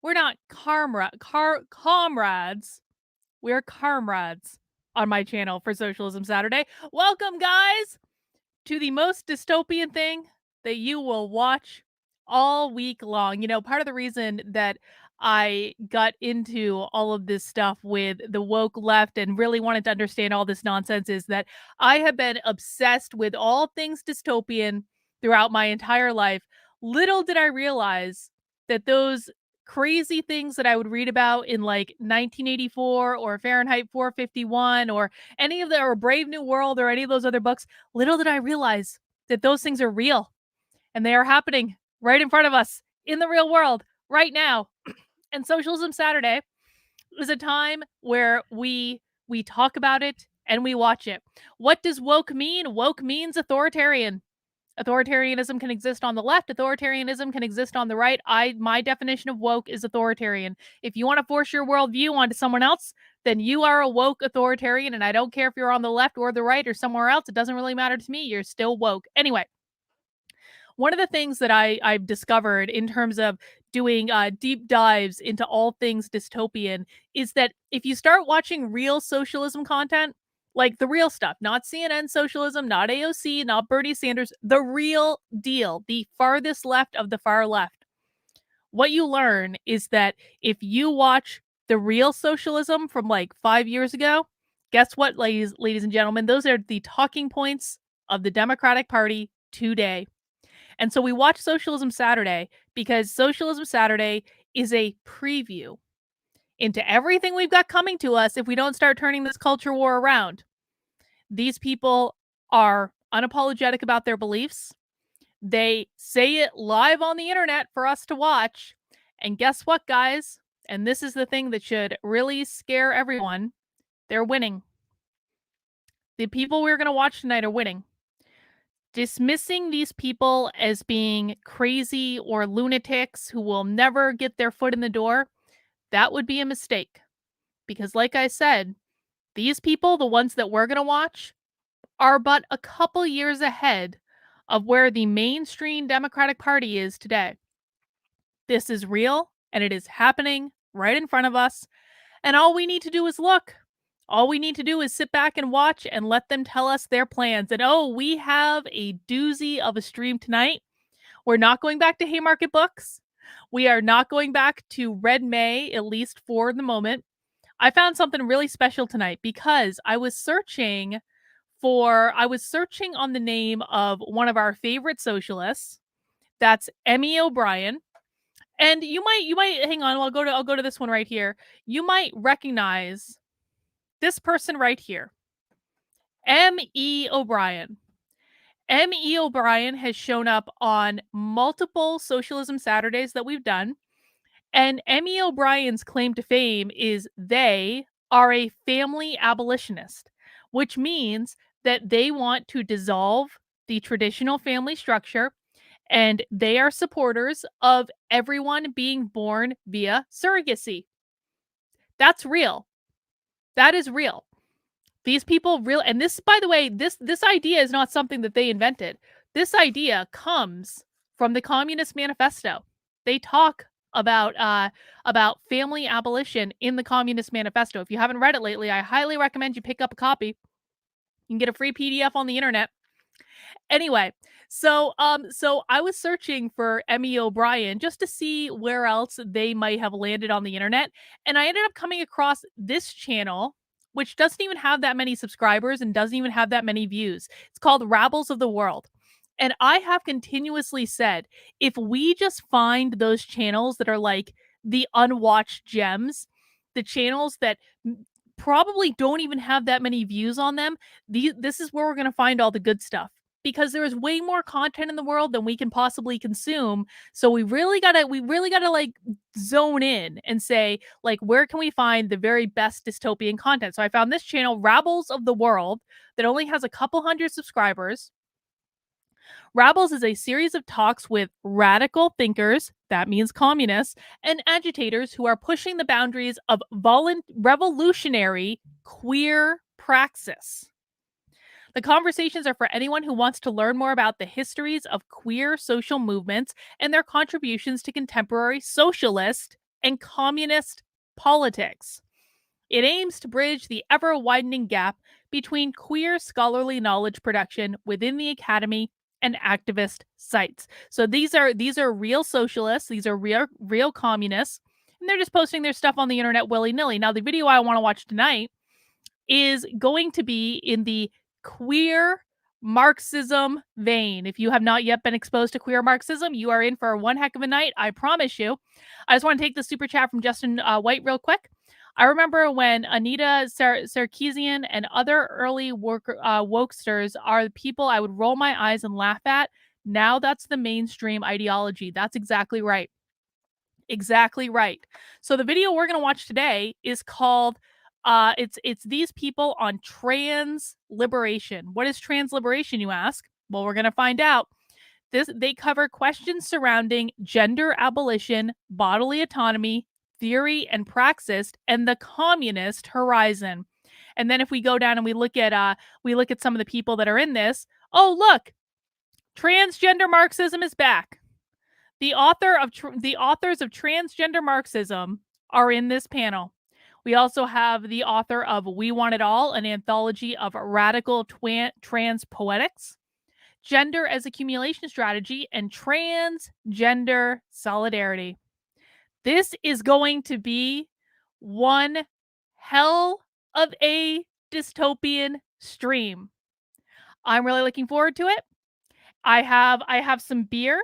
We're not comrades. We're comrades on my channel for Socialism Saturday. Welcome, guys, to the most dystopian thing that you will watch all week long. You know, part of the reason that I got into all of this stuff with the woke left and really wanted to understand all this nonsense is that I have been obsessed with all things dystopian throughout my entire life. Little did I realize that those crazy things that I would read about in like 1984 or Fahrenheit 451 or any of the or Brave New World or any of those other books, little did I realize that those things are real and they are happening right in front of us in the real world right now. And Socialism Saturday is a time where we talk about it and we watch it. What does woke mean? Woke means authoritarian. Authoritarianism can exist on the left. Authoritarianism can exist on the right. My definition of woke is authoritarian. If you want to force your worldview onto someone else, then you are a woke authoritarian. And I don't care if you're on the left or the right or somewhere else. It doesn't really matter to me. You're still woke. Anyway, one of the things that I've discovered in terms of doing deep dives into all things dystopian is that if you start watching real socialism content, like the real stuff, not CNN socialism, not AOC, not Bernie Sanders, the real deal, the farthest left of the far left, what you learn is that if you watch the real socialism from like 5 years ago, guess what, ladies and gentlemen, those are the talking points of the Democratic Party today. And so we watch Socialism Saturday because Socialism Saturday is a preview into everything we've got coming to us if we don't start turning this culture war around. These people are unapologetic about their beliefs. They say it live on the internet for us to watch. And guess what, guys? And this is the thing that should really scare everyone. They're winning. The people we're going to watch tonight are winning. Dismissing these people as being crazy or lunatics who will never get their foot in the door, that would be a mistake. Because like I said, these people, the ones that we're going to watch, are but a couple years ahead of where the mainstream Democratic Party is today. This is real, and it is happening right in front of us. And all we need to do is look. All we need to do is sit back and watch and let them tell us their plans. And oh, we have a doozy of a stream tonight. We're not going back to Haymarket Books. We are not going back to Red May, at least for the moment. I found something really special tonight because I was searching on the name of one of our favorite socialists. That's Emmy O'Brien. And you might hang on, I'll go to this one right here. You might recognize this person right here, M.E. O'Brien. M.E. O'Brien has shown up on multiple Socialism Saturdays that we've done. And M.E. O'Brien's claim to fame is they are a family abolitionist, which means that they want to dissolve the traditional family structure and they are supporters of everyone being born via surrogacy. That's real. That is real. These people real, and this, by the way, this idea is not something that they invented. This idea comes from the Communist Manifesto. They talk about family abolition in the Communist Manifesto. If you haven't read it lately, I highly recommend you pick up a copy. You can get a free PDF on the internet. Anyway, so I was searching for Emmy O'Brien just to see where else they might have landed on the internet, and I ended up coming across this channel, which doesn't even have that many subscribers and doesn't even have that many views. It's called Rabbles of the World. And I have continuously said, if we just find those channels that are like the unwatched gems, the channels that probably don't even have that many views on them, this is where we're going to find all the good stuff. Because there is way more content in the world than we can possibly consume. So we really gotta like zone in and say, like, where can we find the very best dystopian content? So I found this channel, Rabbles of the World, that only has a couple hundred subscribers. Rabbles is a series of talks with radical thinkers, that means communists, and agitators who are pushing the boundaries of revolutionary queer praxis. The conversations are for anyone who wants to learn more about the histories of queer social movements and their contributions to contemporary socialist and communist politics. It aims to bridge the ever-widening gap between queer scholarly knowledge production within the academy and activist sites. So these are real socialists, these are real communists, and they're just posting their stuff on the internet willy-nilly. Now, the video I want to watch tonight is going to be in the queer Marxism vein. If you have not yet been exposed to queer Marxism, you are in for one heck of a night, I promise you. I just want to take the super chat from Justin White real quick. I remember when Anita Sarkeesian and other early wokesters are the people I would roll my eyes and laugh at. Now that's the mainstream ideology. That's exactly right. Exactly right. So the video we're going to watch today is called it's these people on trans liberation. What is trans liberation, you ask? Well, we're going to find out. They cover questions surrounding gender abolition, bodily autonomy, theory and praxis, and the communist horizon. And then if we go down and we look at some of the people that are in this, oh look, transgender Marxism is back. The authors of Transgender Marxism are in this panel. We also have the author of We Want It All, an anthology of radical trans poetics, Gender as Accumulation Strategy, and Transgender Solidarity. This is going to be one hell of a dystopian stream. I'm really looking forward to it. I have some beer.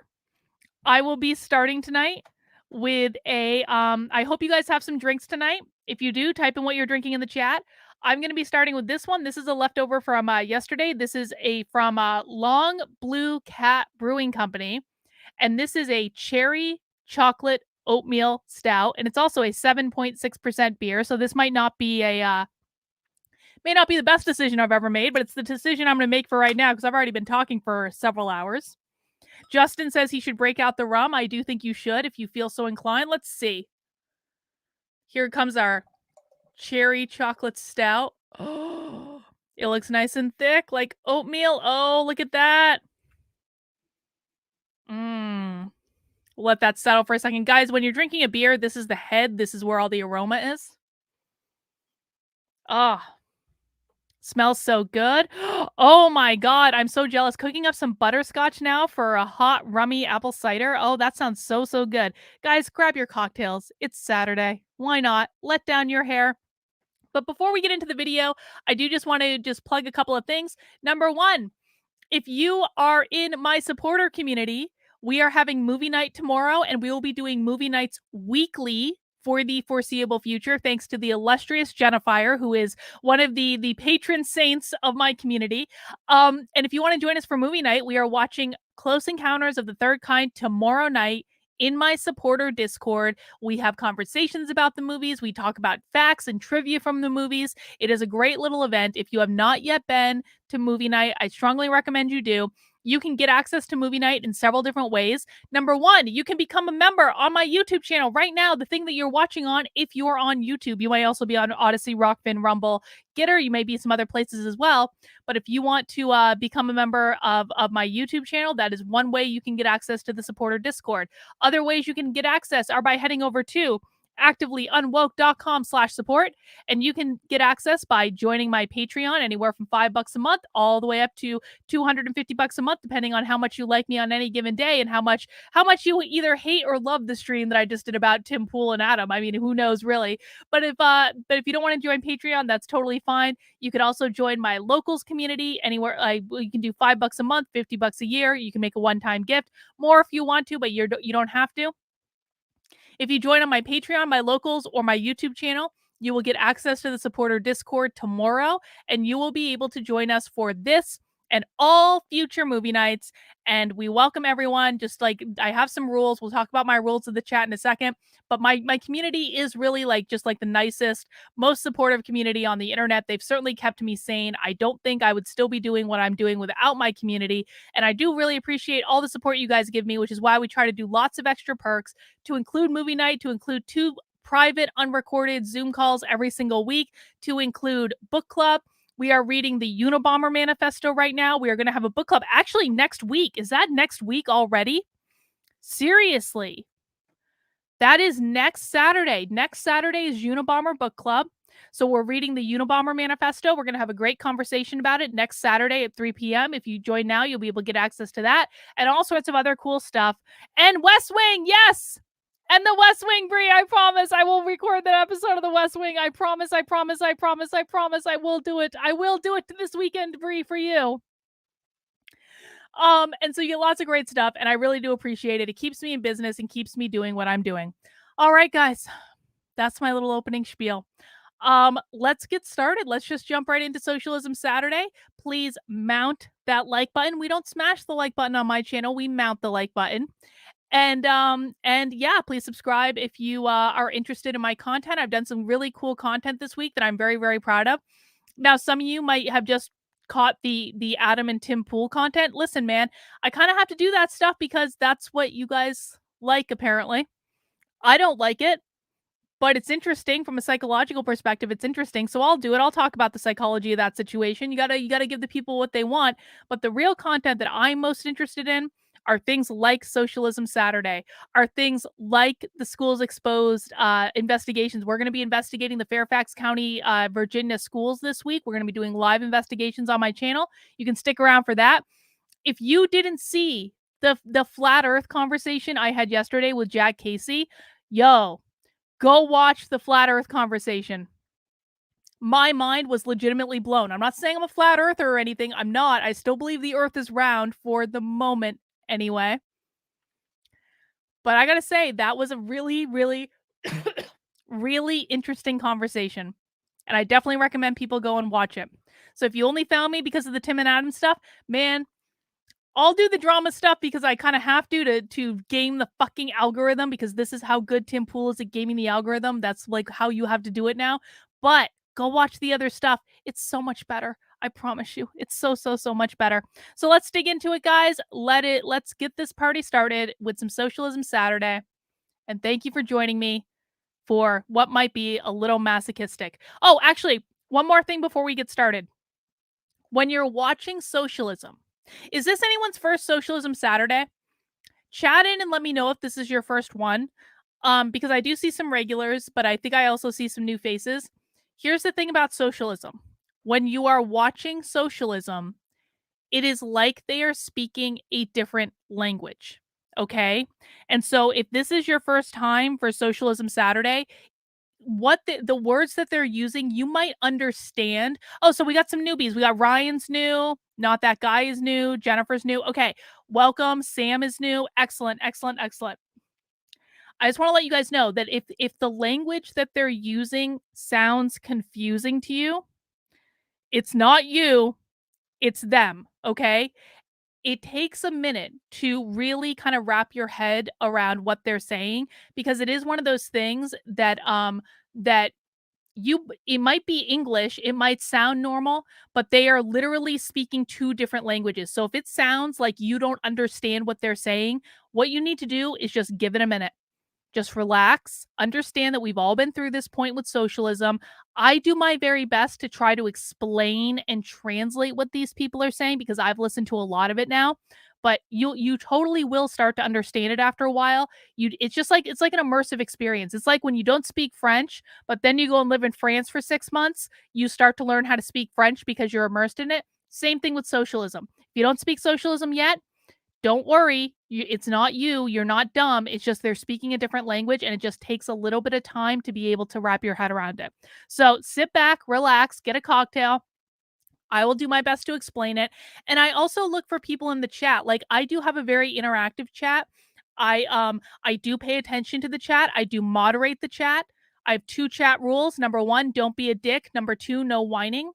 I will be starting tonight with a I hope you guys have some drinks tonight. If you do, type in what you're drinking in the chat. I'm going to be starting with this one. This is a leftover from yesterday. This is from Long Blue Cat Brewing Company, and this is a cherry chocolate oatmeal stout, and it's also a 7.6% beer. So this might not be a may not be the best decision I've ever made, but it's the decision I'm going to make for right now because I've already been talking for several hours. Justin says he should break out the rum. I do think you should if you feel so inclined. Let's see. Here comes our cherry chocolate stout. Oh, it looks nice and thick like oatmeal. Oh, look at that. We'll let that settle for a second. Guys, when you're drinking a beer, this is the head. This is where all the aroma is. Ah. Oh. Smells so good. Oh my god, I'm so jealous. Cooking up some butterscotch now for a hot, rummy apple cider. Oh, that sounds so, so good. Guys, grab your cocktails. It's Saturday. Why not? Let down your hair. But before we get into the video, I do just want to plug a couple of things. Number one, if you are in my supporter community, we are having movie night tomorrow, and we will be doing movie nights weekly for the foreseeable future, thanks to the illustrious Jennifer, who is one of the patron saints of my community. And if you want to join us for movie night, we are watching Close Encounters of the Third Kind tomorrow night in my supporter Discord. We have conversations about the movies. We talk about facts and trivia from the movies. It is a great little event. If you have not yet been to movie night, I strongly recommend you do. You can get access to movie night in several different ways. Number one, you can become a member on my YouTube channel right now, the thing that you're watching on. If you're on YouTube, you might also be on Odyssey, Rockfin, Rumble, Getter. You may be some other places as well. But if you want to become a member of my YouTube channel, that is one way you can get access to the supporter Discord. Other ways you can get access are by heading over to activelyunwoke.com/support, and you can get access by joining my Patreon anywhere from $5 a month all the way up to $250 a month, depending on how much you like me on any given day and how much you either hate or love the stream that I just did about Tim Pool and Adam. I mean, who knows really? But if you don't want to join Patreon, that's totally fine. You can also join my locals community anywhere. You can do $5 a month, $50 a year. You can make a one-time gift, more if you want to, but you don't have to. If you join on my Patreon, my locals, or my YouTube channel, you will get access to the supporter Discord tomorrow, and you will be able to join us for this and all future movie nights. And we welcome everyone. Just like I have some rules. We'll talk about my rules in the chat in a second. But my community is really just the nicest, most supportive community on the internet. They've certainly kept me sane. I don't think I would still be doing what I'm doing without my community. And I do really appreciate all the support you guys give me, which is why we try to do lots of extra perks to include movie night, to include 2 private unrecorded Zoom calls every single week, to include book club. We are reading the Unabomber Manifesto right now. We are going to have a book club actually next week. Is that next week already? Seriously. That is next Saturday. Next Saturday is Unabomber Book Club. So we're reading the Unabomber Manifesto. We're going to have a great conversation about it next Saturday at 3 p.m. If you join now, you'll be able to get access to that and all sorts of other cool stuff. And West Wing, yes! And the West Wing, Brie, I promise I will record that episode of the West Wing. I promise, I promise, I promise, I promise I will do it. I will do it this weekend, Brie, for you. And so you get lots of great stuff, and I really do appreciate it. It keeps me in business and keeps me doing what I'm doing. All right, guys, that's my little opening spiel. Let's get started. Let's just jump right into Socialism Saturday. Please mount that like button. We don't smash the like button on my channel. We mount the like button. And yeah, please subscribe if you are interested in my content. I've done some really cool content this week that I'm very, very proud of. Now, some of you might have just caught the Adam and Tim Pool content. Listen, man, I kind of have to do that stuff because that's what you guys like, apparently. I don't like it, but it's interesting from a psychological perspective. It's interesting, so I'll do it. I'll talk about the psychology of that situation. You gotta give the people what they want. But the real content that I'm most interested in are things like Socialism Saturday, are things like the Schools Exposed investigations. We're going to be investigating the Fairfax County, Virginia schools this week. We're going to be doing live investigations on my channel. You can stick around for that. If you didn't see the flat Earth conversation I had yesterday with Jack Casey, yo, go watch the flat Earth conversation. My mind was legitimately blown. I'm not saying I'm a flat earther or anything. I'm not. I still believe the Earth is round for the moment anyway. But I gotta say, that was a really, really, really interesting conversation. And I definitely recommend people go and watch it. So if you only found me because of the Tim and Adam stuff, man, I'll do the drama stuff because I kind of have to game the fucking algorithm, because this is how good Tim Pool is at gaming the algorithm. That's like how you have to do it now. But go watch the other stuff. It's so much better. I promise you. It's so much better. So let's dig into it, guys. Let's get this party started with some Socialism Saturday. And thank you for joining me for what might be a little masochistic. Oh, actually, one more thing before we get started. When you're watching Socialism, is this anyone's first Socialism Saturday? Chat in and let me know if this is your first one. Because I do see some regulars, but I think I also see some new faces. Here's the thing about socialism. When you are watching socialism, it is like they are speaking a different language. Okay? And so if this is your first time for Socialism Saturday, what the words that they're using, you might understand. Oh, so we got some newbies. We got Ryan's new. Not that guy is new. Jennifer's new. Okay. Welcome. Sam is new. Excellent, excellent, excellent. I just want to let you guys know that if the language that they're using sounds confusing to you, it's not you, it's them, okay? It takes a minute to really kind of wrap your head around what they're saying, because it is one of those things that that it might be English, it might sound normal, but they are literally speaking two different languages. So if it sounds like you don't understand what they're saying, what you need to do is just give it a minute. Just relax. Understand that we've all been through this point with socialism. I do my very best to try to explain and translate what these people are saying because I've listened to a lot of it now. But you totally will start to understand it after a while. It's like an immersive experience. It's like when you don't speak French, but then you go and live in France for 6 months, you start to learn how to speak French because you're immersed in it. Same thing with socialism. If you don't speak socialism yet, don't worry, it's not you. You're not dumb. It's just they're speaking a different language, and it just takes a little bit of time to be able to wrap your head around it. So sit back, relax, get a cocktail. I will do my best to explain it. And I also look for people in the chat. Like, I do have a very interactive chat. I do pay attention to the chat. I do moderate the chat. I have 2 chat rules. Number 1, don't be a dick. Number 2, no whining.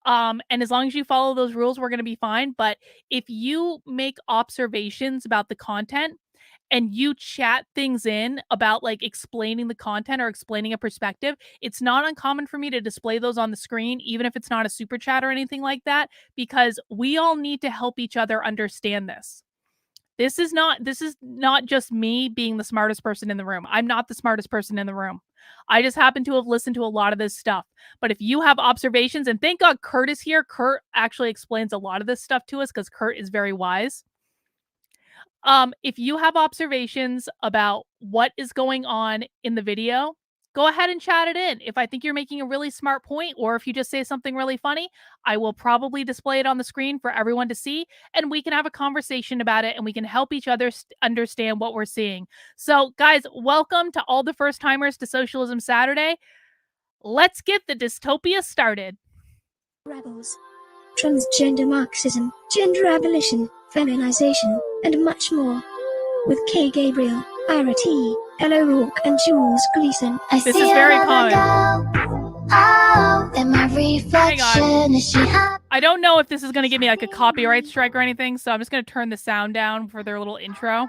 And as long as you follow those rules, we're going to be fine. But if you make observations about the content and you chat things in about like explaining the content or explaining a perspective, it's not uncommon for me to display those on the screen, even if it's not a super chat or anything like that, because we all need to help each other understand this. This is not just me being the smartest person in the room. I'm not the smartest person in the room. I just happen to have listened to a lot of this stuff. But if you have observations, and thank God Kurt is here. Kurt actually explains a lot of this stuff to us because Kurt is very wise. If you have observations about what is going on in the video, go ahead and chat it in. If I think you're making a really smart point, or if you just say something really funny, I will probably display it on the screen for everyone to see, and we can have a conversation about it, and we can help each other understand what we're seeing. So, guys, welcome to all the first timers to Socialism Saturday. Let's get the dystopia started. Rebels, transgender Marxism, gender abolition, feminization, and much more. With Kay Gabriel, Ira T, Ella Rourke, and Jules Gleason. This is very common. Hang on. I don't know if this is going to give me like a copyright strike or anything, so I'm just going to turn the sound down for their little intro.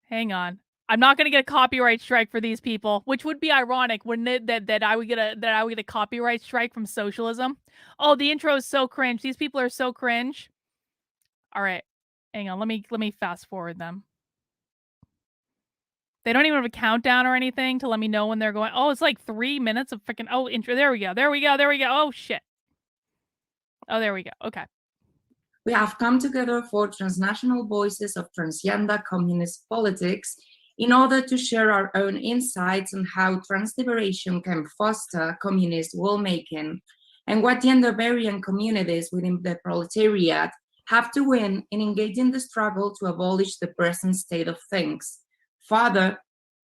Hang on. I'm not going to get a copyright strike for these people, which would be ironic, wouldn't it? That I would get a copyright strike from socialism. Oh, the intro is so cringe. These people are so cringe. All right. Hang on. Let me fast forward them. They don't even have a countdown or anything to let me know when they're going. Oh, it's like 3 minutes of freaking intro. There we go. Oh shit. Oh, there we go. Okay. We have come together for transnational voices of transgender communist politics in order to share our own insights on how trans liberation can foster communist world-making and what gender-variant communities within the proletariat have to win in engaging the struggle to abolish the present state of things. Further,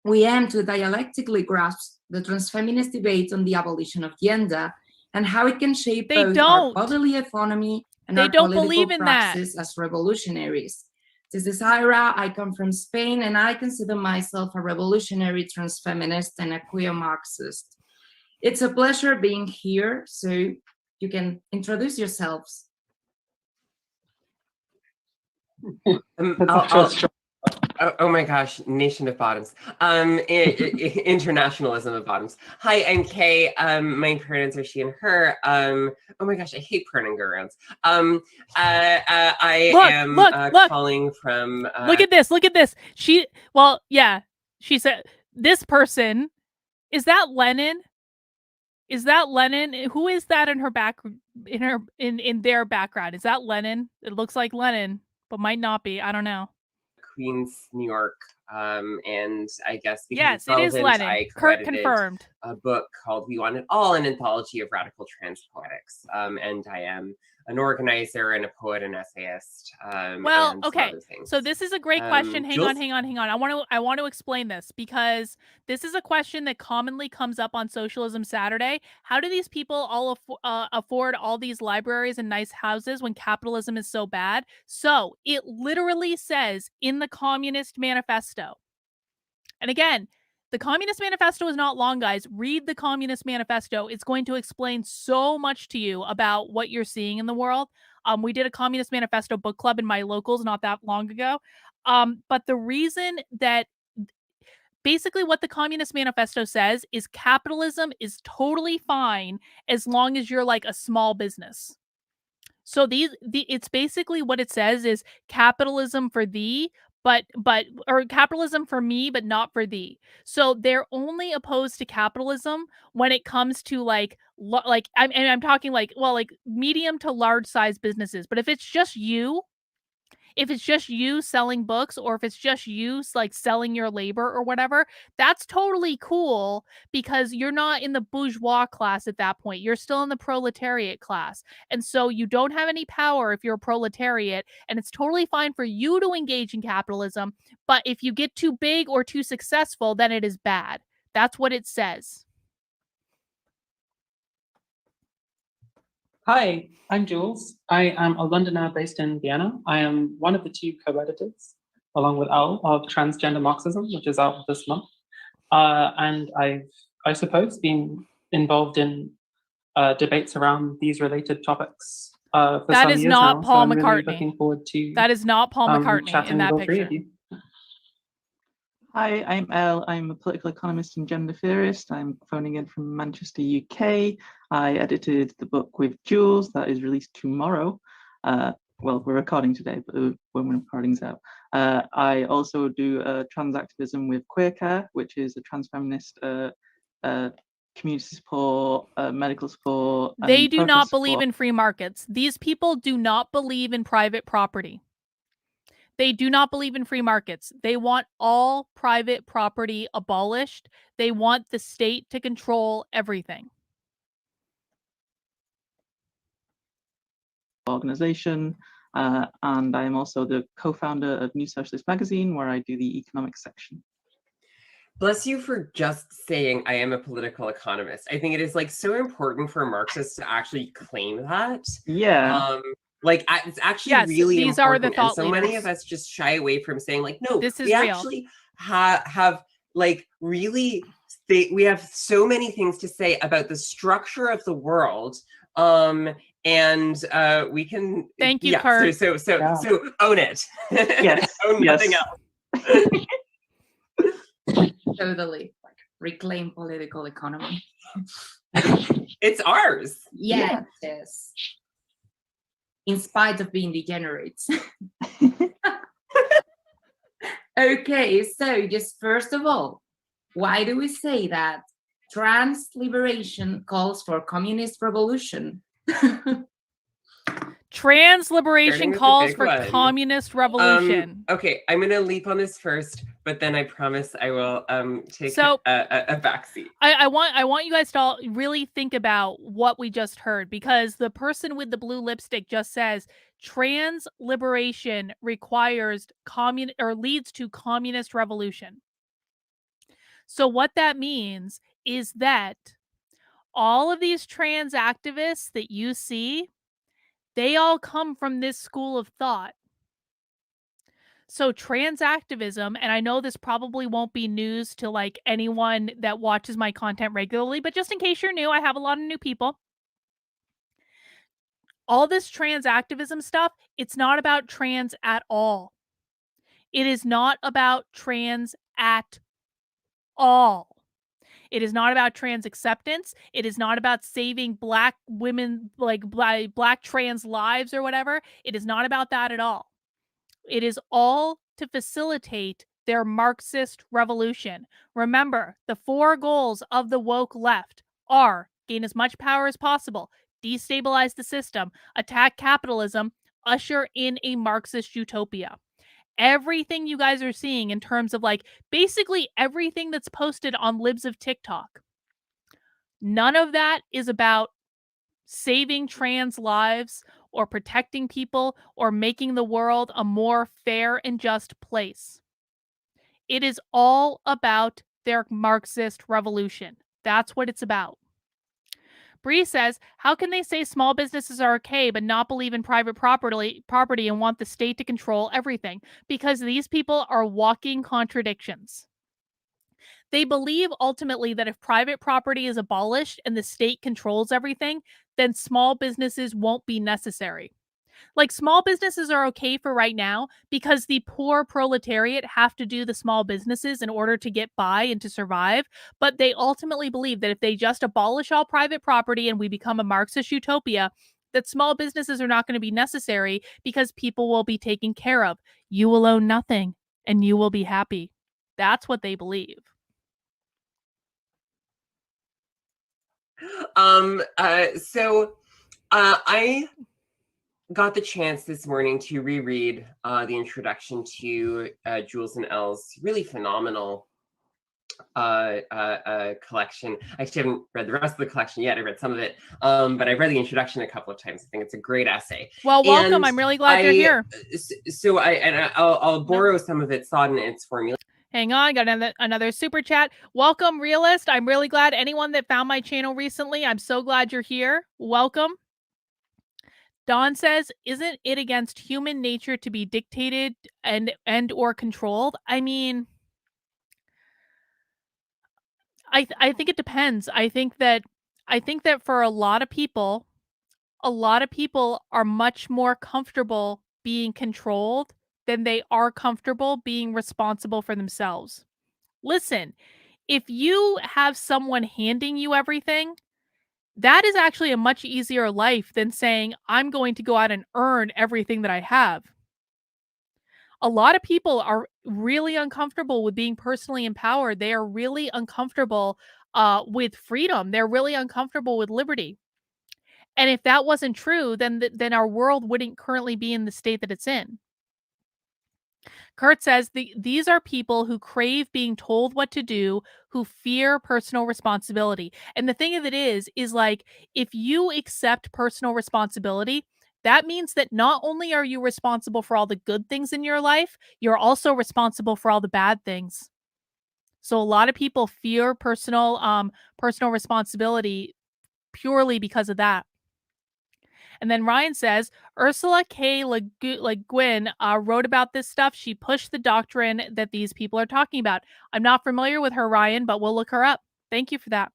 we aim to dialectically grasp the transfeminist debate on the abolition of gender and how it can shape both our bodily autonomy and our political praxis as revolutionaries. This is Ira, I come from Spain, and I consider myself a revolutionary transfeminist and a queer Marxist. It's a pleasure being here, so you can introduce yourselves. Oh my gosh, nation of bottoms. Internationalism of bottoms. Hi, I'm Kay. My pronouns are she and her. Oh my gosh, I hate pronouns. I am calling from Look at this. She said this person, is that Lenin? Is that Lenin? Who is that in her back in their background? Is that Lenin? It looks like Lenin, but might not be. I don't know. Queens, New York, and I guess yes, it is Lenin. I Kurt confirmed a book called "We Want It All," an anthology of radical trans poetics, and I am an organizer and a poet and essayist. Well, and okay, so this is a great question. Hang on. I want to explain this because this is a question that commonly comes up on Socialism Saturday. How do these people all afford all these libraries and nice houses when capitalism is so bad? So it literally says in the Communist Manifesto. And again, the Communist Manifesto is not long, guys. Read the Communist Manifesto. It's going to explain so much to you about what you're seeing in the world. We did a Communist Manifesto book club in my locals not that long ago. But the reason that basically what the Communist Manifesto says is capitalism is totally fine as long as you're like a small business. So it's basically what it says is capitalism for thee, or capitalism for me, but not for thee. So they're only opposed to capitalism when it comes to I'm talking like medium to large size businesses. But if it's just you selling books, or if it's just you like selling your labor or whatever, that's totally cool because you're not in the bourgeois class at that point. You're still in the proletariat class. And so you don't have any power if you're a proletariat, and it's totally fine for you to engage in capitalism. But if you get too big or too successful, then it is bad. That's what it says. Hi, I'm Jules. I am a Londoner based in Vienna. I am one of the two co-editors, along with Al, of Transgender Marxism, which is out this month. And I've, I suppose, been involved in debates around these related topics for that some is years not now. Paul so I'm McCartney. Really looking forward to that is not Paul McCartney in that picture. Hi, I'm Elle. I'm a political economist and gender theorist. I'm phoning in from Manchester, UK. I edited the book with Jules that is released tomorrow. Well, we're recording today, but when the recording's out. I also do trans activism with Queer Care, which is a trans feminist community support, medical support. They do not believe in free markets. These people do not believe in private property. They do not believe in free markets. They want all private property abolished. They want the state to control everything. Organization, and I am also the co-founder of New Socialist Magazine, where I do the economics section. Bless you for just saying I am a political economist. I think it is like so important for Marxists to actually claim that. Yeah. Like it's actually Yes, really these important. are the thought and so many leaders. of us just shy away from saying like, no, This is we real. actually have like really, we have so many things to say about the structure of the world. And we can Thank you, Kurt. So own it. Yes. Own nothing else. Totally. Like reclaim political economy. It's ours. Yeah, it is. In spite of being degenerates. Okay, so just first of all, why do we say that trans liberation calls for communist revolution? Trans liberation Starting with the calls big for one. communist revolution. Okay, I'm gonna leap on this first, but then I promise I will take So- a backseat. I want you guys to all really think about what we just heard, because the person with the blue lipstick just says trans liberation requires leads to communist revolution. So what that means is that all of these trans activists that you see, they all come from this school of thought. So trans activism, and I know this probably won't be news to like anyone that watches my content regularly, but just in case you're new, I have a lot of new people. All this trans activism stuff, it's not about trans at all. It is not about trans at all. It is not about trans acceptance. It is not about saving Black women, like Black trans lives or whatever. It is not about that at all. It is all to facilitate their Marxist revolution. Remember, the 4 goals of the woke left are gain as much power as possible, destabilize the system, attack capitalism, usher in a Marxist utopia. Everything you guys are seeing in terms of like basically everything that's posted on libs of TikTok, none of that is about saving trans lives or protecting people or making the world a more fair and just place. It is all about their Marxist revolution. That's what it's about. Bree says, how can they say small businesses are okay but not believe in private property and want the state to control everything? Because these people are walking contradictions. They believe ultimately that if private property is abolished and the state controls everything, then small businesses won't be necessary. Like small businesses are okay for right now because the poor proletariat have to do the small businesses in order to get by and to survive. But they ultimately believe that if they just abolish all private property and we become a Marxist utopia, that small businesses are not going to be necessary because people will be taken care of. You will own nothing and you will be happy. That's what they believe. I got the chance this morning to reread the introduction to Jules and Elle's really phenomenal collection. I actually haven't read the rest of the collection yet. I read some of it, but I've read the introduction a couple of times. I think it's a great essay. Well, welcome. And I'm really glad you're here. So I'll borrow some of its thought and its formula. Hang on, got another super chat. Welcome, Realist. I'm really glad anyone that found my channel recently, I'm so glad you're here. Welcome. Don says, isn't it against human nature to be dictated and or controlled? I mean, I think it depends. I think that for a lot of people are much more comfortable being controlled than they are comfortable being responsible for themselves. Listen, if you have someone handing you everything, that is actually a much easier life than saying, I'm going to go out and earn everything that I have. A lot of people are really uncomfortable with being personally empowered. They are really uncomfortable with freedom. They're really uncomfortable with liberty. And if that wasn't true, then our world wouldn't currently be in the state that it's in. Kurt says these are people who crave being told what to do, who fear personal responsibility. And the thing of it is like, if you accept personal responsibility, that means that not only are you responsible for all the good things in your life, you're also responsible for all the bad things. So a lot of people fear personal responsibility purely because of that. And then Ryan says, Ursula K. Le Guin wrote about this stuff. She pushed the doctrine that these people are talking about. I'm not familiar with her, Ryan, but we'll look her up. Thank you for that.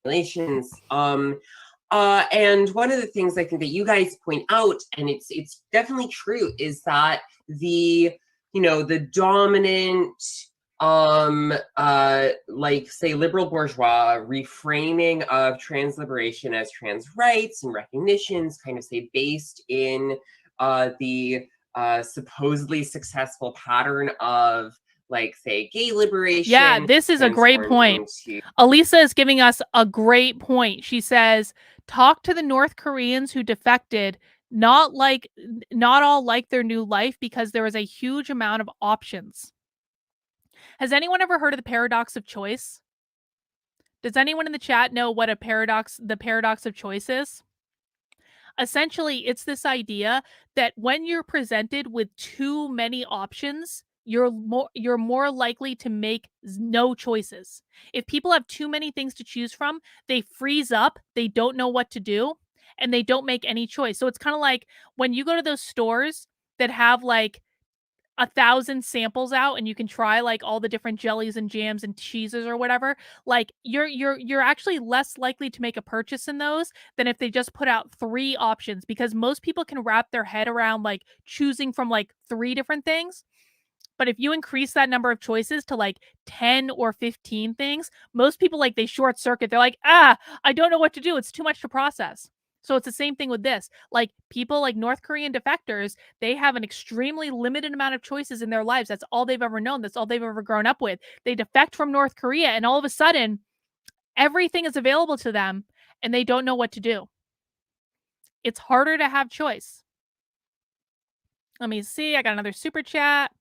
Relations. And one of the things I think that you guys point out, and it's definitely true, is that the dominant like say liberal bourgeois reframing of trans liberation as trans rights and recognitions, kind of say based in the supposedly successful pattern of like say gay liberation. Yeah, this is a great point. Elisa is giving us a great point. She says, talk to the North Koreans who defected, not all like their new life because there is a huge amount of options. Has anyone ever heard of the paradox of choice? Does anyone in the chat know what the paradox of choice is? Essentially, it's this idea that when you're presented with too many options, you're more likely to make no choices. If people have too many things to choose from, they freeze up, they don't know what to do, and they don't make any choice. So it's kind of like when you go to those stores that have like 1,000 samples out and you can try like all the different jellies and jams and cheeses or whatever, like you're actually less likely to make a purchase in those than if they just put out 3 options, because most people can wrap their head around like choosing from like 3 different things. But if you increase that number of choices to like 10 or 15 things, most people like they short circuit. They're like, I don't know what to do. It's too much to process. So it's the same thing with this. Like people like North Korean defectors, they have an extremely limited amount of choices in their lives. That's all they've ever known. That's all they've ever grown up with. They defect from North Korea and all of a sudden everything is available to them and they don't know what to do. It's harder to have choice. Let me see. I got another super chat.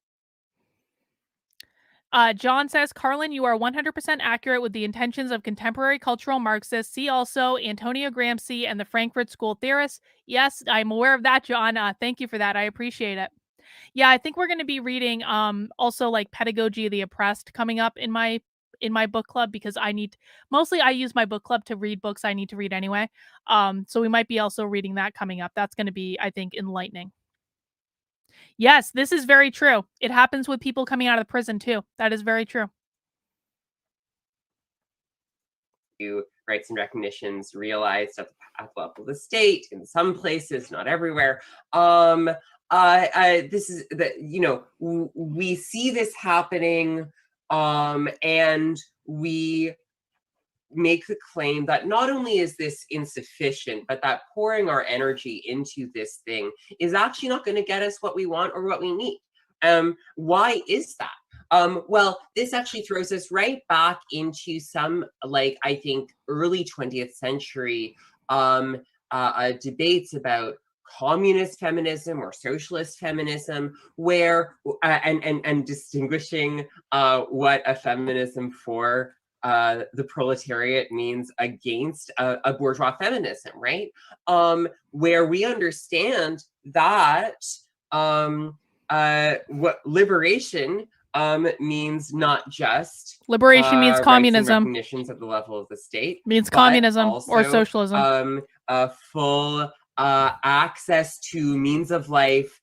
John says, Carlin, you are 100% accurate with the intentions of contemporary cultural Marxists. See also Antonio Gramsci and the Frankfurt School theorists. Yes, I'm aware of that, John. Thank you for that. I appreciate it. Yeah, I think we're going to be reading also like Pedagogy of the Oppressed coming up in my book club, because I use my book club to read books I need to read anyway. So we might be also reading that coming up. That's going to be, I think, enlightening. Yes, this is very true. It happens with people coming out of the prison too. That is very true. Rights and recognitions realized at the level of the state in some places, not everywhere. This is that we see this happening, and we make the claim that not only is this insufficient, but that pouring our energy into this thing is actually not going to get us what we want or what we need. Why is that? Well, this actually throws us right back into some, like, I think, early 20th century debates about communist feminism or socialist feminism, where and distinguishing what a feminism for the proletariat means against a bourgeois feminism, right? Where we understand that what liberation means not just liberation means communism. Recognitions at the level of the state means communism also, or socialism. Full access to means of life,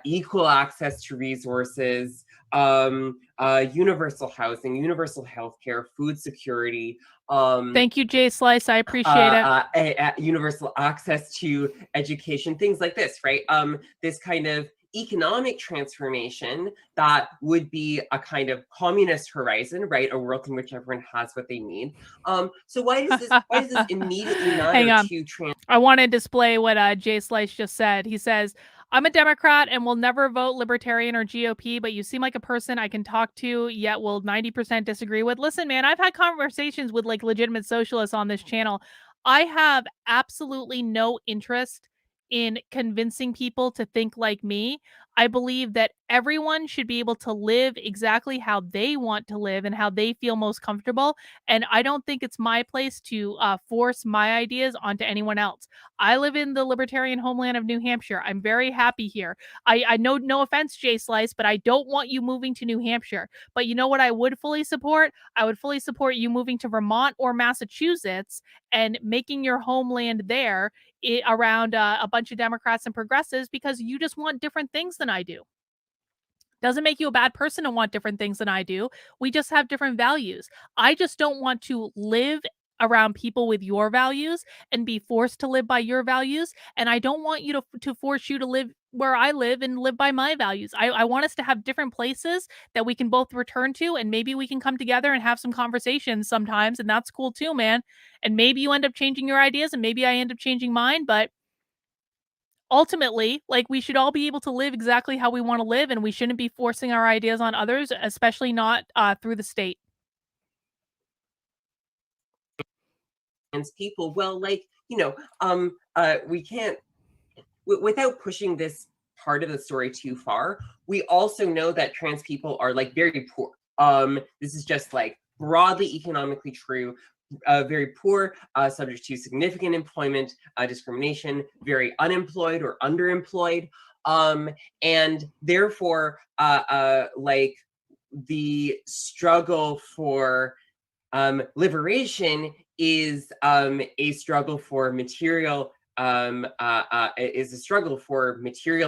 equal access to resources, universal housing, universal healthcare, food security. Thank you, Jay Slice. I appreciate it. Universal access to education, things like this, right? This kind of economic transformation that would be a kind of communist horizon, right? A world in which everyone has what they need. So why does this immediately matter to trans? I want to display what Jay Slice just said. He says, I'm a Democrat and will never vote Libertarian or GOP, but you seem like a person I can talk to, yet will 90% disagree with. Listen, man, I've had conversations with like legitimate socialists on this channel. I have absolutely no interest in convincing people to think like me. I believe that everyone should be able to live exactly how they want to live and how they feel most comfortable. And I don't think it's my place to force my ideas onto anyone else. I live in the libertarian homeland of New Hampshire. I'm very happy here. I know, no offense, Jay Slice, but I don't want you moving to New Hampshire. But you know what I would fully support? I would fully support you moving to Vermont or Massachusetts and making your homeland there around a bunch of Democrats and progressives, because you just want different things than I do. Doesn't make you a bad person to want different things than I do. We just have different values. I just don't want to live around people with your values and be forced to live by your values. And I don't want you to force you to live where I live and live by my values. I want us to have different places that we can both return to, and maybe we can come together and have some conversations sometimes. And that's cool too, man. And maybe you end up changing your ideas and maybe I end up changing mine. But ultimately, like, we should all be able to live exactly how we want to live, and we shouldn't be forcing our ideas on others, especially not through the state. Trans people, well, like, we can't, without pushing this part of the story too far, we also know that trans people are like very poor. This is just like broadly economically true. Very poor, subject to significant employment discrimination, very unemployed or underemployed, and therefore, like, the struggle for liberation is a struggle for material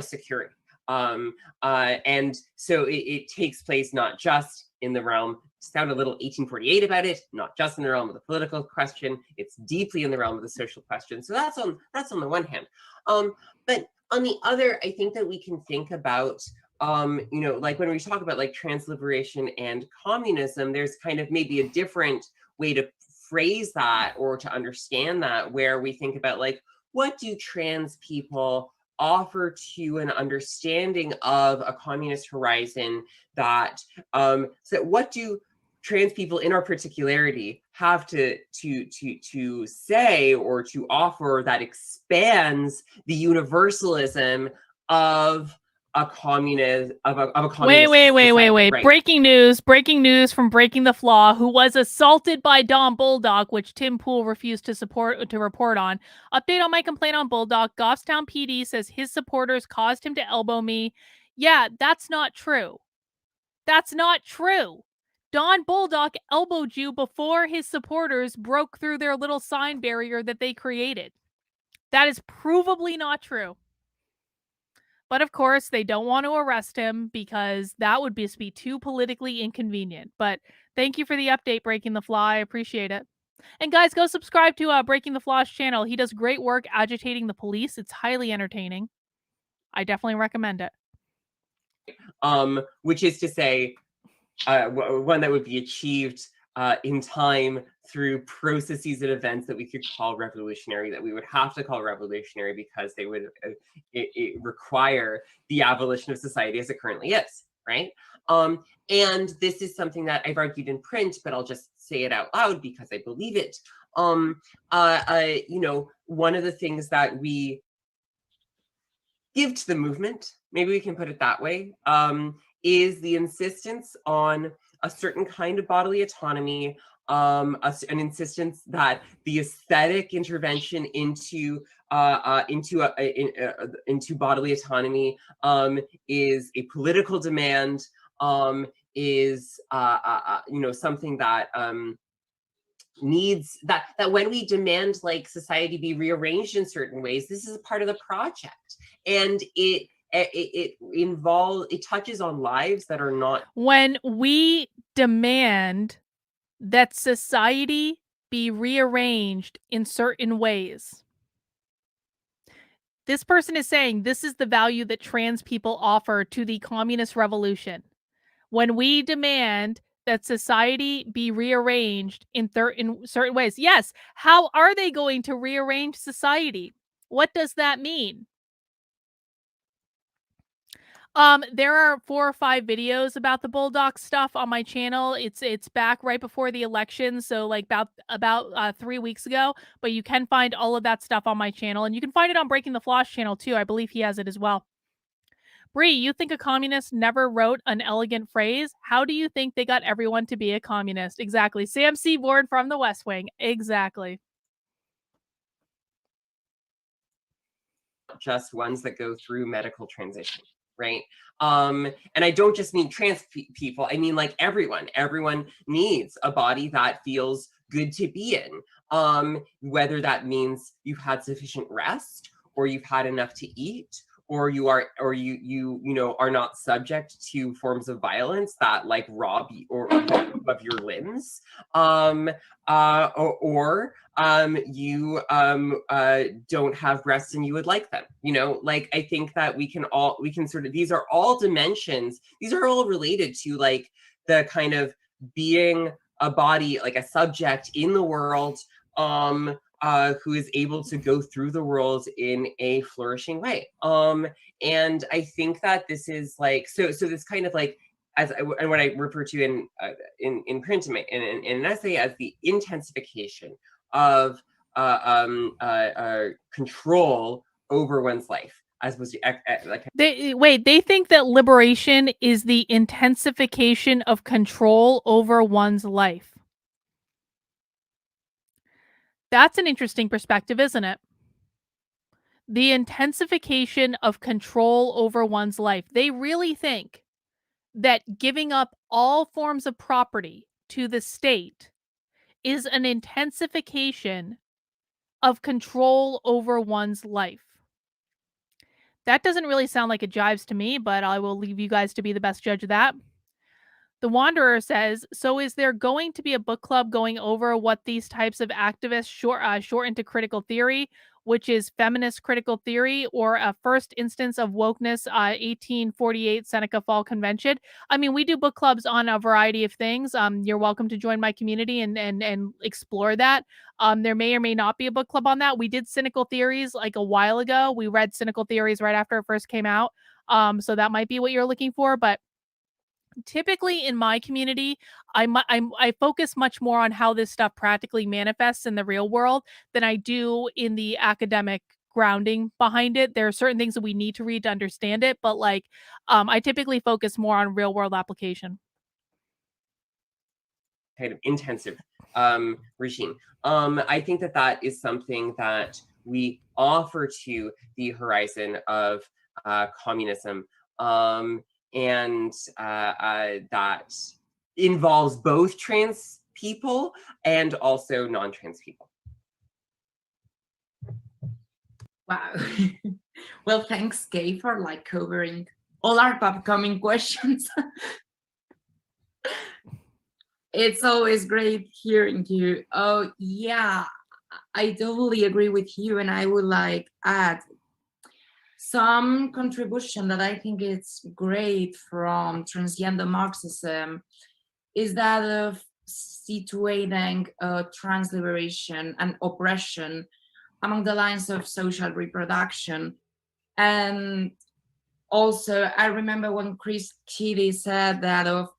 security. And so it takes place not just in the realm, sound a little 1848 about it, not just in the realm of the political question, it's deeply in the realm of the social question. So that's on the one hand. But on the other, I think that we can think about, like when we talk about like trans liberation and communism, there's kind of maybe a different way to phrase that or to understand that, where we think about like, what do trans people offer to an understanding of a communist horizon, that so what do trans people in our particularity have to say or to offer that expands the universalism of a communist Wait. society, right? Breaking news from Breaking the Flaw, who was assaulted by Don Bulldog, which Tim Pool refused to report on. Update on my complaint on Bulldog. Goffstown PD says his supporters caused him to elbow me. Yeah, that's not true. That's not true. Don Bulldog elbowed you before his supporters broke through their little sign barrier that they created. That is provably not true. But of course, they don't want to arrest him because that would just be too politically inconvenient. But thank you for the update, Breaking the Flaw. I appreciate it. And guys, go subscribe to Breaking the Flaw's channel. He does great work agitating the police. It's highly entertaining. I definitely recommend it. Which is to say, one that would be achieved in time through processes and events that we could call revolutionary, that we would have to call revolutionary because they would it require the abolition of society as it currently is, right? And this is something that I've argued in print, but I'll just say it out loud because I believe it. One of the things that we give to the movement, maybe we can put it that way, is the insistence on a certain kind of bodily autonomy, an insistence that the aesthetic intervention into bodily autonomy is a political demand, is something that needs that when we demand like society be rearranged in certain ways, this is a part of the project, and it touches on lives that are not. When we demand that society be rearranged in certain ways, this person is saying this is the value that trans people offer to the communist revolution. When we demand that society be rearranged in certain ways. Yes, how are they going to rearrange society? What does that mean? There are 4 or 5 videos about the Bulldog stuff on my channel. It's back right before the election, so like about 3 weeks ago. But you can find all of that stuff on my channel, and you can find it on Breaking the Floss channel too. I believe he has it as well. Bree, you think a communist never wrote an elegant phrase? How do you think they got everyone to be a communist? Exactly. Sam Seaborn from the West Wing. Exactly. Just ones that go through medical transition, right? And I don't just mean trans people, I mean like everyone. Everyone needs a body that feels good to be in, whether that means you've had sufficient rest, or you've had enough to eat, or you know are not subject to forms of violence that like rob you or of your limbs, or you don't have breasts and you would like them. You know, like I think that we can sort of, these are all dimensions, these are all related to like the kind of being a body, like a subject in the world, who is able to go through the world in a flourishing way. And I think that this is like, so this kind of like, and what I refer to in print in an essay as the intensification of control over one's life, as opposed to like. They think that liberation is the intensification of control over one's life. That's an interesting perspective, isn't it? The intensification of control over one's life. They really think that giving up all forms of property to the state is an intensification of control over one's life. That doesn't really sound like it jives to me, but I will leave you guys to be the best judge of that. The Wanderer says, so is there going to be a book club going over what these types of activists short into critical theory, which is feminist critical theory, or a first instance of wokeness, 1848 Seneca Fall Convention? I mean, we do book clubs on a variety of things. You're welcome to join my community and explore that. There may or may not be a book club on that. We did Cynical Theories like a while ago. We read Cynical Theories right after it first came out. So that might be what you're looking for, but typically in my community, I focus much more on how this stuff practically manifests in the real world than I do in the academic grounding behind it. There are certain things that we need to read to understand it, but like I typically focus more on real world application. Kind of intensive regime. I think that is something that we offer to the horizon of communism. And that involves both trans people and also non-trans people. Wow. Well, thanks, Kay, for like covering all our upcoming questions. It's always great hearing you. Oh, yeah, I totally agree with you. And I would like add some contribution that I think it's great from transgender Marxism is that of situating trans liberation and oppression among the lines of social reproduction. And also, I remember when Chris Chidi said that of.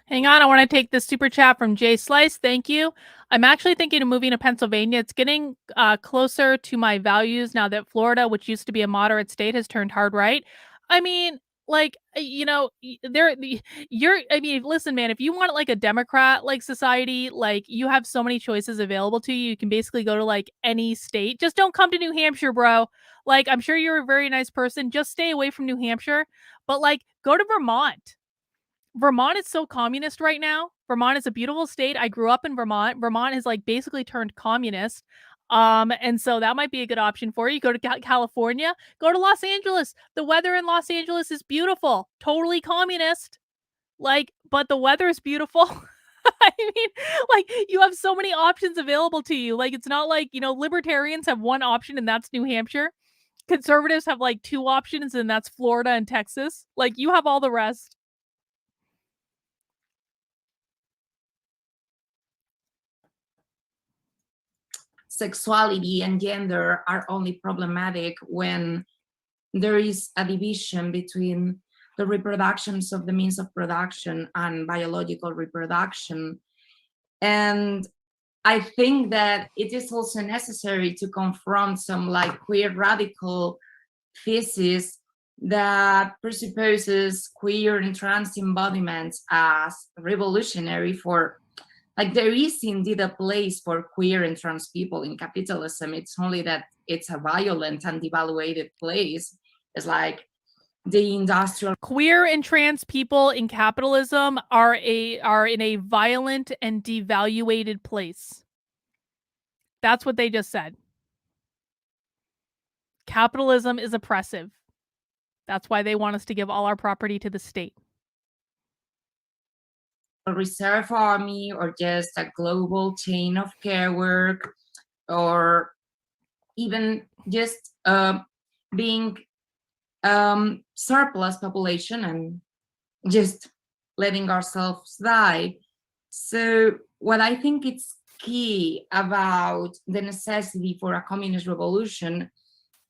Hang on, I want to take this super chat from Jay Slice. Thank you. I'm actually thinking of moving to Pennsylvania. It's getting closer to my values now that Florida, which used to be a moderate state, has turned hard right. I mean, like, you know, listen, man, if you want like a Democrat like society, like you have so many choices available to you. You can basically go to like any state. Just don't come to New Hampshire, bro. Like, I'm sure you're a very nice person. Just stay away from New Hampshire. But like, go to Vermont. Vermont is so communist right now. Vermont is a beautiful state. I grew up in Vermont. Vermont has like basically turned communist. And so that might be a good option for you. Go to California, go to Los Angeles. The weather in Los Angeles is beautiful. Totally communist. Like, but the weather is beautiful. I mean, like you have so many options available to you. Like, it's not like, you know, libertarians have one option and that's New Hampshire. Conservatives have like two options and that's Florida and Texas. Like, you have all the rest. Sexuality and gender are only problematic when there is a division between the reproductions of the means of production and biological reproduction. And I think that it is also necessary to confront some like queer radical thesis that presupposes queer and trans embodiments as revolutionary for, like, there is indeed a place for queer and trans people in capitalism. It's only that it's a violent and devaluated place. It's like the industrial Queer and trans people in capitalism are in a violent and devaluated place. That's what they just said. Capitalism is oppressive. That's why they want us to give all our property to the state. reserve army, or just a global chain of care work, or even just being surplus population and just letting ourselves die. So what I think it's key about the necessity for a communist revolution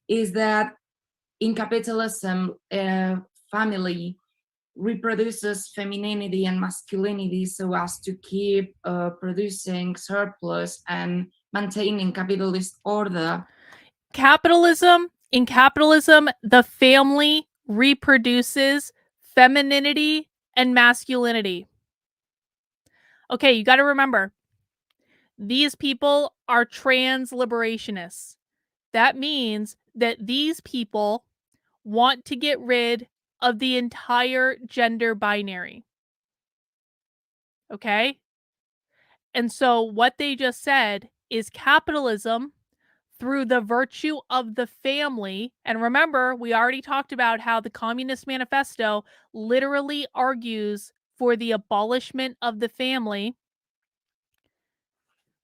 is that in capitalism, family reproduces femininity and masculinity so as to keep producing surplus and maintaining capitalist order. In capitalism, the family reproduces femininity and masculinity. Okay, you got to remember, these people are trans liberationists. That means that these people want to get rid of the entire gender binary. Okay? And so what they just said is capitalism, through the virtue of the family, and remember, we already talked about how the Communist Manifesto literally argues for the abolishment of the family.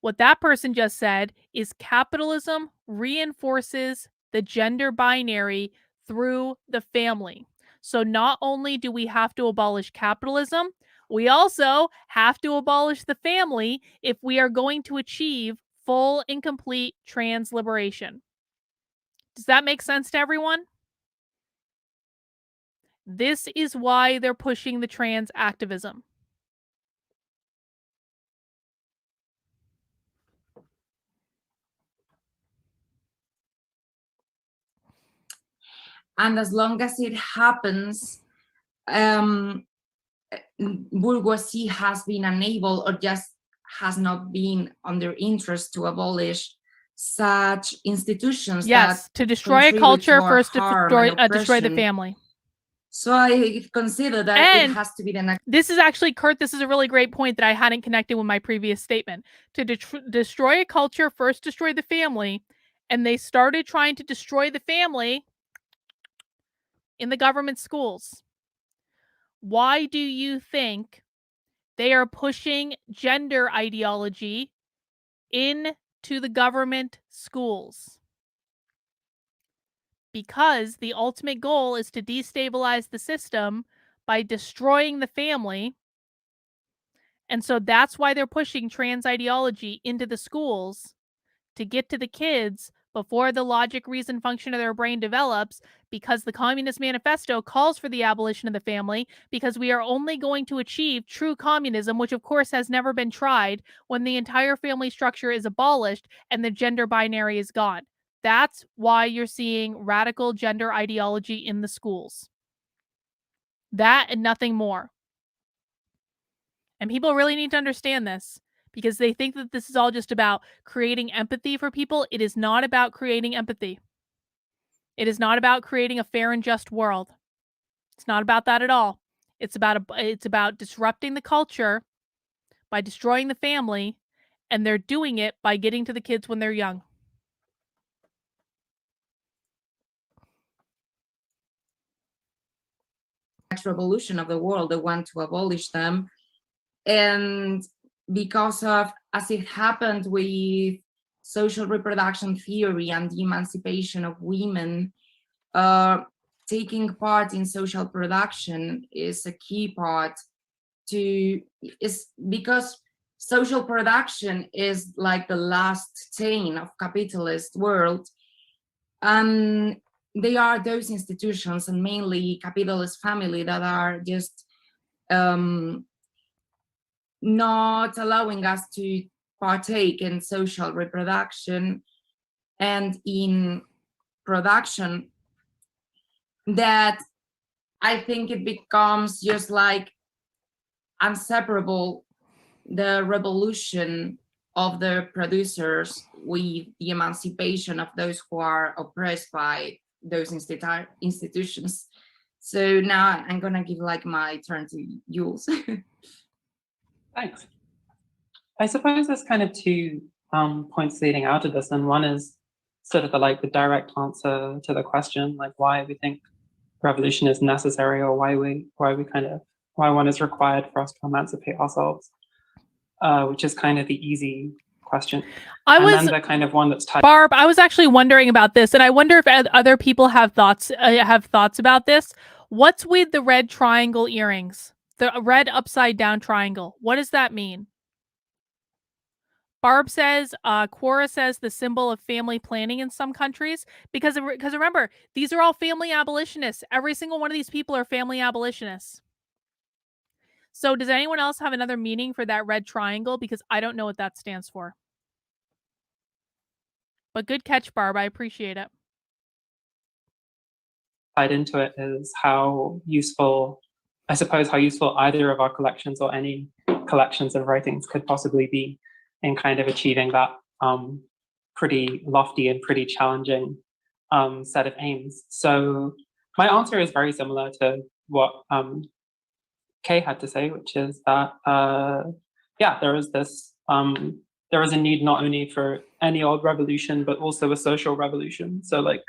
What that person just said is capitalism reinforces the gender binary through the family. So not only do we have to abolish capitalism, we also have to abolish the family if we are going to achieve full and complete trans liberation. Does that make sense to everyone? This is why they're pushing the trans activism. And as long as it happens, bourgeoisie has been unable, or just has not been on their interest, to abolish such institutions. Yes, that to destroy a culture, first to destroy the family. So I consider that And it has to be the next. This is actually, Kurt, this is a really great point that I hadn't connected with my previous statement. To destroy a culture, first destroy the family. And they started trying to destroy the family in the government schools. Why do you think they are pushing gender ideology into the government schools? Because the ultimate goal is to destabilize the system by destroying the family. And so that's why they're pushing trans ideology into the schools, to get to the kids before the logic, reason, function of their brain develops, because the Communist Manifesto calls for the abolition of the family, because we are only going to achieve true communism, which of course has never been tried, when the entire family structure is abolished and the gender binary is gone. That's why you're seeing radical gender ideology in the schools. That and nothing more. And people really need to understand this, because they think that this is all just about creating empathy for people. It is not about creating empathy. It is not about creating a fair and just world. It's not about that at all. It's about disrupting the culture by destroying the family, and they're doing it by getting to the kids when they're young. Revolution of the world, they want to abolish them. And because of, as it happened with social reproduction theory and the emancipation of women, taking part in social production is a key part is because social production is like the last chain of capitalist world. And they are those institutions, and mainly capitalist family, that are just not allowing us to partake in social reproduction and in production, that I think it becomes just like inseparable, the revolution of the producers with the emancipation of those who are oppressed by those institutions. So now I'm gonna give like my turn to Jules. Thanks. I suppose there's kind of two points leading out of this, and one is sort of the direct answer to the question, like why we think revolution is necessary, or why one is required for us to emancipate ourselves, which is kind of the easy question. And then the kind of one that's tied. Barb, I was actually wondering about this, and I wonder if other people have thoughts about this. What's with the red triangle earrings? The red upside down triangle. What does that mean? Barb says, Quora says the symbol of family planning in some countries, because remember, these are all family abolitionists. Every single one of these people are family abolitionists. So does anyone else have another meaning for that red triangle? Because I don't know what that stands for. But good catch, Barb. I appreciate it. Tied into it is how useful either of our collections or any collections of writings could possibly be in kind of achieving that pretty lofty and pretty challenging set of aims. So my answer is very similar to what Kay had to say, which is that there is a need not only for any old revolution, but also a social revolution. So like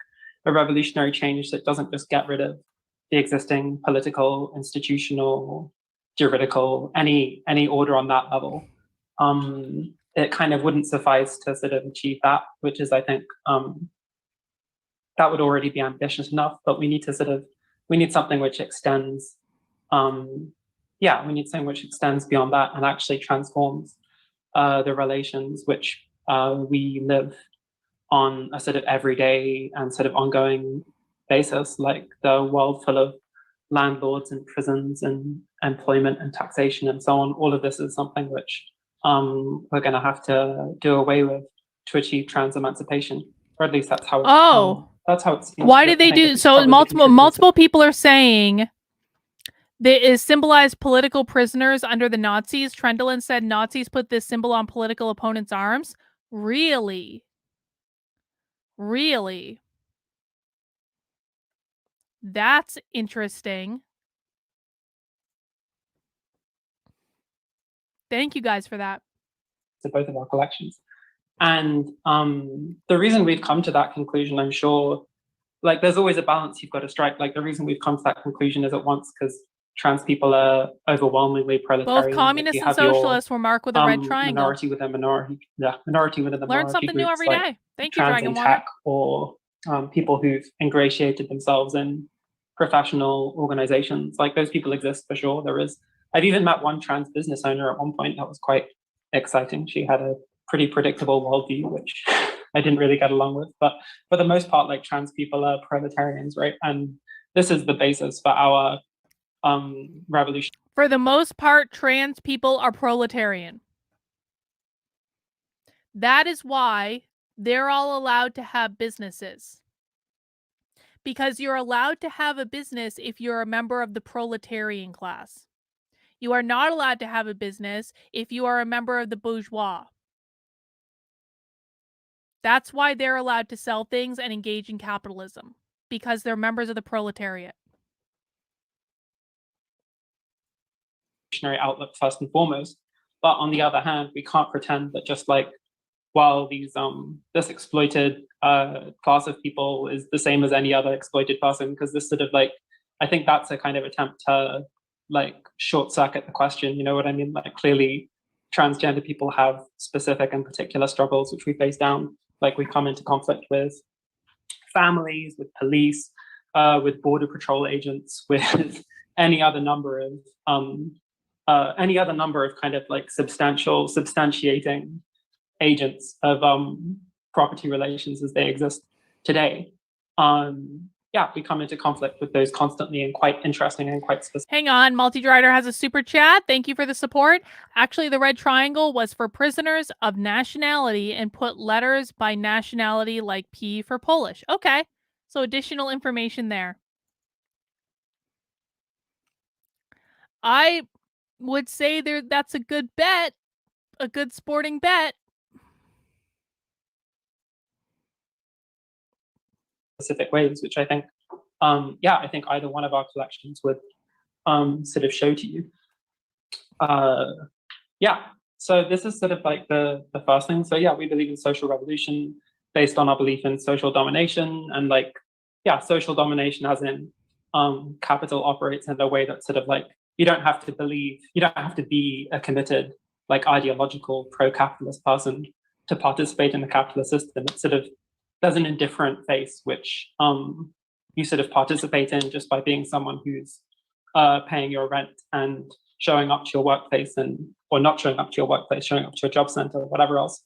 a revolutionary change that doesn't just get rid of the existing political, institutional, juridical, any order on that level. It kind of wouldn't suffice to sort of achieve that, which is, I think, that would already be ambitious enough, but we need something which extends, we need something which extends beyond that and actually transforms the relations which we live on a sort of everyday and sort of ongoing basis, like the world full of landlords and prisons and employment and taxation and so on. All of this is something which we're going to have to do away with to achieve trans emancipation, or at least that's how that's how it seems. Why did they do so? Multiple people are saying that is symbolized political prisoners under the Nazis. Trendelin said Nazis put this symbol on political opponents' arms. Really? Really? That's interesting. Thank you guys for that. To both of our collections. And the reason we've come to that conclusion, I'm sure, like there's always a balance you've got to strike. Like the reason we've come to that conclusion is at once because trans people are overwhelmingly proletarian. Both communists and socialists were marked with a red triangle. Minority within minority. Yeah, minority within the minority. Learn something new every day. Thank you, Dragon Tech, or people who've ingratiated themselves in professional organizations. Like those people exist for sure. I've even met one trans business owner at one point that was quite exciting. She had a pretty predictable worldview, which I didn't really get along with. But for the most part, like trans people are proletarians, right? And this is the basis for our revolution. For the most part, trans people are proletarian. That is why they're all allowed to have businesses. Because you're allowed to have a business if you're a member of the proletarian class. You are not allowed to have a business if you are a member of the bourgeois. That's why they're allowed to sell things and engage in capitalism, because they're members of the proletariat. Outlook first and foremost, but on the other hand, we can't pretend that just like while this exploited class of people is the same as any other exploited person, because this sort of like, I think that's a kind of attempt to like short circuit the question. You know what I mean? Like clearly transgender people have specific and particular struggles which we face down. Like we come into conflict with families, with police, with border patrol agents, with any other number of kind of like substantiating agents of property relations as they exist today. yeah, we come into conflict with those constantly and quite interesting and quite specific. Hang on, Multidrider has a super chat. Thank you for the support. Actually, the red triangle was for prisoners of nationality and put letters by nationality like P for Polish. Okay, so additional information there. I would say that's a good bet, a good sporting bet. Specific ways, which I think, yeah, I think either one of our collections would sort of show to you. Yeah, so this is sort of like the first thing. So yeah, we believe in social revolution based on our belief in social domination, and like, yeah, social domination as in capital operates in a way that sort of like, you don't have to be a committed, like ideological pro-capitalist person to participate in the capitalist system. It sort of there's an indifferent face which you sort of participate in just by being someone who's paying your rent and showing up to your workplace, or not showing up to your workplace, showing up to your job center or whatever else.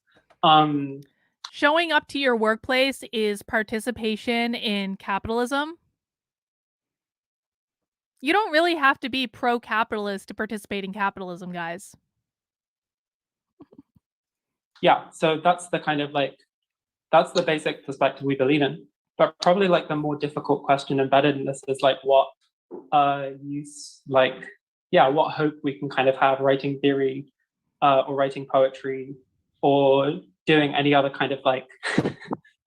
Showing up to your workplace is participation in capitalism. You don't really have to be pro-capitalist to participate in capitalism, guys. Yeah, so that's the kind of like, that's the basic perspective we believe in. But probably like the more difficult question embedded in this is like what use, like, yeah, what hope we can kind of have writing theory or writing poetry or doing any other kind of like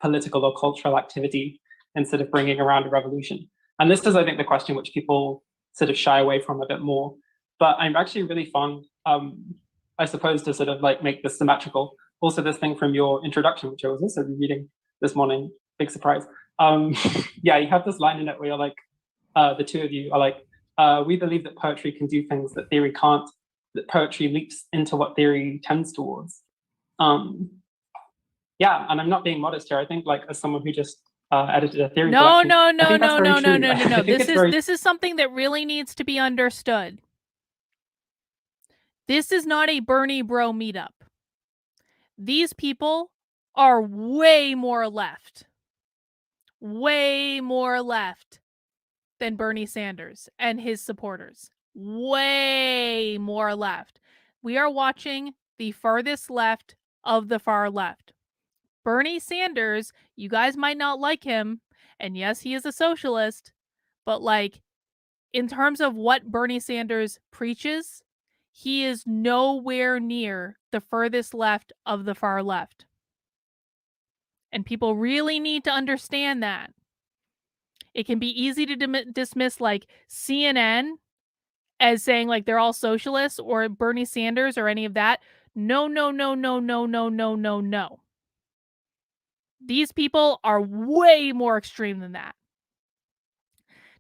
political or cultural activity instead of bringing around a revolution. And this is, I think, the question which people sort of shy away from a bit more. But I'm actually really fond, I suppose, to sort of like make this symmetrical. Also, this thing from your introduction, which I was also reading this morning, big surprise. Yeah, you have this line in it where you're like, the two of you are like, we believe that poetry can do things that theory can't, that poetry leaps into what theory tends towards. Yeah, and I'm not being modest here. I think like as someone who just edited a theory collection, no. This is something that really needs to be understood. This is not a Bernie bro meetup. These people are way more left than Bernie Sanders and his supporters. Way more left. We are watching the farthest left of the far left. Bernie Sanders, you guys might not like him, and yes, he is a socialist, but like in terms of what Bernie Sanders preaches, he is nowhere near the furthest left of the far left. And people really need to understand that. It can be easy to dismiss like CNN as saying like they're all socialists or Bernie Sanders or any of that. No. These people are way more extreme than that.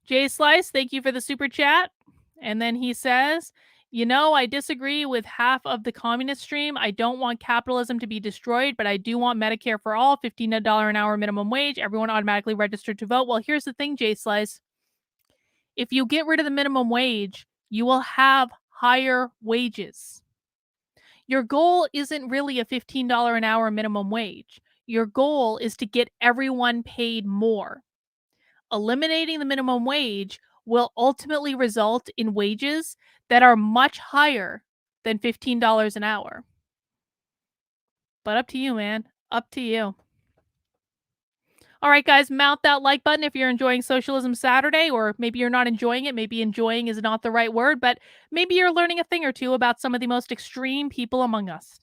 Jay Slice, thank you for the super chat. And then he says, you know, I disagree with half of the communist stream. I don't want capitalism to be destroyed, but I do want Medicare for all, $15 an hour minimum wage, everyone automatically registered to vote. Well, here's the thing, Jay Slice. If you get rid of the minimum wage, you will have higher wages. Your goal isn't really a $15 an hour minimum wage. Your goal is to get everyone paid more. Eliminating the minimum wage will ultimately result in wages that are much higher than $15 an hour. But up to you, man. Up to you. All right, guys, mount that like button if you're enjoying Socialism Saturday, or maybe you're not enjoying it. Maybe enjoying is not the right word, but maybe you're learning a thing or two about some of the most extreme people among us.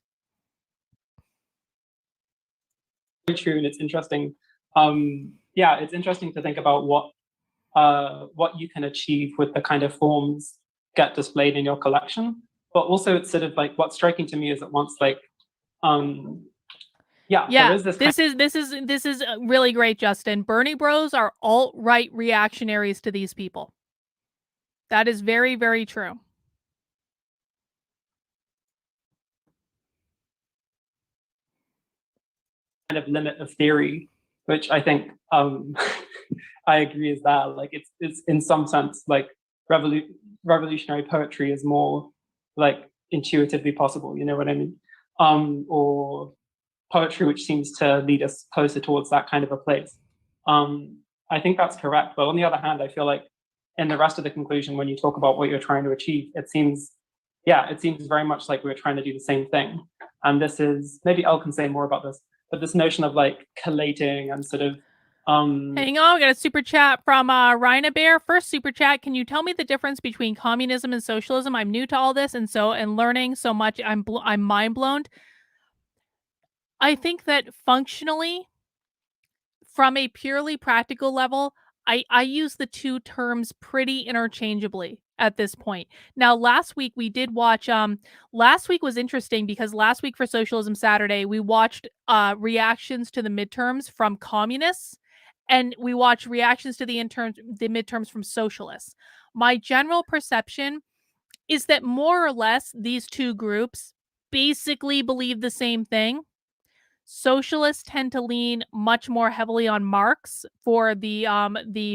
Very true, and it's interesting. Yeah, it's interesting to think about what you can achieve with the kind of forms get displayed in your collection. But also, it's sort of like what's striking to me is that once like there is this is really great, Justin. Bernie bros are alt-right reactionaries to these people. That is very, very true. Kind of limit of theory, which I think I agree is that like it's in some sense like revolutionary poetry is more like intuitively possible, you know what I mean? Or poetry which seems to lead us closer towards that kind of a place. I think that's correct. But on the other hand, I feel like in the rest of the conclusion, when you talk about what you're trying to achieve, it seems very much like we're trying to do the same thing. And this is, maybe Elle can say more about this, but this notion of like collating and sort of hang on, we got a super chat from Rhina Bear. First super chat, can you tell me the difference between communism and socialism? I'm new to all this and learning so much, I'm mind blown. I think that functionally, from a purely practical level, I use the two terms pretty interchangeably at this point. Now, last week we did watch, last week was interesting because last week for Socialism Saturday, we watched reactions to the midterms from communists, and we watched reactions to the midterms from socialists. My general perception is that more or less these two groups basically believe the same thing. Socialists tend to lean much more heavily on Marx for the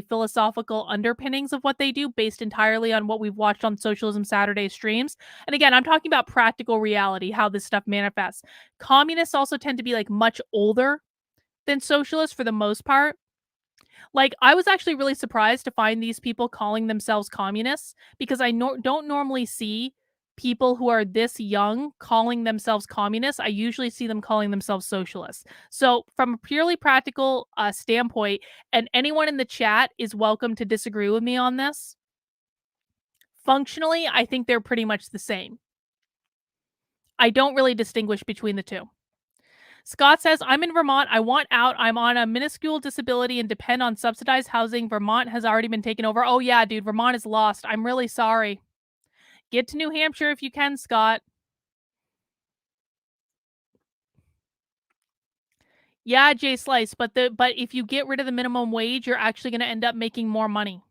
philosophical underpinnings of what they do, based entirely on what we've watched on Socialism Saturday streams. And again, I'm talking about practical reality, how this stuff manifests. Communists also tend to be like much older than socialists for the most part. Like, I was actually really surprised to find these people calling themselves communists, because I don't normally see people who are this young calling themselves communists. I usually see them calling themselves socialists. So from a purely practical standpoint, and anyone in the chat is welcome to disagree with me on this, functionally, I think they're pretty much the same. I don't really distinguish between the two. Scott says, I'm in Vermont. I want out. I'm on a minuscule disability and depend on subsidized housing. Vermont has already been taken over. Oh, yeah, dude. Vermont is lost. I'm really sorry. Get to New Hampshire if you can, Scott. Yeah, Jay Slice, but if you get rid of the minimum wage, you're actually going to end up making more money.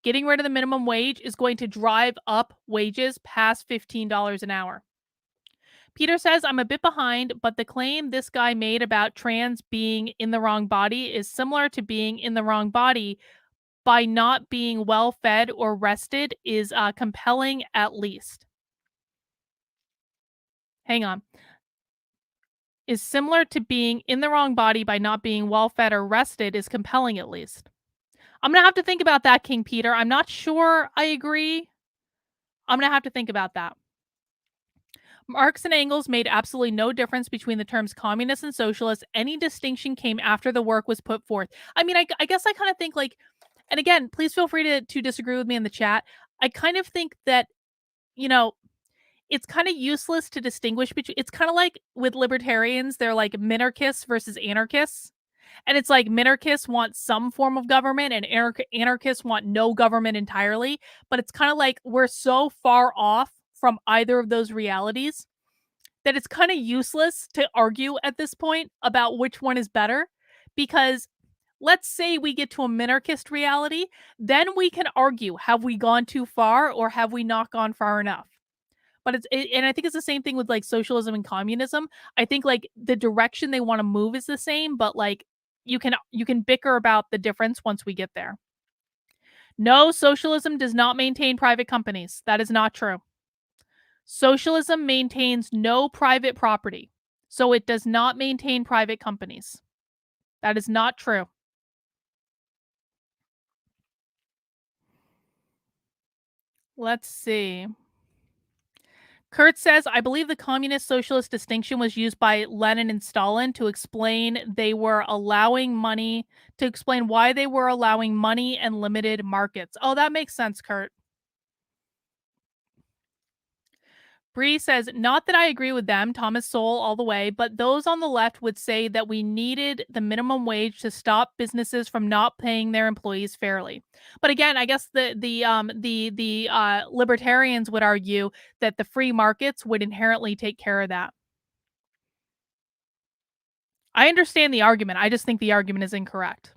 Getting rid of the minimum wage is going to drive up wages past $15 an hour. Peter says, I'm a bit behind, but the claim this guy made about trans being in the wrong body is similar to being in the wrong body by not being well fed or rested is compelling at least. Hang on. Is similar to being in the wrong body by not being well fed or rested is compelling at least. I'm going to have to think about that, King Peter. I'm not sure I agree. I'm going to have to think about that. Marx and Engels made absolutely no difference between the terms communist and socialist. Any distinction came after the work was put forth. I mean, I guess I kind of think like, and again, please feel free to disagree with me in the chat. I kind of think that, you know, it's kind of useless to distinguish between, it's kind of like with libertarians, they're like minarchists versus anarchists. And it's like minarchists want some form of government and anarchists want no government entirely. But it's kind of like we're so far off from either of those realities that it's kind of useless to argue at this point about which one is better. Because let's say we get to a minarchist reality, then we can argue, have we gone too far or have we not gone far enough? But and I think it's the same thing with like socialism and communism. I think like the direction they want to move is the same, but like you can bicker about the difference once we get there. No, socialism does not maintain private companies. That is not true. Socialism maintains no private property, so it does not maintain private companies. That is not true. Let's see. Kurt says, I believe the communist-socialist distinction was used by Lenin and Stalin to explain why they were allowing money and limited markets. Oh, that makes sense, Kurt. Bree says, not that I agree with them, Thomas Sowell all the way, but those on the left would say that we needed the minimum wage to stop businesses from not paying their employees fairly. But again, I guess the libertarians would argue that the free markets would inherently take care of that. I understand the argument. I just think the argument is incorrect.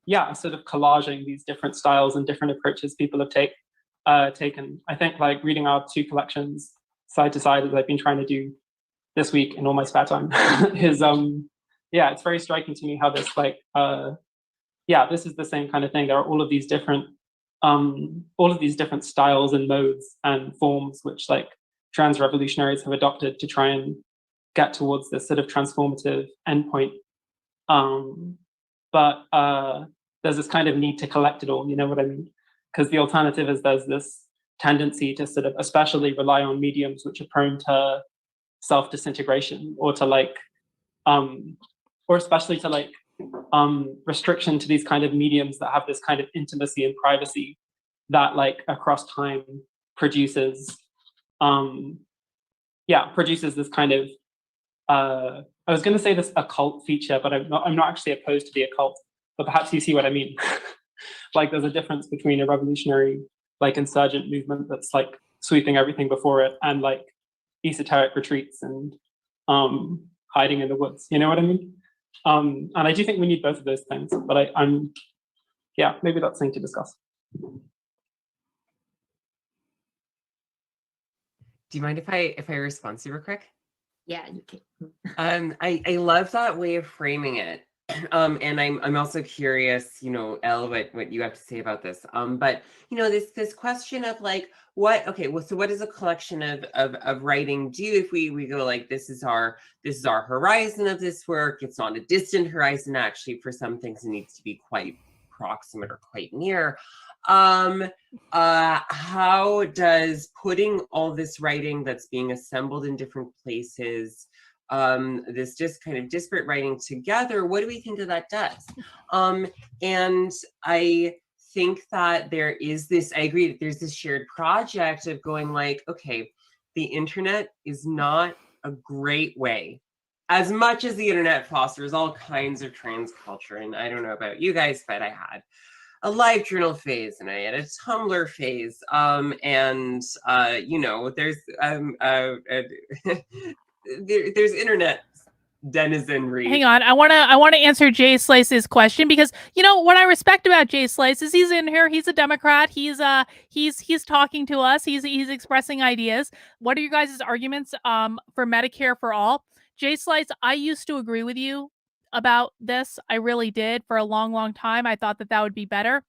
Yeah, sort of collaging these different styles and different approaches people have taken. I think like reading our two collections side to side, as I've been trying to do this week in all my spare time, is yeah, it's very striking to me how this like yeah, this is the same kind of thing. There are all of these different styles and modes and forms which like trans revolutionaries have adopted to try and get towards this sort of transformative endpoint But there's this kind of need to collect it all, you know what I mean? Because the alternative is there's this tendency to sort of especially rely on mediums which are prone to self-disintegration, or to like, or especially to like restriction to these kind of mediums that have this kind of intimacy and privacy that like across time produces, produces this kind of, I was going to say this occult feature, but I'm not actually opposed to the occult, but perhaps you see what I mean. Like there's a difference between a revolutionary, like insurgent movement that's like sweeping everything before it, and like esoteric retreats and hiding in the woods. You know what I mean? And I do think we need both of those things, but I'm maybe that's something to discuss. Do you mind if I respond super quick? Yeah, you can. I love that way of framing it. And I'm also curious, you know, Elle, what you have to say about this. But you know, this question of like, so what does a collection of writing do if we go like, this is our horizon of this work? It's not a distant horizon, actually. For some things it needs to be quite proximate or quite near. How does putting all this writing that's being assembled in different places, this just kind of disparate writing together, what do we think that does? And I think that there is this, I agree that there's this shared project of going like, okay, the internet is not a great way, as much as the internet fosters all kinds of trans culture. And I don't know about you guys, but I had a live journal phase and I had a Tumblr phase. You know, there's there's internet denizenry. Hang on, I wanna answer Jay Slice's question, because you know what I respect about Jay Slice is he's in here, he's a Democrat, he's talking to us, he's expressing ideas. What are you guys' arguments for Medicare for all? Jay Slice, I used to agree with you about this. I really did for a long time. I thought that would be better.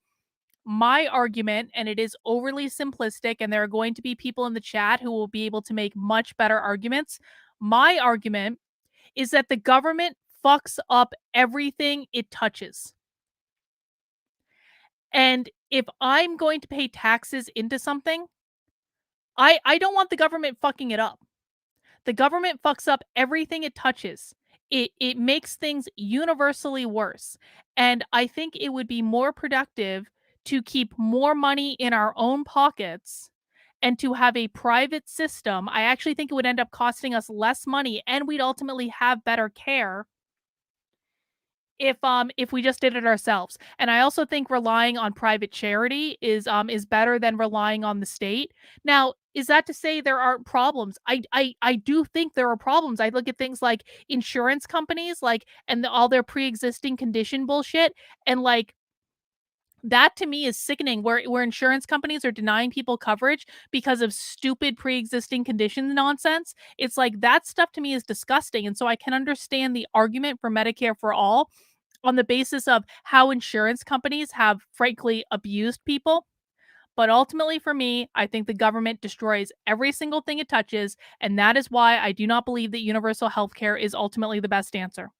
My argument, and it is overly simplistic, and there are going to be people in the chat who will be able to make much better arguments. My argument is that the government fucks up everything it touches. And if I'm going to pay taxes into something, I don't want the government fucking it up. The government fucks up everything it touches. It makes things universally worse. And I think it would be more productive to keep more money in our own pockets and to have a private system. I actually think it would end up costing us less money, and we'd ultimately have better care if we just did it ourselves. And I also think relying on private charity is better than relying on the state. Now, is that to say there aren't problems? I do think there are problems. I look at things like insurance companies, like, and all their pre-existing condition bullshit, and like, that to me is sickening, where insurance companies are denying people coverage because of stupid pre-existing condition nonsense. It's like, that stuff to me is disgusting. And so I can understand the argument for Medicare for all on the basis of how insurance companies have frankly abused people. But ultimately for me, I think the government destroys every single thing it touches. And that is why I do not believe that universal health care is ultimately the best answer.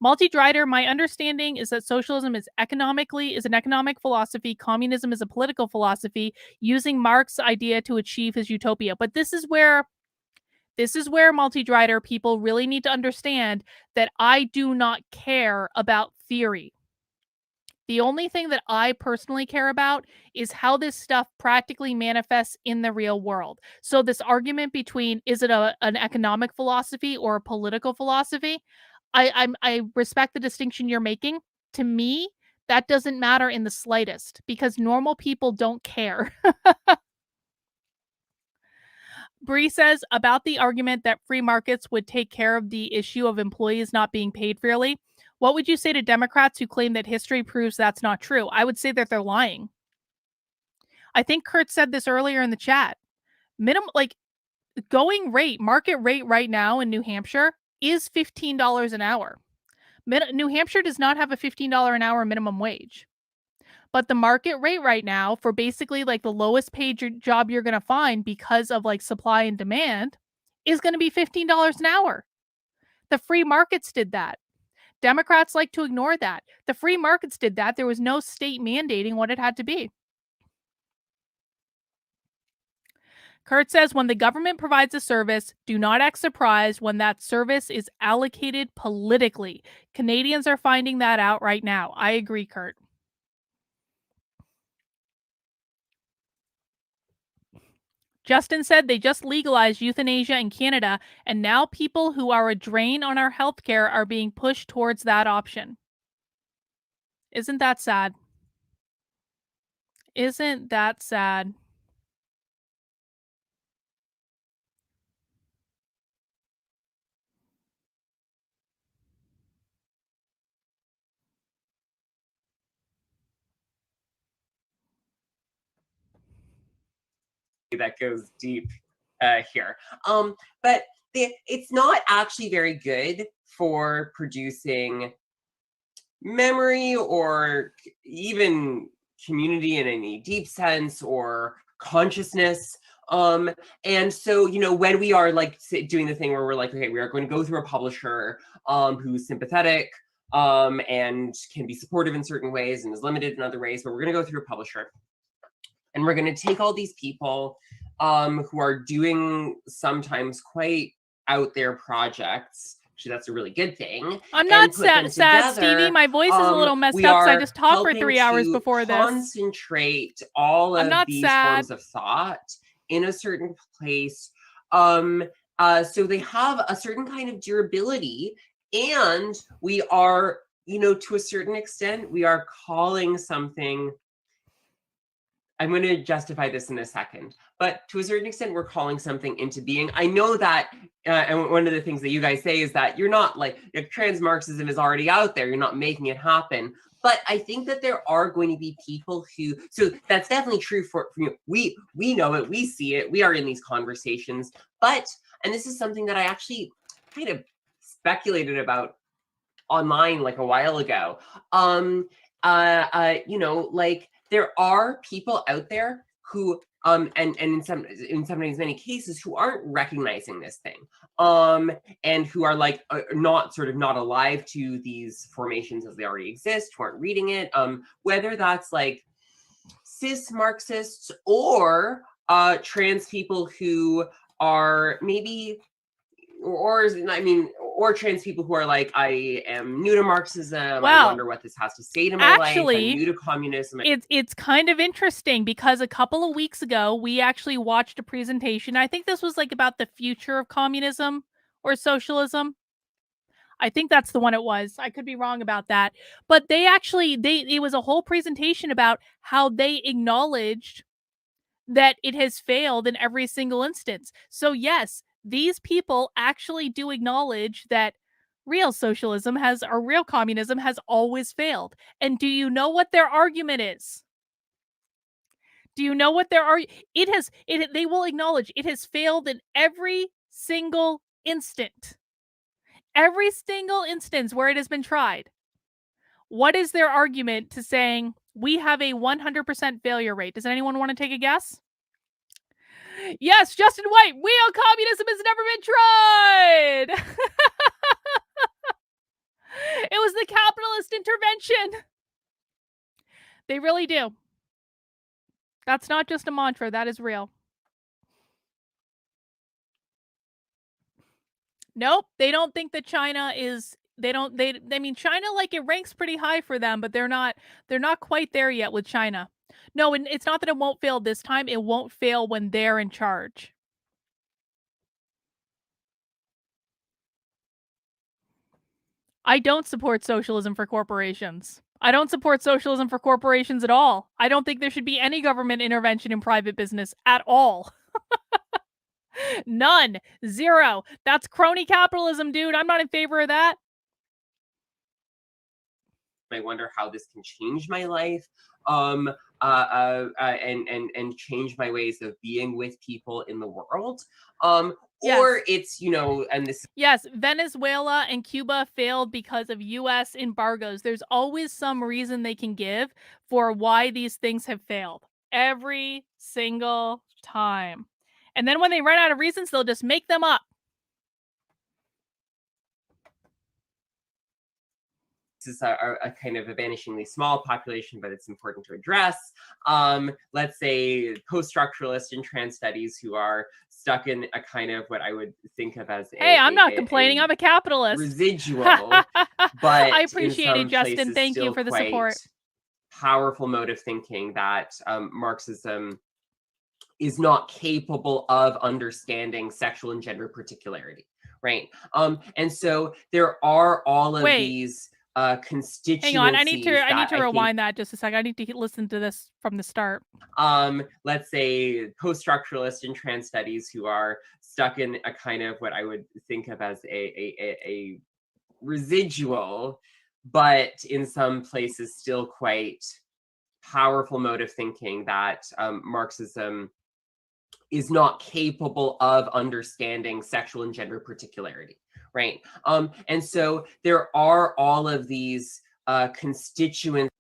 Multi-Drider, my understanding is that socialism is an economic philosophy. Communism is a political philosophy, using Marx's idea to achieve his utopia. But this is where Multi-Drider people really need to understand that I do not care about theory. The only thing that I personally care about is how this stuff practically manifests in the real world. So this argument between, is it an economic philosophy or a political philosophy? I respect the distinction you're making. To me, that doesn't matter in the slightest, because normal people don't care. Bree says about the argument that free markets would take care of the issue of employees not being paid fairly. What would you say to Democrats who claim that history proves that's not true? I would say that they're lying. I think Kurt said this earlier in the chat. Market rate right now in New Hampshire is $15 an hour. New Hampshire does not have a $15 an hour minimum wage. But the market rate right now for basically like the lowest paid job you're going to find because of like supply and demand is going to be $15 an hour. The free markets did that. Democrats like to ignore that. The free markets did that. There was no state mandating what it had to be. Kurt says, when the government provides a service, do not act surprised when that service is allocated politically. Canadians are finding that out right now. I agree, Kurt. Justin said they just legalized euthanasia in Canada, and now people who are a drain on our healthcare are being pushed towards that option. Isn't that sad? Isn't that sad? That goes deep here. But it's not actually very good for producing memory or even community in any deep sense or consciousness. And so, you know, when we are like doing the thing where we're like, okay, we are going to go through a publisher who's sympathetic and can be supportive in certain ways and is limited in other ways, but we're going to go through a publisher. And we're going to take all these people who are doing sometimes quite out there projects. Actually, that's a really good thing. I'm not sad, Stevie. My voice is a little messed up because I just talked for 3 hours before this. Concentrate all of these forms of thought in a certain place. So they have a certain kind of durability, and we are, you know, to a certain extent, we are calling something. I'm going to justify this in a second, but to a certain extent, we're calling something into being. I know that, and one of the things that you guys say is that you're not like trans Marxism is already out there. You're not making it happen. But I think that there are going to be people who, so that's definitely true for you know, we know it, we see it, we are in these conversations. But, and this is something that I actually kind of speculated about online like a while ago. You know, like, there are people out there who, and in sometimes many cases, who aren't recognizing this thing, and who are like not alive to these formations as they already exist, who aren't reading it, whether that's like cis Marxists or trans people who are maybe, or trans people who are like, I am new to Marxism. I wonder what this has to say to my life. I'm new to communism. It's kind of interesting because a couple of weeks ago, we actually watched a presentation. I think this was like about the future of communism or socialism. I think that's the one it was. I could be wrong about that. But it was a whole presentation about how they acknowledged that it has failed in every single instance. So yes, these people actually do acknowledge that real socialism or real communism has always failed. And do you know what their argument is? Do you know what they will acknowledge it has failed in every single instant. Every single instance where it has been tried. What is their argument to saying we have a 100% failure rate? Does anyone want to take a guess? Yes, Justin White, real communism has never been tried. It was the capitalist intervention. They really do. That's not just a mantra, that is real. Nope, they don't think that China is, China, like, it ranks pretty high for them, but they're not quite there yet with China. No, and it's not that it won't fail this time, it won't fail when they're in charge. I don't support socialism for corporations. I don't support socialism for corporations at all. I don't think there should be any government intervention in private business at all. None. Zero. That's crony capitalism, dude. I'm not in favor of that. I wonder how this can change my life, and change my ways of being with people in the world. Yes. Or it's, you know, and this. Yes, Venezuela and Cuba failed because of US embargoes. There's always some reason they can give for why these things have failed. Every single time. And then when they run out of reasons, they'll just make them up. is a kind of a vanishingly small population, but it's important to address. Let's say post-structuralist and trans studies who are stuck in a kind of what I would think of as Hey, I'm not complaining. I'm a capitalist. Residual, but I appreciate it, Justin. Thank you for the support. Powerful mode of thinking that Marxism is not capable of understanding sexual and gender particularity, right? And so there are all of these constituencies. Hang on, I need to rewind that just a second. I need to listen to this from the start. Let's say post-structuralist and trans studies who are stuck in a kind of what I would think of as a residual, but in some places still quite powerful mode of thinking that Marxism is not capable of understanding sexual and gender particularity, right? And so there are all of these constituents.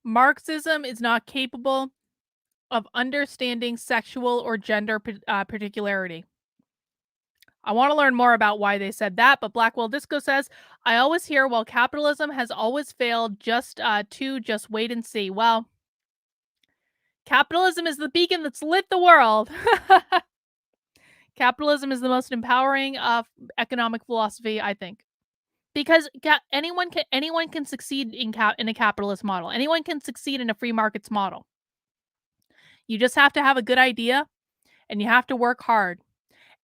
Marxism is not capable of understanding sexual or gender particularity. I want to learn more about why they said that, but Blackwell Disco says, I always hear, well, capitalism has always failed, just wait and see. Well, capitalism is the beacon that's lit the world. Capitalism is the most empowering economic philosophy, I think. Because anyone can succeed in a capitalist model. Anyone can succeed in a free markets model. You just have to have a good idea, and you have to work hard.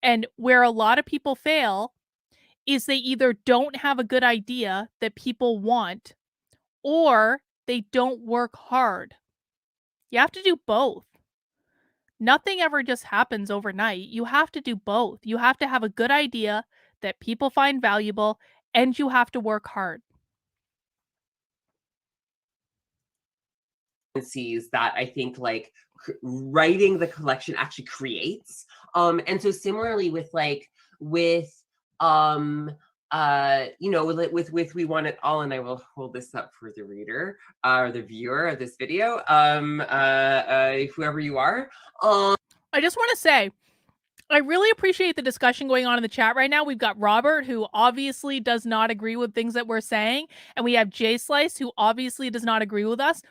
And where a lot of people fail is they either don't have a good idea that people want, or they don't work hard. You have to do both. Nothing ever just happens overnight. You have to do both. You have to have a good idea that people find valuable, and you have to work hard. That I think like writing the collection actually creates. And so similarly with you know, with We Want It All, and I will hold this up for the reader or the viewer of this video, whoever you are. I just want to say, I really appreciate the discussion going on in the chat right now. We've got Robert, who obviously does not agree with things that we're saying, and we have Jay Slice, who obviously does not agree with us.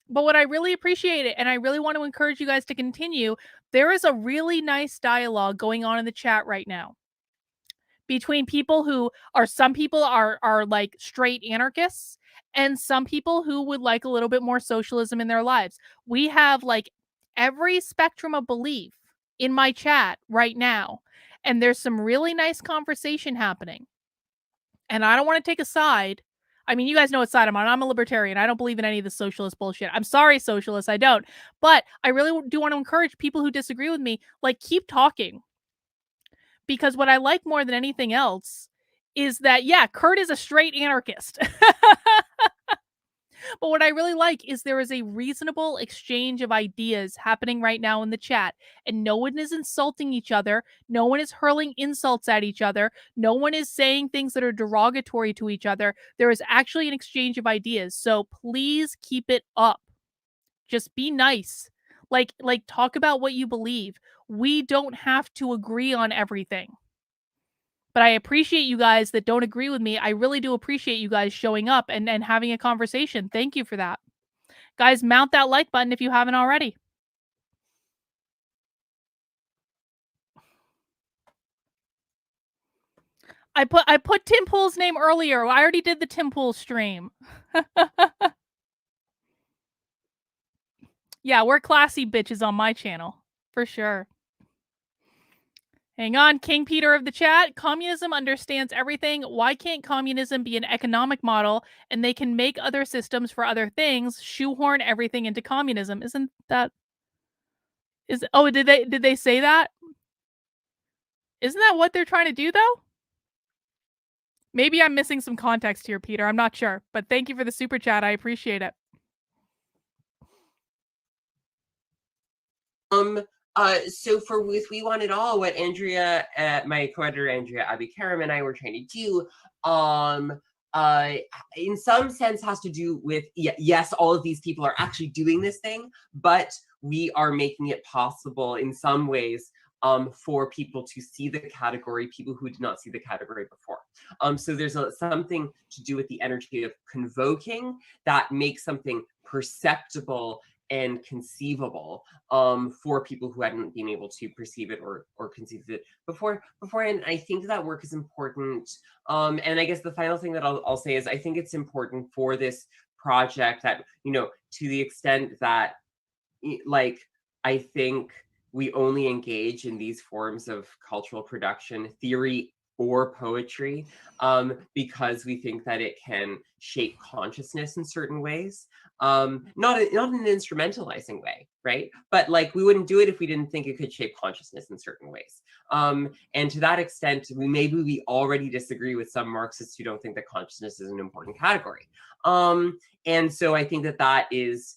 But what I really appreciate it, and I really want to encourage you guys to continue, there is a really nice dialogue going on in the chat right now between people who are, some people are like straight anarchists, and some people who would like a little bit more socialism in their lives. We have like every spectrum of belief in my chat right now, and there's some really nice conversation happening. And I don't want to take a side. I mean, you guys know what side I'm on. I'm a libertarian. I don't believe in any of the socialist bullshit. I'm sorry, socialists, I don't. But I really do want to encourage people who disagree with me, like, keep talking. Because what I like more than anything else is that, yeah, Kurt is a straight anarchist. But what I really like is there is a reasonable exchange of ideas happening right now in the chat, and no one is insulting each other. No one is hurling insults at each other. No one is saying things that are derogatory to each other. There is actually an exchange of ideas. So please keep it up. Just be nice. Like talk about what you believe. We don't have to agree on everything. But I appreciate you guys that don't agree with me. I really do appreciate you guys showing up and having a conversation. Thank you for that. Guys, mount that like button if you haven't already. I put Tim Pool's name earlier. I already did the Tim Pool stream. Yeah, we're classy bitches on my channel. For sure. Hang on, King Peter of the chat. Communism understands everything. Why can't communism be an economic model and they can make other systems for other things, shoehorn everything into communism? Isn't that... Oh, did they say that? Isn't that what they're trying to do, though? Maybe I'm missing some context here, Peter. I'm not sure. But thank you for the super chat. I appreciate it. So for with We Want It All, what Andrea, my co-editor Andrea Abby-Karam and I were trying to do, in some sense has to do with, yes, all of these people are actually doing this thing, but we are making it possible in some ways for people to see the category, people who did not see the category before. So there's something to do with the energy of convoking that makes something perceptible and conceivable for people who hadn't been able to perceive it or conceive it before. And I think that work is important. And I guess the final thing that I'll say is I think it's important for this project that, to the extent that, like, I think we only engage in these forms of cultural production, theory or poetry, because we think that it can shape consciousness in certain ways. Not in an instrumentalizing way, right? But like, we wouldn't do it if we didn't think it could shape consciousness in certain ways. And to that extent, maybe we already disagree with some Marxists who don't think that consciousness is an important category. And so I think that is,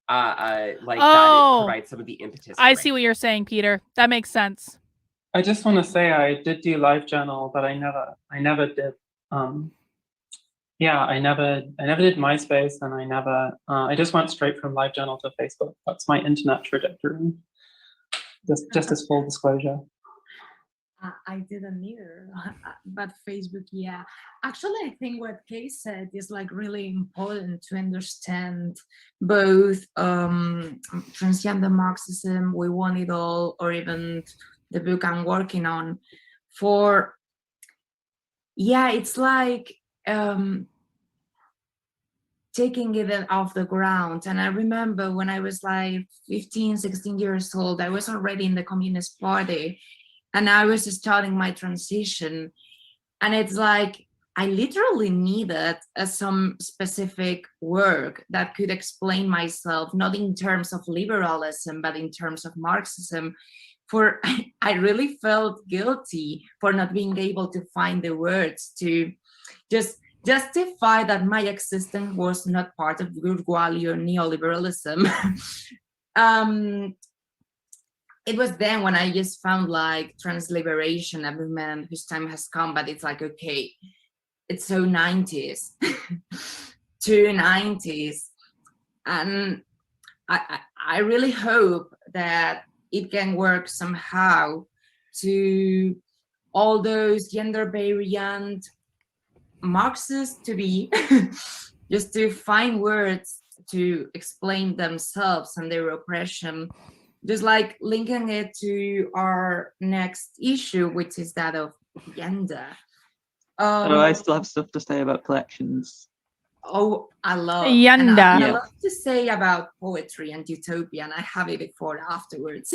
that it provides some of the impetus. I see what you're saying, Peter. That makes sense. I just want to say I did do LiveJournal, but I never did. I never did MySpace, and I just went straight from LiveJournal to Facebook. That's my internet trajectory. Just as full disclosure. I didn't either, but Facebook, yeah. Actually, I think what Kay said is like really important to understand both transgender Marxism, We Want It All, or even the book I'm working on. It's like taking it off the ground. And I remember when I was like 15, 16 years old, I was already in the Communist Party. And I was starting my transition. And it's like, I literally needed some specific work that could explain myself, not in terms of liberalism, but in terms of Marxism. For I really felt guilty for not being able to find the words to just justify that my existence was not part of bourgeoisie or neoliberalism. It was then when I just found like trans liberation, a movement whose time has come, but it's like, okay, it's so 90s, to 90s. And I really hope that it can work somehow to all those gender variant Marxists to be, just to find words to explain themselves and their oppression. Just like linking it to our next issue, which is that of gender. I still have stuff to say about collections. Oh, I love Yanda. And I love to say about poetry and utopia, and I have it before afterwards.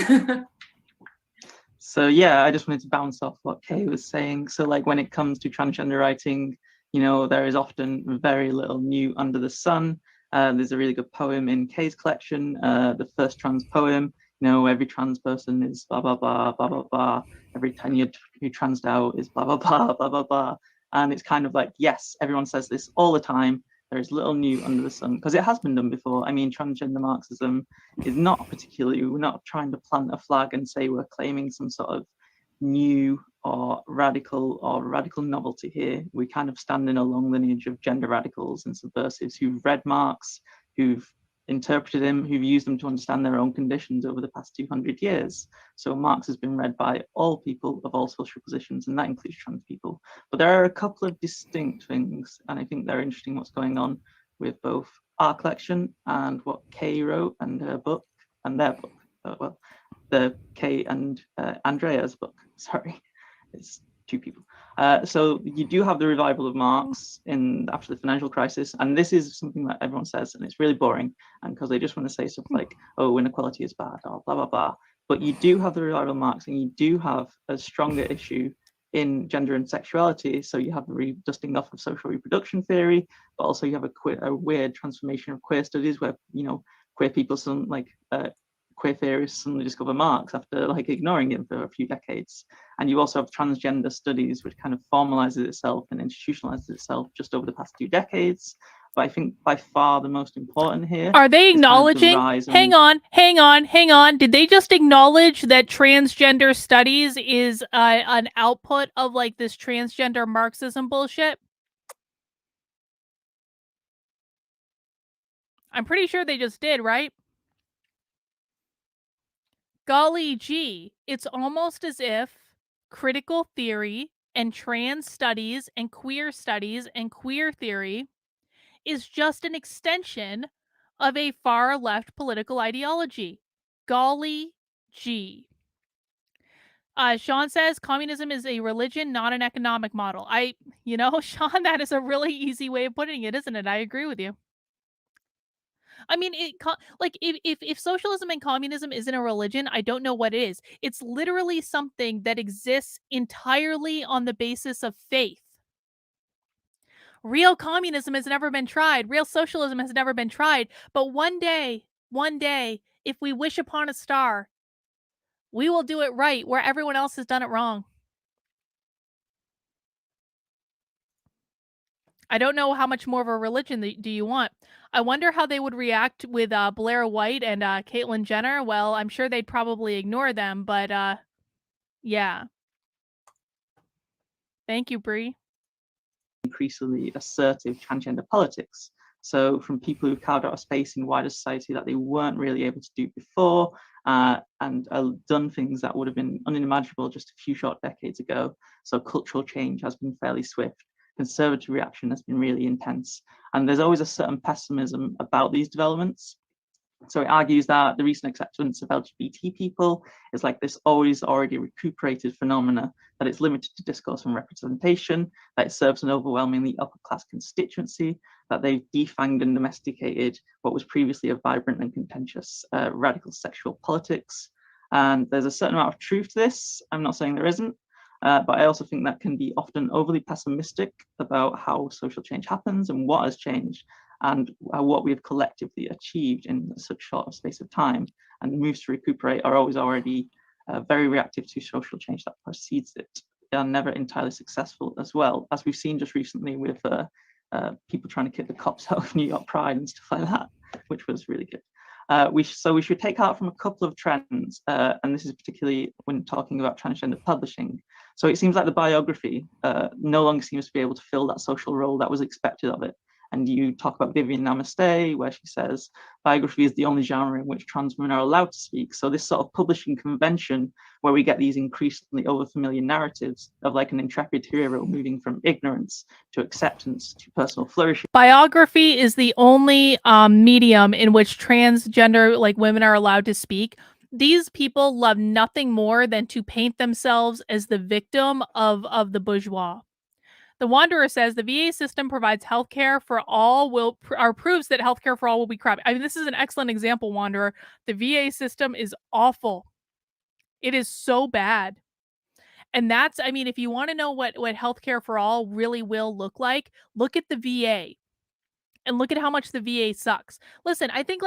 So yeah, I just wanted to bounce off what Kay was saying. So like when it comes to transgender writing, there is often very little new under the sun. There's a really good poem in Kay's collection, the first trans poem. Every trans person is blah, blah, blah, blah, blah, blah. Every time you transed out is blah, blah, blah, blah, blah, blah. And it's kind of like, yes, everyone says this all the time. There's little new under the sun, because it has been done before. I mean, transgender Marxism is not particularly, we're not trying to plant a flag and say we're claiming some sort of new or radical novelty here. We kind of stand in a long lineage of gender radicals and subversives who've read Marx, who've interpreted him, who've used them to understand their own conditions over the past 200 years. So Marx has been read by all people of all social positions, and that includes trans people. But there are a couple of distinct things, and I think they're interesting what's going on with both our collection and what Kay wrote and her book and their book. The Kay and Andrea's book, sorry, it's two people. So you do have the revival of Marx after the financial crisis, and this is something that everyone says, and it's really boring, and because they just want to say stuff like, oh, inequality is bad, or blah, blah, blah. But you do have the revival of Marx, and you do have a stronger issue in gender and sexuality. So you have the dusting off of social reproduction theory, but also you have a weird transformation of queer studies where, queer people, queer theorists suddenly discover Marx after ignoring him for a few decades. And you also have transgender studies, which kind of formalizes itself and institutionalizes itself just over the past 2 decades. But I think by far the most important here. Are they acknowledging? Hang on. Did they just acknowledge that transgender studies is an output of this transgender Marxism bullshit? I'm pretty sure they just did, right? Golly gee, it's almost as if critical theory and trans studies and queer theory is just an extension of a far left political ideology. Golly gee. Sean says communism is a religion, not an economic model. Sean, that is a really easy way of putting it, isn't it? I agree with you. I mean, if socialism and communism isn't a religion, I don't know what it is. It's literally something that exists entirely on the basis of faith. Real communism has never been tried. Real socialism has never been tried. But one day, if we wish upon a star, we will do it right where everyone else has done it wrong. I don't know how much more of a religion do you want. I wonder how they would react with Blair White and Caitlyn Jenner. Well, I'm sure they'd probably ignore them, but yeah. Thank you, Bree. Increasingly assertive transgender politics. So from people who've carved out a space in wider society that they weren't really able to do before, and done things that would have been unimaginable just a few short decades ago. So cultural change has been fairly swift. Conservative reaction has been really intense. And there's always a certain pessimism about these developments. So it argues that the recent acceptance of LGBT people is like this already recuperated phenomena, that it's limited to discourse and representation, that it serves an overwhelmingly upper class constituency, that they've defanged and domesticated what was previously a vibrant and contentious radical sexual politics. And there's a certain amount of truth to this. I'm not saying there isn't, but I also think that can be often overly pessimistic about how social change happens and what has changed, and what we've collectively achieved in such short a space of time. And the moves to recuperate are already very reactive to social change that precedes it. They are never entirely successful as well, as we've seen just recently with people trying to kick the cops out of New York Pride and stuff like that, which was really good. We should take heart from a couple of trends, and this is particularly when talking about transgender publishing. So it seems like the biography no longer seems to be able to fill that social role that was expected of it. And you talk about Vivian Namaste, where she says biography is the only genre in which trans women are allowed to speak. So this sort of publishing convention where we get these increasingly overfamiliar narratives of like an intrepid hero moving from ignorance to acceptance to personal flourishing. Biography is the only medium in which transgender women are allowed to speak. These people love nothing more than to paint themselves as the victim of the bourgeois. The Wanderer says the VA system provides healthcare for all proves that healthcare for all will be crap. I mean, this is an excellent example, Wanderer. The VA system is awful. It is so bad. And that's, I mean, if you want to know what healthcare for all really will look like, look at the VA and look at how much the VA sucks. Listen, I think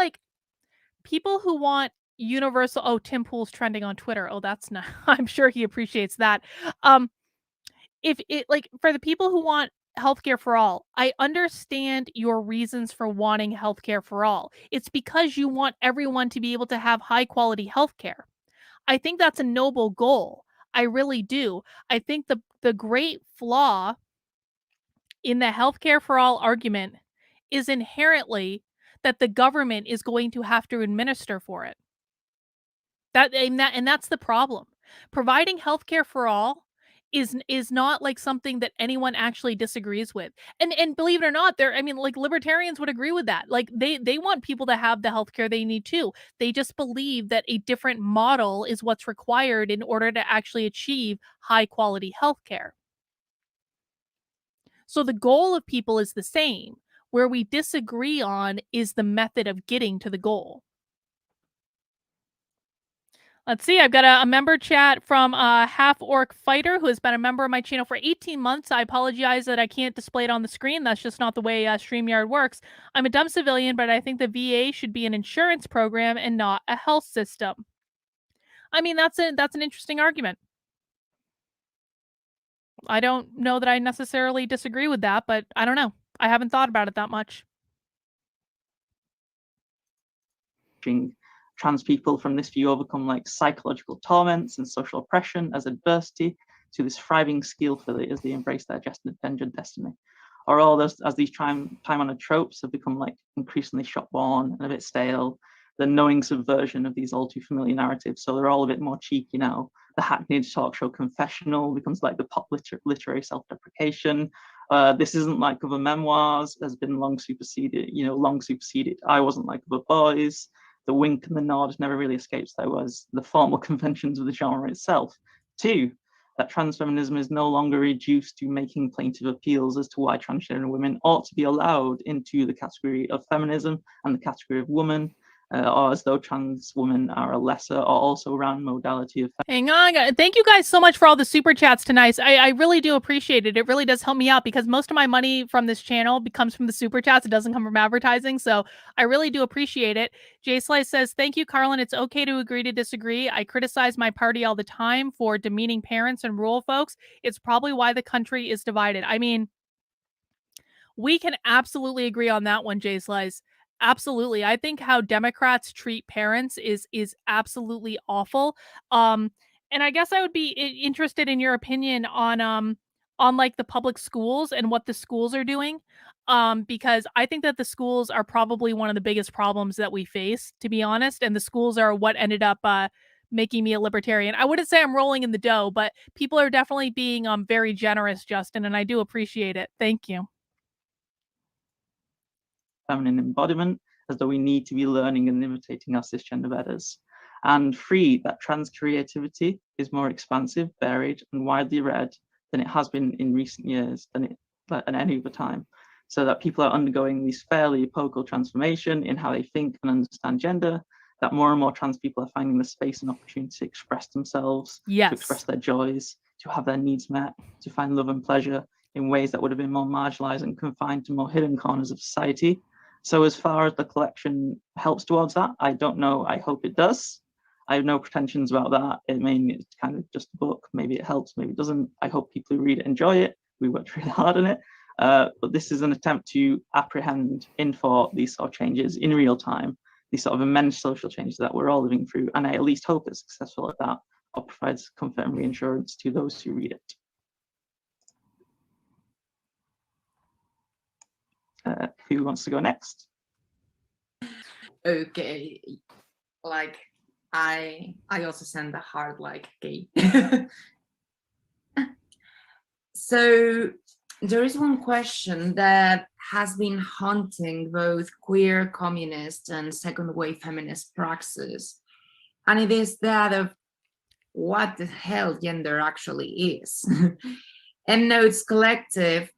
people who want universal, oh, Tim Pool's trending on Twitter. Oh, that's not, I'm sure he appreciates that. If it for the people who want healthcare for all, I understand your reasons for wanting healthcare for all. It's because you want everyone to be able to have high quality healthcare. I think that's a noble goal. I really do. I think the great flaw in the healthcare for all argument is inherently that the government is going to have to administer for it. And that's the problem. Providing healthcare for all is not something that anyone actually disagrees with. And believe it or not, libertarians would agree with that. They want people to have the healthcare they need too. They just believe that a different model is what's required in order to actually achieve high quality healthcare. So the goal of people is the same. Where we disagree on is the method of getting to the goal. Let's see, I've got a member chat from Half Orc Fighter, who has been a member of my channel for 18 months. I apologize that I can't display it on the screen. That's just not the way StreamYard works. I'm a dumb civilian, but I think the VA should be an insurance program and not a health system. I mean, that's an interesting argument. I don't know that I necessarily disagree with that, but I don't know. I haven't thought about it that much. Trans people from this view overcome psychological torments and social oppression as adversity to this thriving skillfully as they embrace their gender destiny. Or all those, as these time-honored tropes have become increasingly shop-worn and a bit stale, the knowing subversion of these all too familiar narratives. So they're all a bit more cheeky now. The hackneyed talk show confessional becomes like the pop literary self-deprecation. This isn't like other memoirs has been long superseded. I wasn't like other boys. The wink and the nod never really escapes. There was the formal conventions of the genre itself. 2, that transfeminism is no longer reduced to making plaintive appeals as to why transgender women ought to be allowed into the category of feminism and the category of woman, or as though trans women are a lesser or also round modality of Hang on. Thank you guys so much for all the super chats tonight. I really do appreciate it. It really does help me out because most of my money from this channel comes from the super chats. It doesn't come from advertising. So I really do appreciate it. Jay Slice says, thank you, Carlin. It's okay to agree to disagree. I criticize my party all the time for demeaning parents and rural folks. It's probably why the country is divided. I mean, we can absolutely agree on that one, Jay Slice. Absolutely. I think how Democrats treat parents is absolutely awful. And I guess I would be interested in your opinion on like the public schools and what the schools are doing. Because I think that the schools are probably one of the biggest problems that we face, to be honest. And the schools are what ended up making me a libertarian. I wouldn't say I'm rolling in the dough, but people are definitely being very generous, Justin, and I do appreciate it. Thank you. Feminine embodiment, as though we need to be learning and imitating our cisgender betters. And 3, that trans creativity is more expansive, varied, and widely read than it has been in recent years than any other time. So that people are undergoing this fairly epochal transformation in how they think and understand gender, that more and more trans people are finding the space and opportunity to express themselves, Yes. to express their joys, to have their needs met, to find love and pleasure in ways that would have been more marginalized and confined to more hidden corners of society. So as far as the collection helps towards that, I don't know. I hope it does. I have no pretensions about that. It's kind of just a book. Maybe it helps, maybe it doesn't. I hope people who read it enjoy it. We worked really hard on it. But this is an attempt to apprehend in for these sort of changes in real time, these sort of immense social changes that we're all living through. And I at least hope it's successful at that, or provides comfort and reassurance to those who read it. Who wants to go next? Okay, like I also send the heart like gay. So there is one question that has been haunting both queer, communist, and second wave feminist praxis, and it is that of what the hell gender actually is. And Notes Collective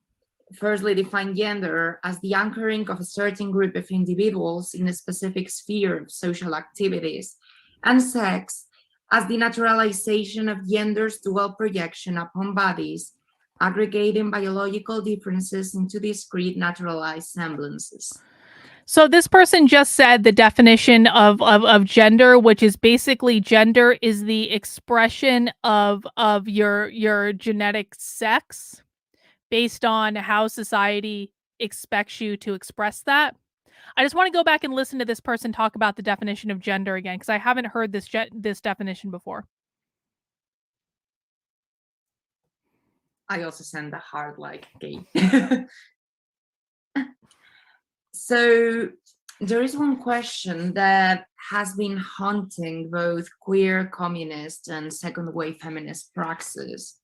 firstly define gender as the anchoring of a certain group of individuals in a specific sphere of social activities, and sex as the naturalization of gender's dual projection upon bodies, aggregating biological differences into discrete naturalized semblances. So this person just said the definition of gender, which is basically gender is the expression of your genetic sex based on how society expects you to express that. I just want to go back and listen to this person talk about the definition of gender again, because I haven't heard this definition before. I also send the heart like gay. So there is one question that has been haunting both queer, communist, and second wave feminist praxis,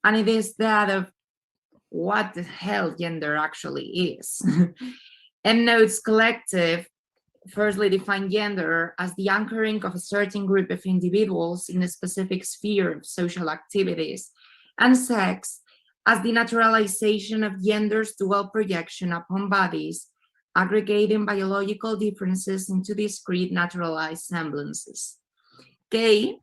and it is that of what the hell gender actually is. And Notes Collective firstly define gender as the anchoring of a certain group of individuals in a specific sphere of social activities, and sex as the naturalization of gender's dual projection upon bodies, aggregating biological differences into discrete naturalized semblances. Gay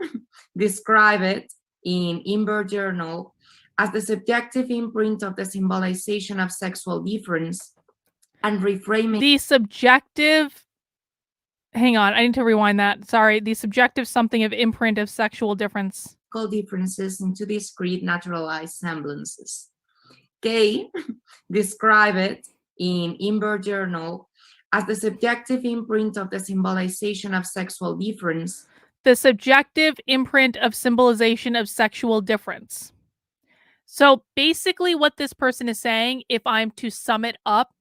describe it in Invert Journal as the subjective imprint of the symbolization of sexual difference and reframing the subjective. Hang on, I need to rewind that. Sorry, the subjective something of imprint of sexual difference. Differences into discrete naturalized semblances. Gay describe it in Invert Journal as the subjective imprint of the symbolization of sexual difference. The subjective imprint of symbolization of sexual difference. So basically what this person is saying, if I'm to sum it up,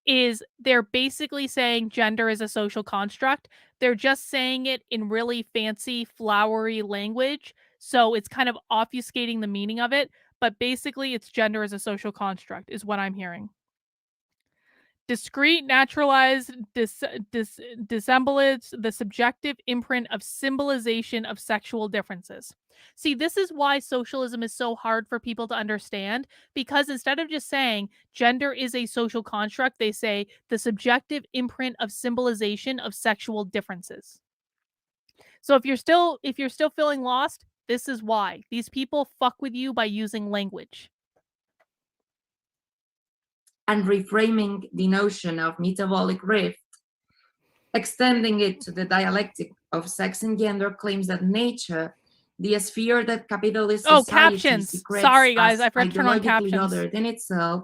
is they're basically saying gender is a social construct. They're just saying it in really fancy, flowery language. So it's kind of obfuscating the meaning of it. But basically, it's gender as a social construct, is what I'm hearing. Discrete, naturalized, dissemblance, the subjective imprint of symbolization of sexual differences. See, this is why socialism is so hard for people to understand, because instead of just saying gender is a social construct, they say the subjective imprint of symbolization of sexual differences. So if you're still feeling lost, this is why. These people fuck with you by using language. And reframing the notion of metabolic rift, extending it to the dialectic of sex and gender, claims that nature, the sphere that capitalist society captions. secretes Sorry, guys, as I forgot to turn on ideologically captions. other than itself,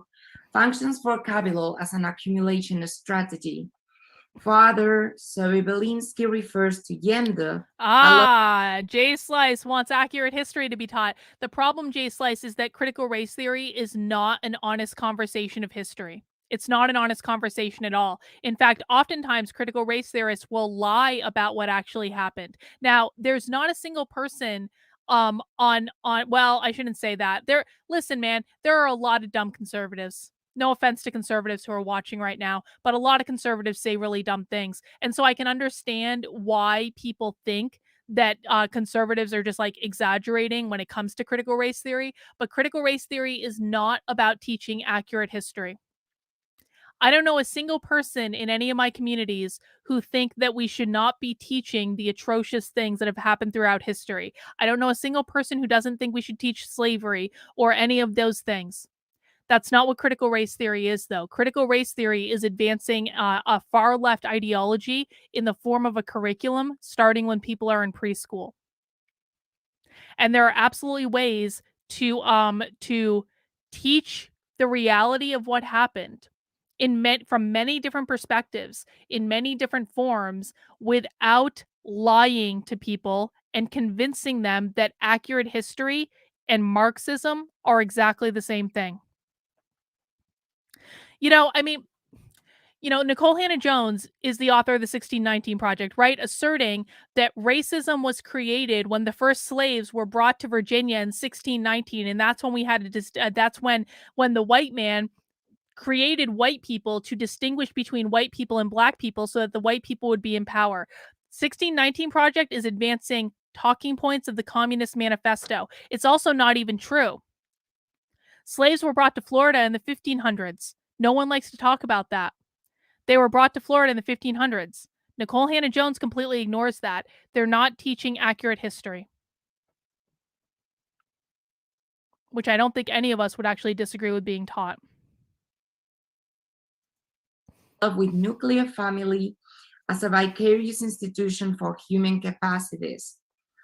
functions for capital as an accumulation strategy. Further, Belinsky refers to gender. Jay Slice wants accurate history to be taught. The problem, Jay Slice, is that critical race theory is not an honest conversation of history. It's not an honest conversation at all. In fact, oftentimes critical race theorists will lie about what actually happened. Now, there's not a single person on well, I shouldn't say that. Listen, man, there are a lot of dumb conservatives. No offense to conservatives who are watching right now, but a lot of conservatives say really dumb things. And so I can understand why people think that conservatives are just like exaggerating when it comes to critical race theory. But critical race theory is not about teaching accurate history. I don't know a single person in any of my communities who think that we should not be teaching the atrocious things that have happened throughout history. I don't know a single person who doesn't think we should teach slavery or any of those things. That's not what critical race theory is, though. Critical race theory is advancing a far left ideology in the form of a curriculum starting when people are in preschool. And there are absolutely ways to teach the reality of what happened from many different perspectives, in many different forms, without lying to people and convincing them that accurate history and Marxism are exactly the same thing. Nicole Hannah-Jones is the author of the 1619 Project, right? Asserting that racism was created when the first slaves were brought to Virginia in 1619, and that's when we had that's when the white man created white people to distinguish between white people and black people so that the white people would be in power. 1619 Project is advancing talking points of the Communist Manifesto. It's also not even true. Slaves were brought to Florida in the 1500s. No one likes to talk about that. They were brought to Florida in the 1500s. Nicole Hannah-Jones completely ignores that. They're not teaching accurate history, which I don't think any of us would actually disagree with being taught. With nuclear family as a vicarious institution for human capacities.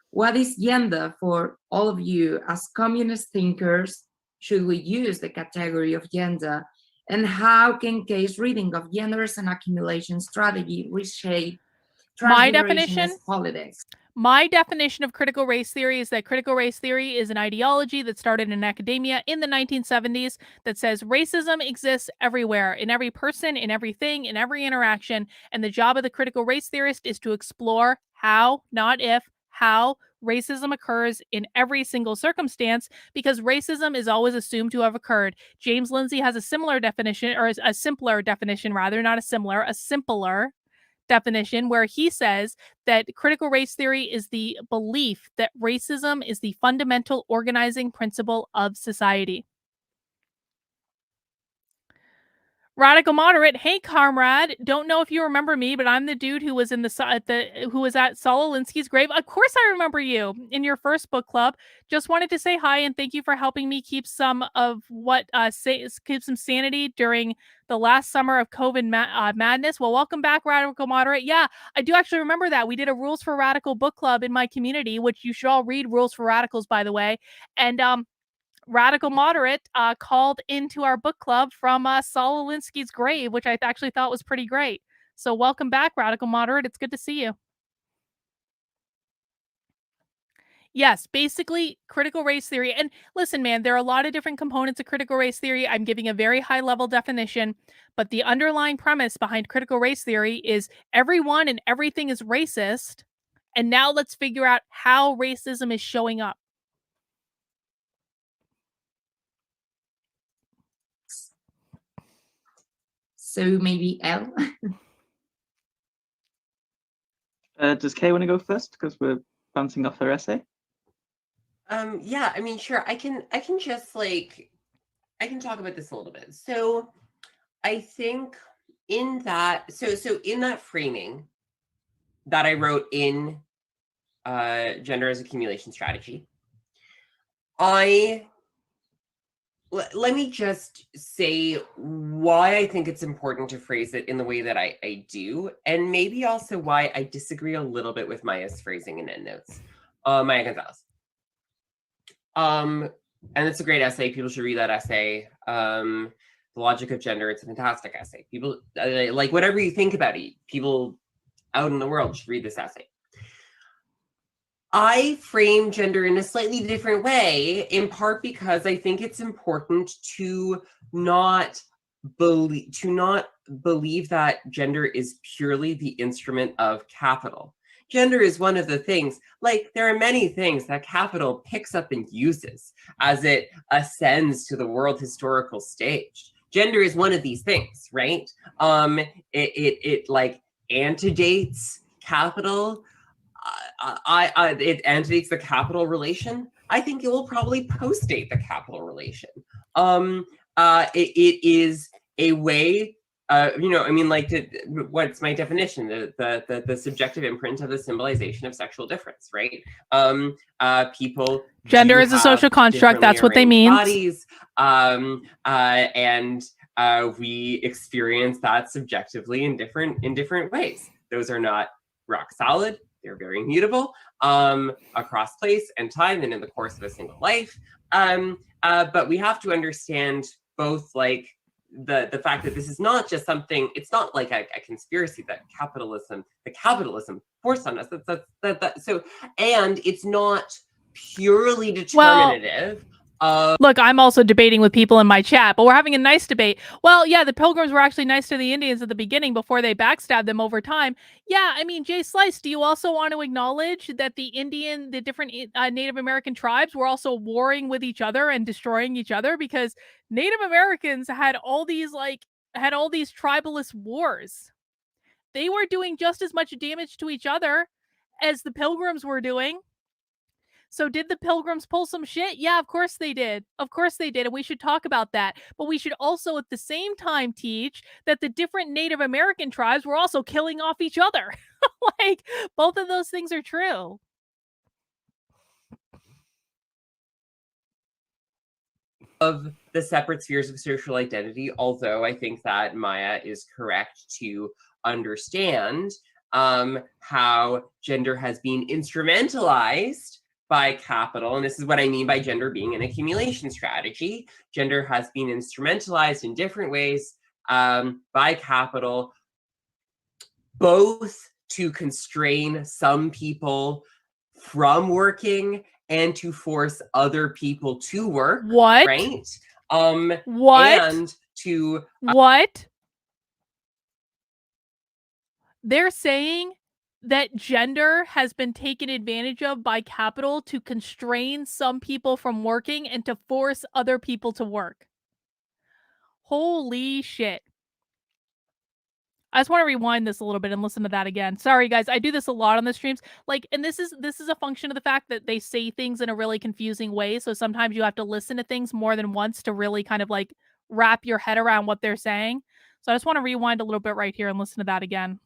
What is gender for all of you as communist thinkers? Should we use the category of gender? And how can Kay's reading of gender as an accumulation strategy reshape transgenerationist politics? My definition of critical race theory is that critical race theory is an ideology that started in academia in the 1970s that says racism exists everywhere, in every person, in everything, in every interaction. And the job of the critical race theorist is to explore how, not if, how racism occurs in every single circumstance, because racism is always assumed to have occurred. James Lindsay has a similar definition, or a simpler definition rather, not a similar, a simpler definition, where he says that critical race theory is the belief that racism is the fundamental organizing principle of society. Radical Moderate, hey comrade, don't know if you remember me, but I'm the dude who was who was at Saul Alinsky's grave. Of course I remember you in your first book club. Just wanted to say hi and thank you for helping me keep some of keep some sanity during the last summer of COVID madness. Well, welcome back, Radical Moderate. Yeah, I do actually remember that. We did a Rules for Radical book club in my community, which you should all read Rules for Radicals, by the way. And Radical Moderate called into our book club from Saul Alinsky's grave, which I actually thought was pretty great. So welcome back, Radical Moderate. It's good to see you. Yes, basically critical race theory. And listen, man, there are a lot of different components of critical race theory. I'm giving a very high level definition, but the underlying premise behind critical race theory is everyone and everything is racist. And now let's figure out how racism is showing up. So maybe Elle? Does Kay want to go first because we're bouncing off her essay? Yeah, I mean, sure. I can just like, I can talk about this a little bit. So I think in that, so in that framing that I wrote in Gender as Accumulation Strategy, let me just say why I think it's important to phrase it in the way that I do, and maybe also why I disagree a little bit with Maya's phrasing and endnotes. Maya Gonzalez. And it's a great essay. People should read that essay. The Logic of Gender. It's a fantastic essay. People, like, whatever you think about it, people out in the world should read this essay. I frame gender in a slightly different way, in part because I think it's important to not believe that gender is purely the instrument of capital. Gender is one of the things, like there are many things that capital picks up and uses as it ascends to the world historical stage. Gender is one of these things, right? It like antedates capital. It antedates the capital relation. I think it will probably postdate the capital relation. It is a way, you know, I mean, like, what's my definition? The subjective imprint of the symbolization of sexual difference, right? People. Gender is a social construct. That's what they mean. Bodies, and we experience that subjectively in different ways. Those are not rock solid. They're very immutable across place and time and in the course of a single life. But we have to understand both, like, the fact that this is not just something, it's not like a conspiracy that the capitalism forced on us. So, and it's not purely determinative. Look, I'm also debating with people in my chat, but we're having a nice debate. Well, yeah, the Pilgrims were actually nice to the Indians at the beginning before they backstabbed them over time. Yeah, I mean, Jay Slice, do you also want to acknowledge that the different Native American tribes were also warring with each other and destroying each other? Because Native Americans had all these tribalist wars. They were doing just as much damage to each other as the Pilgrims were doing. So did the Pilgrims pull some shit? Yeah, of course they did. Of course they did. And we should talk about that. But we should also at the same time teach that the different Native American tribes were also killing off each other. Like, both of those things are true. Of the separate spheres of social identity, although I think that Maya is correct to understand how gender has been instrumentalized by capital, and this is what I mean by gender being an accumulation strategy. Gender has been instrumentalized in different ways by capital, both to constrain some people from working and to force other people to work. What? Right? What? And to what? They're saying that gender has been taken advantage of by capital to constrain some people from working and to force other people to work. Holy shit. I just want to rewind this a little bit and listen to that again. Sorry guys, I do this a lot on the streams. Like, and this is a function of the fact that they say things in a really confusing way, so sometimes you have to listen to things more than once to really kind of like wrap your head around what they're saying. So I just want to rewind a little bit right here and listen to that again.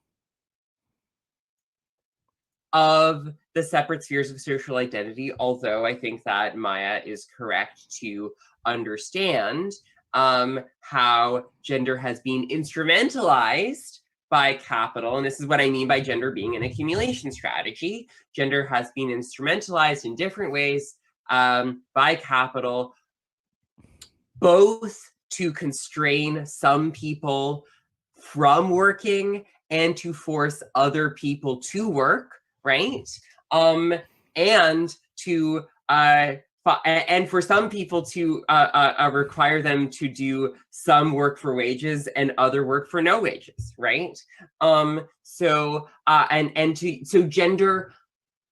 Of the separate spheres of social identity, although I think that Maya is correct to understand how gender has been instrumentalized by capital, and this is what I mean by gender being an accumulation strategy. Gender has been instrumentalized in different ways by capital, both to constrain some people from working and to force other people to work. Right? And to and for some people to require them to do some work for wages and other work for no wages, right? So gender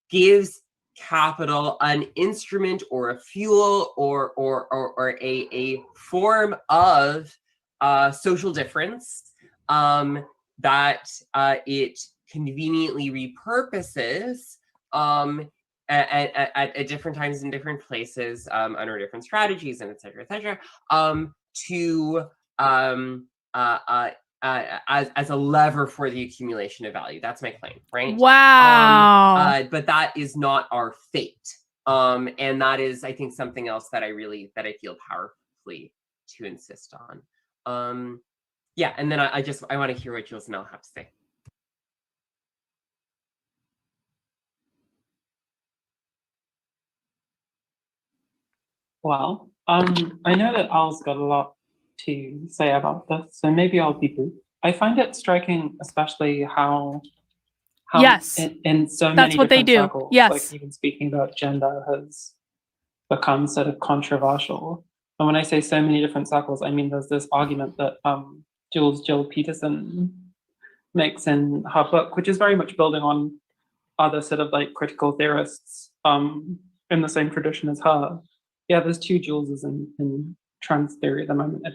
gives capital an instrument or a fuel or a form of social difference that it conveniently repurposes at different times in different places under different strategies and et cetera, to as a lever for the accumulation of value. That's my claim, right? Wow. But that is not our fate. And that is, I think, something else that I feel powerfully to insist on. Yeah, and then I want to hear what Jules and Mel have to say. Well, I know that Al's got a lot to say about this, so maybe I'll be brief. I find it striking, especially how yes, in so that's many what they different do. circles, Yes, like even speaking about gender has become sort of controversial. And when I say so many different circles, I mean there's this argument that Jill Peterson makes in her book, which is very much building on other sort of like critical theorists in the same tradition as her. Yeah, there's two Juleses in trans theory at the moment.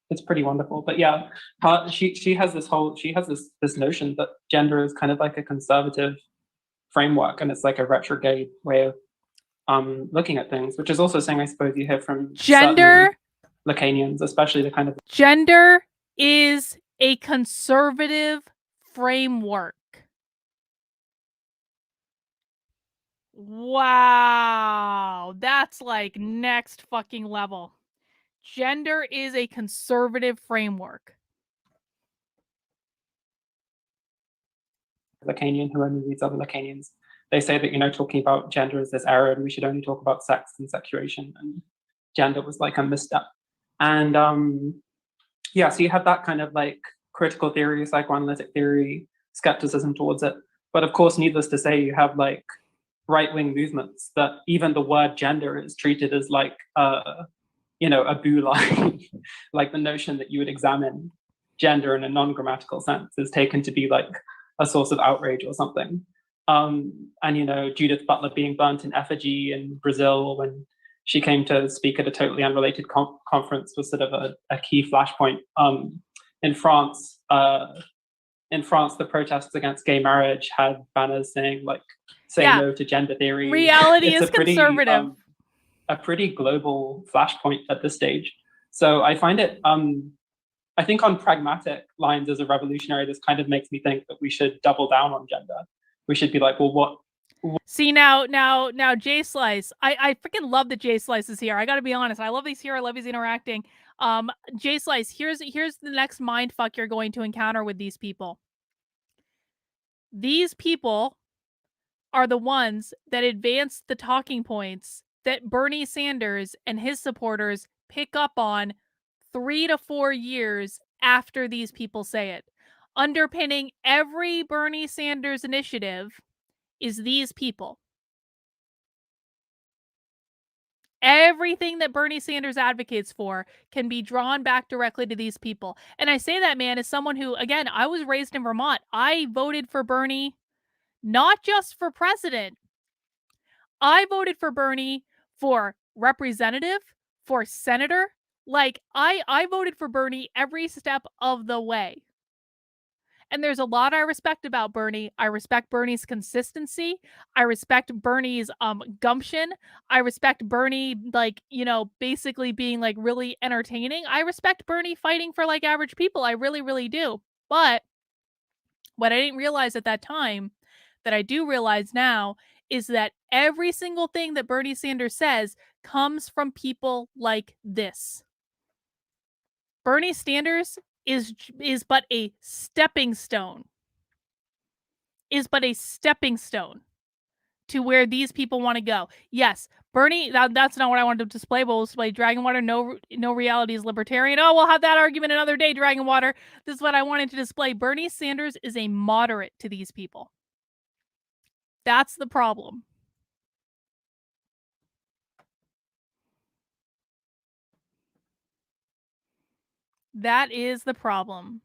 It's pretty wonderful. But yeah, she has this notion that gender is kind of like a conservative framework, and it's like a retrograde way of looking at things, which is also something I suppose you hear from gender Lacanians, especially the kind of gender is a conservative framework. Wow, that's like next fucking level. Gender is a conservative framework. Lacanian who only reads other Lacanians. They say that, talking about gender is this error and we should only talk about sex and sexuation, and gender was like a misstep. And so you have that kind of like critical theory, psychoanalytic theory, skepticism towards it. But of course, needless to say, you have like right-wing movements that even the word gender is treated as like a boo line. Like the notion that you would examine gender in a non-grammatical sense is taken to be like a source of outrage or something. And Judith Butler being burnt in effigy in Brazil when she came to speak at a totally unrelated conference was sort of a key flashpoint. In France, the protests against gay marriage had banners saying like "Say no to gender theory." Reality is conservative. A pretty global flashpoint at this stage. So I find it, I think on pragmatic lines as a revolutionary, this kind of makes me think that we should double down on gender. We should be like, well, what? See, now J Slice, I freaking love that J Slice is here. I gotta be honest. I love these here. I love these interacting. J Slice, here's the next mind fuck you're going to encounter with these people. These people are the ones that advance the talking points that Bernie Sanders and his supporters pick up on 3 to 4 years after these people say it. Underpinning every Bernie Sanders initiative is these people. Everything that Bernie Sanders advocates for can be drawn back directly to these people. And I say that, man, as someone who, again, I was raised in Vermont. I voted for Bernie, not just for president. I voted for Bernie for representative, for senator. Like, I voted for Bernie every step of the way. And there's a lot I respect about Bernie. I respect Bernie's consistency. I respect Bernie's gumption. I respect Bernie, like, basically being like really entertaining. I respect Bernie fighting for like average people. I really, really do. But what I didn't realize at that time, that I do realize now, is that every single thing that Bernie Sanders says comes from people like this. Bernie Sanders is but a stepping stone. Is but a stepping stone to where these people want to go. Yes, Bernie, that's not what I wanted to display, but we'll display Dragon Water, no reality is libertarian. Oh, we'll have that argument another day, Dragon Water. This is what I wanted to display. Bernie Sanders is a moderate to these people. That's the problem. That is the problem.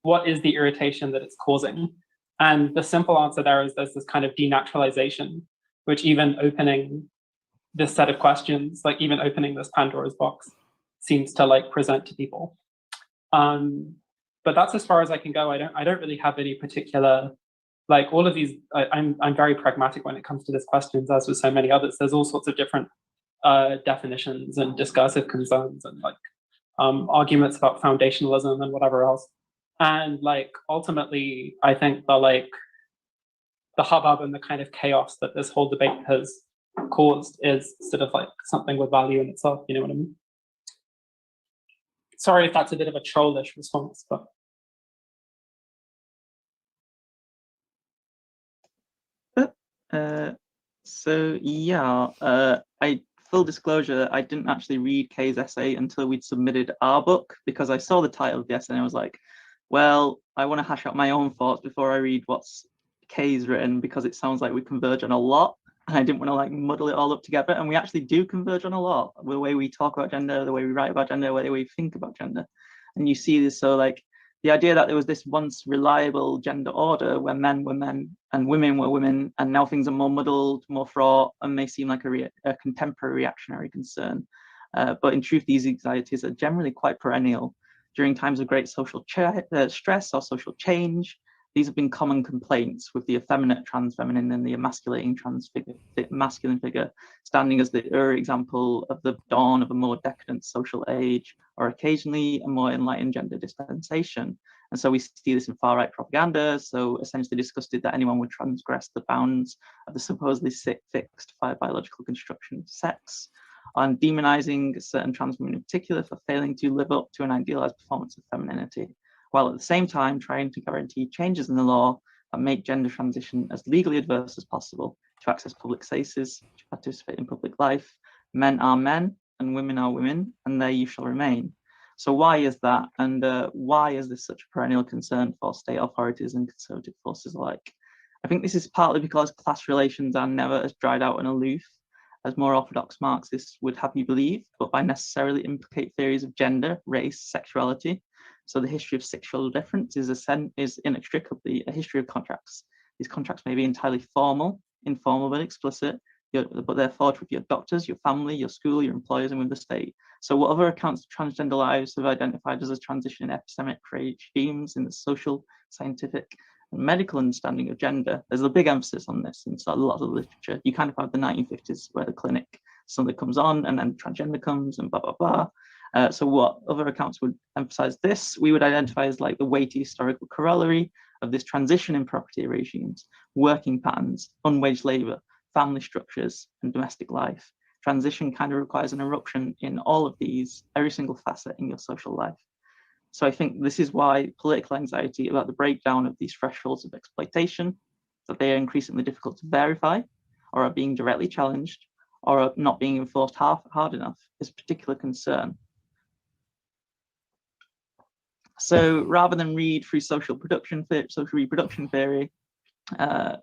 What is the irritation that it's causing? And the simple answer there is there's this kind of denaturalization, which even opening this set of questions, like even opening this Pandora's box, seems to like present to people. But that's as far as I can go. I don't really have any particular, like all of these, I'm very pragmatic when it comes to these questions, as with so many others. There's all sorts of different definitions and discursive concerns and like arguments about foundationalism and whatever else. And like ultimately, I think the hubbub and the kind of chaos that this whole debate has caused is sort of like something with value in itself. You know what I mean? Sorry if that's a bit of a trollish response, but. So yeah, full disclosure, I didn't actually read Kay's essay until we'd submitted our book, because I saw the title of the essay and I was like, well, I want to hash out my own thoughts before I read what's Kay's written, because it sounds like we converge on a lot, and I didn't want to like muddle it all up together. And we actually do converge on a lot, the way we talk about gender, the way we write about gender, the way we think about gender. And you see this, so like the idea that there was this once reliable gender order where men were men and women were women, and now things are more muddled, more fraught, and may seem like a contemporary reactionary concern. But in truth, these anxieties are generally quite perennial. During times of great social stress or social change, these have been common complaints, with the effeminate trans feminine and the emasculating masculine figure standing as the example of the dawn of a more decadent social age, or occasionally a more enlightened gender dispensation. And so we see this in far-right propaganda, so essentially disgusted that anyone would transgress the bounds of the supposedly fixed by biological construction of sex, on demonizing certain trans women in particular for failing to live up to an idealized performance of femininity, while at the same time trying to guarantee changes in the law that make gender transition as legally adverse as possible to access public spaces, to participate in public life. Men are men and women are women, and there you shall remain. So why is that? And why is this such a perennial concern for state authorities and conservative forces alike? I think this is partly because class relations are never as dried out and aloof as more orthodox Marxists would have you believe, but by necessarily implicate theories of gender, race, sexuality. So the history of sexual difference is inextricably a history of contracts. These contracts may be entirely formal, informal, but explicit, but they're forged with your doctors, your family, your school, your employers, and with the state. So what other accounts of transgender lives have identified as a transition in epistemic regimes in the social, scientific, and medical understanding of gender? There's a big emphasis on this in a lot of the literature. You kind of have the 1950s where the clinic suddenly comes on and then transgender comes and blah, blah, blah. So what other accounts would emphasize this? We would identify as like the weighty historical corollary of this transition in property regimes, working patterns, unwaged labor, family structures, and domestic life. Transition kind of requires an eruption in all of these, every single facet in your social life. So I think this is why political anxiety about the breakdown of these thresholds of exploitation, that they are increasingly difficult to verify, or are being directly challenged, or are not being enforced hard enough, is a particular concern. So rather than read through social reproduction theory,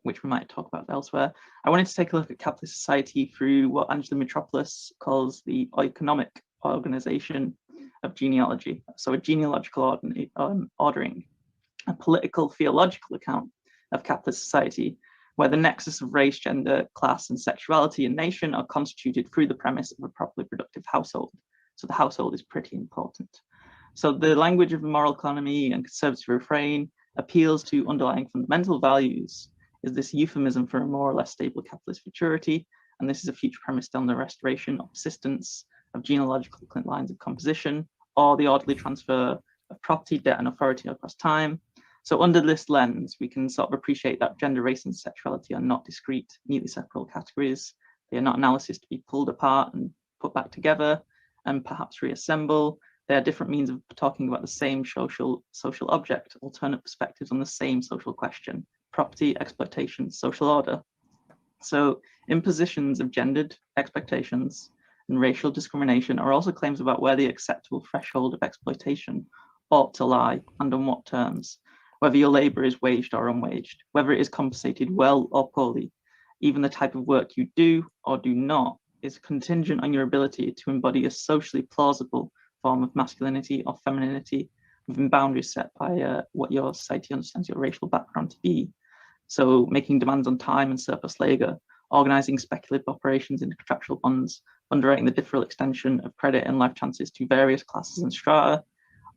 which we might talk about elsewhere, I wanted to take a look at capitalist society through what Angela Mitropoulos calls the economic organization of genealogy. So a genealogical ordering, a political theological account of capitalist society, where the nexus of race, gender, class, and sexuality and nation are constituted through the premise of a properly productive household. So the household is pretty important. So the language of the moral economy and conservative refrain appeals to underlying fundamental values, is this euphemism for a more or less stable capitalist futurity, and this is a future premised on the restoration or persistence of genealogical lines of composition, or the orderly transfer of property, debt, and authority across time. So under this lens, we can sort of appreciate that gender, race, and sexuality are not discrete, neatly separable categories. They are not analysis to be pulled apart and put back together and perhaps reassemble. They are different means of talking about the same social object, alternate perspectives on the same social question: property, exploitation, social order. So impositions of gendered expectations and racial discrimination are also claims about where the acceptable threshold of exploitation ought to lie and on what terms. whether your labor is waged or unwaged, whether it is compensated well or poorly. Even the type of work you do or do not is contingent on your ability to embody a socially plausible form of masculinity or femininity within boundaries set by what your society understands your racial background to be. So making demands on time and surplus labor, organizing speculative operations into contractual bonds, underwriting the differential extension of credit and life chances to various classes and strata,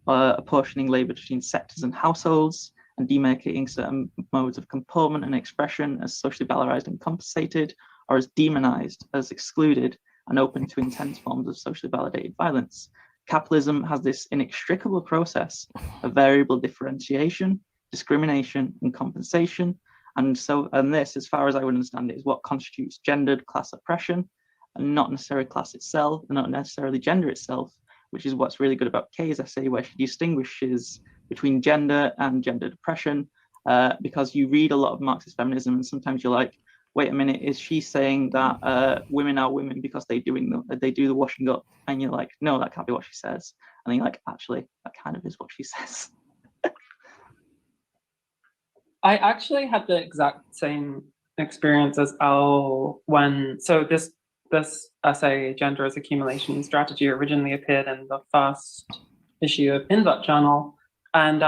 apportioning labor between sectors and households, and demarcating certain modes of component and expression as socially valorized and compensated, or as demonized, as excluded, and open to intense forms of socially validated violence. Capitalism has this inextricable process of variable differentiation, discrimination, and compensation. And this, as far as I would understand it, is what constitutes gendered class oppression, and not necessarily class itself, and not necessarily gender itself, which is what's really good about Kay's essay, where she distinguishes between gender and gendered oppression, because you read a lot of Marxist feminism, and sometimes you're like, wait a minute, is she saying that women are women because they do the washing up? And you're like, no, that can't be what she says. And then you're like, actually, that kind of is what she says. I actually had the exact same experience as Al so this essay, Gender as Accumulation Strategy, originally appeared in the first issue of Invert Journal. And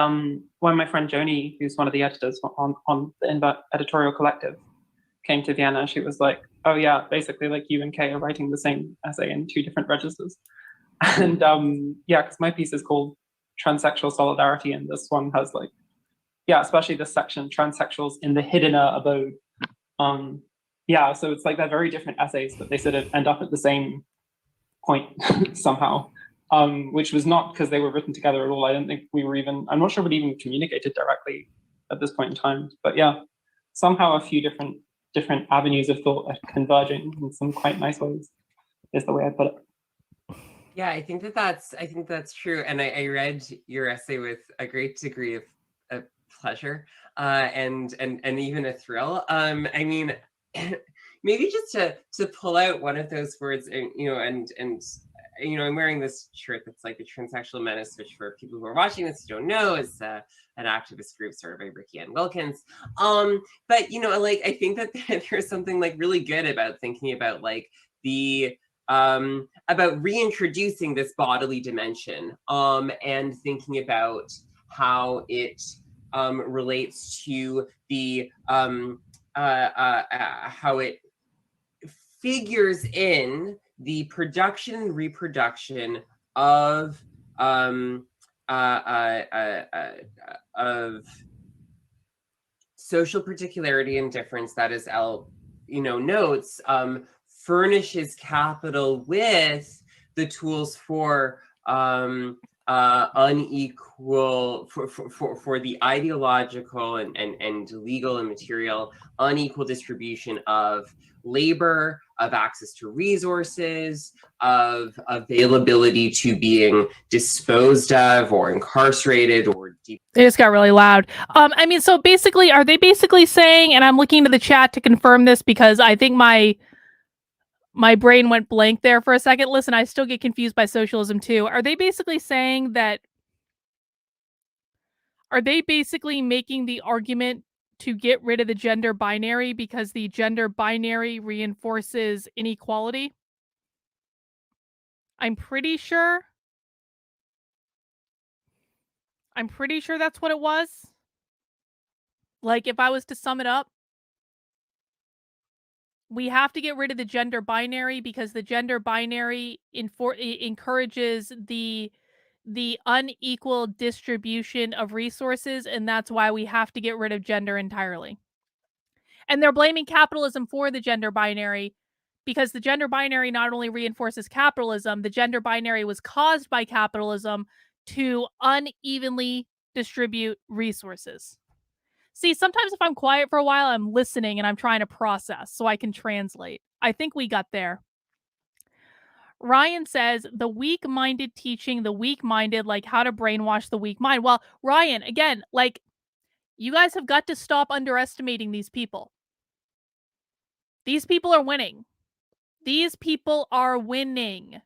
when my friend Joni, who's one of the editors on the Invert editorial collective, came to Vienna, she was like, oh yeah, basically like you and Kay are writing the same essay in 2 different registers. And yeah, because my piece is called Transsexual Solidarity, and this one has like, yeah, especially this section, Transsexuals in the Hiddener Abode. Yeah, so it's like they're very different essays, but they sort of end up at the same point somehow, which was not because they were written together at all. I don't think I'm not sure we'd even communicated directly at this point in time. But yeah, somehow a few different avenues of thought are converging in some quite nice ways, is the way I put it. Yeah, I think that's true. And I read your essay with a great degree of pleasure and even a thrill. I mean, maybe just to pull out one of those words, and I'm wearing this shirt that's like a transsexual menace, which for people who are watching this who don't know is an activist group started by Ricky Ann Wilkins. But like I think that there's something like really good about thinking about like the about reintroducing this bodily dimension and thinking about how it relates to the how it figures in the production and reproduction of social particularity and difference that, as Elle notes, furnishes capital with the tools for unequal for the ideological and legal and material unequal distribution of labor, of access to resources, of availability to being disposed of or incarcerated or It just got really loud. I mean, so basically, are they basically saying, and I'm looking into the chat to confirm this because I think my brain went blank there for a second. Listen, I still get confused by socialism too. Are they basically saying that? Are they basically making the argument to get rid of the gender binary because the gender binary reinforces inequality? I'm pretty sure that's what it was. Like, if I was to sum it up, we have to get rid of the gender binary because the gender binary encourages the unequal distribution of resources, and that's why we have to get rid of gender entirely. And they're blaming capitalism for the gender binary because the gender binary not only reinforces capitalism, the gender binary was caused by capitalism to unevenly distribute resources. See, sometimes if I'm quiet for a while, I'm listening and I'm trying to process so I can translate. I think we got there. Ryan says, the weak-minded teaching the weak-minded, like how to brainwash the weak mind. Well, Ryan, again, like, you guys have got to stop underestimating these people. These people are winning. These people are winning.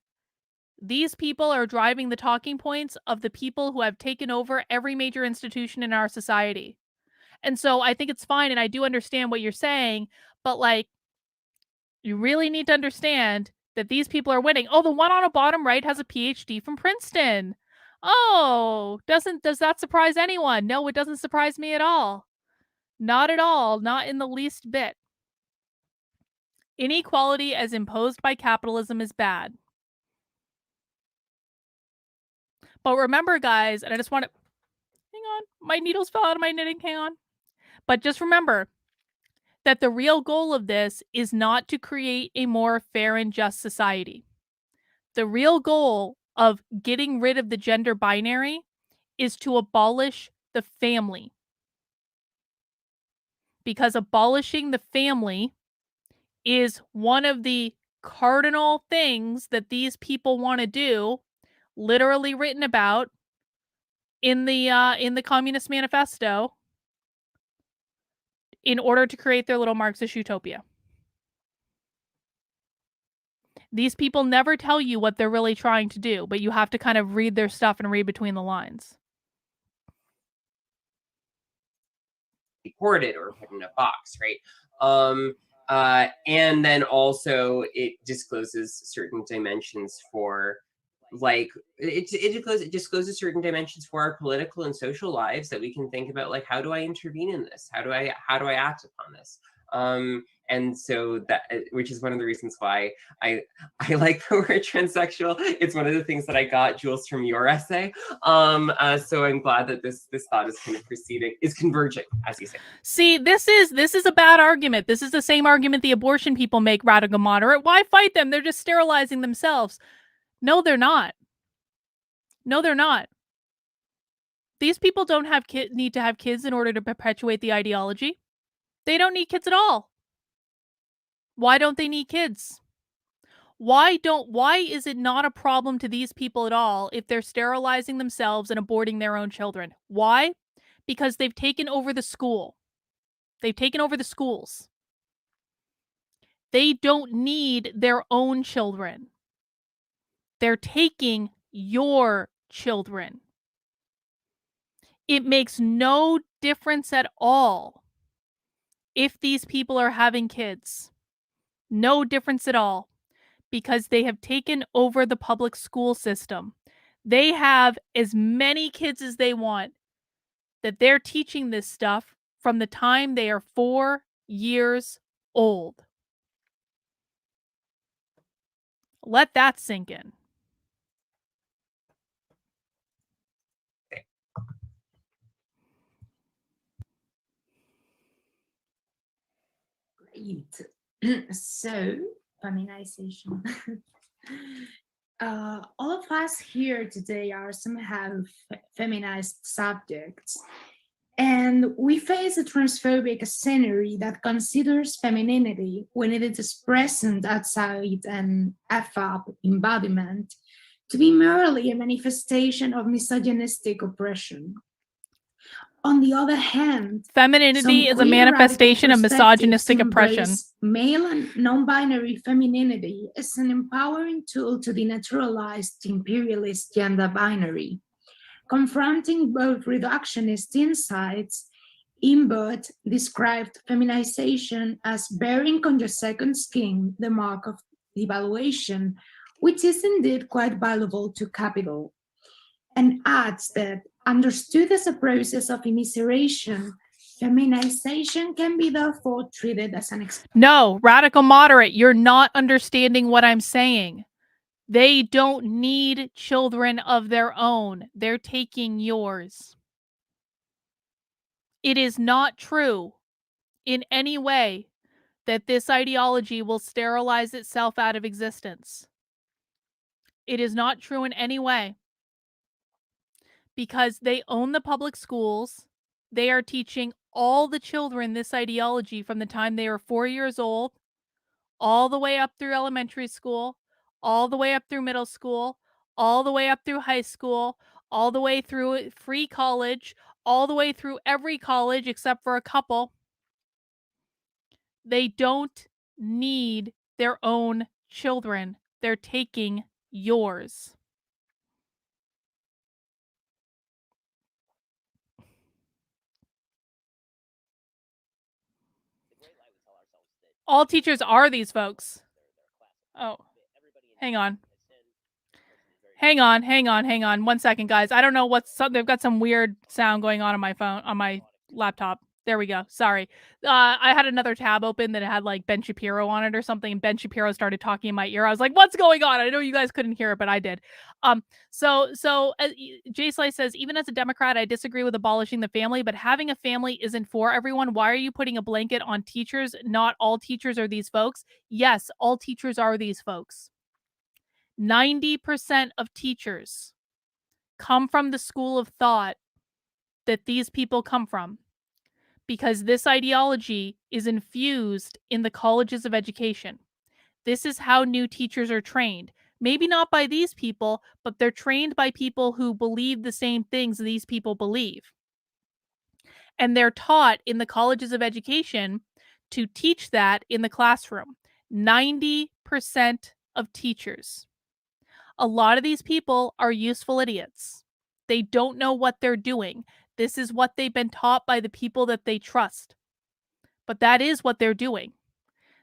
These people are driving the talking points of the people who have taken over every major institution in our society. And so I think it's fine, and I do understand what you're saying, but, like, you really need to understand that these people are winning. Oh, the one on the bottom right has a PhD from Princeton. Oh, does that surprise anyone? No, it doesn't surprise me at all. Not at all, not in the least bit. Inequality as imposed by capitalism is bad. But remember, guys, and I just want to, hang on, my needles fell out of my knitting, hang on. But just remember that the real goal of this is not to create a more fair and just society. The real goal of getting rid of the gender binary is to abolish the family. Because abolishing the family is one of the cardinal things that these people want to do, literally written about in the Communist Manifesto, in order to create their little Marxist utopia. These people never tell you what they're really trying to do, but you have to kind of read their stuff and read between the lines. Recorded or put in a box, right? And then also it discloses certain dimensions for, like, it discloses certain dimensions for our political and social lives that we can think about, like, how do I intervene in this? How do I act upon this? And so that, which is one of the reasons why I like the word transsexual. It's one of the things that I got, Jules, from your essay. So I'm glad that this thought is kind of is converging, as you say. See, this is a bad argument. This is the same argument the abortion people make, radical moderate. Why fight them? They're just sterilizing themselves. No, they're not. No, they're not. These people don't need to have kids in order to perpetuate the ideology. They don't need kids at all. Why don't they need kids? Why is it not a problem to these people at all if they're sterilizing themselves and aborting their own children? Why? Because they've taken over the school. They've taken over the schools. They don't need their own children. They're taking your children. It makes no difference at all if these people are having kids. No difference at all, because they have taken over the public school system. They have as many kids as they want, that they're teaching this stuff from the time they are 4 years old. Let that sink in. Great. So, feminization. All of us here today are somehow feminized subjects, and we face a transphobic scenery that considers femininity, when it is present outside an FAB embodiment, to be merely a manifestation of misogynistic oppression. On the other hand, femininity is a manifestation of misogynistic oppression. Male and non-binary femininity is an empowering tool to denaturalize the imperialist gender binary. Confronting both reductionist insights, Imbert described feminization as bearing on your second skin the mark of devaluation, which is indeed quite valuable to capital, and adds that, understood as a process of immiseration, feminization can be therefore treated as an No, radical moderate, you're not understanding what I'm saying. They don't need children of their own. They're taking yours. It is not true in any way that this ideology will sterilize itself out of existence. It is not true in any way. Because they own the public schools. They are teaching all the children this ideology from the time they are 4 years old, all the way up through elementary school, all the way up through middle school, all the way up through high school, all the way through free college, all the way through every college except for a couple. They don't need their own children. They're taking yours. All teachers are these folks. Oh, hang on. Hang on. 1 second, guys. I don't know they've got some weird sound going on my phone, on my laptop. There we go. Sorry. I had another tab open that had like Ben Shapiro on it or something, and Ben Shapiro started talking in my ear. I was like, what's going on? I know you guys couldn't hear it, but I did. So Jay Slice says, even as a Democrat, I disagree with abolishing the family, but having a family isn't for everyone. Why are you putting a blanket on teachers? Not all teachers are these folks. Yes, all teachers are these folks. 90% of teachers come from the school of thought that these people come from, because this ideology is infused in the colleges of education. This is how new teachers are trained. Maybe not by these people, but they're trained by people who believe the same things these people believe. And they're taught in the colleges of education to teach that in the classroom. 90% of teachers. A lot of these people are useful idiots. They don't know what they're doing. This is what they've been taught by the people that they trust. But that is what they're doing.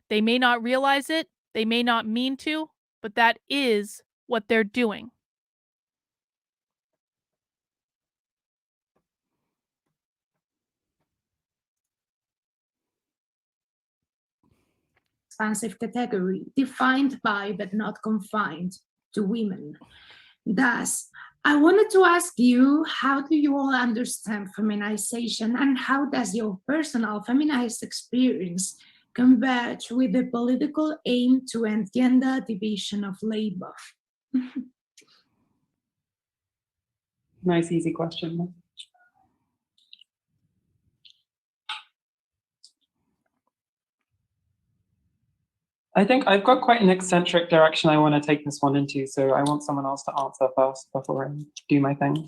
They may not realize it. They may not mean to, but that is what they're doing. Expansive category, defined by but not confined to women. Thus, I wanted to ask you, how do you all understand feminization, and how does your personal feminized experience converge with the political aim to end gender division of labor? Nice, easy question. I think I've got quite an eccentric direction I want to take this one into, so I want someone else to answer first before I do my thing.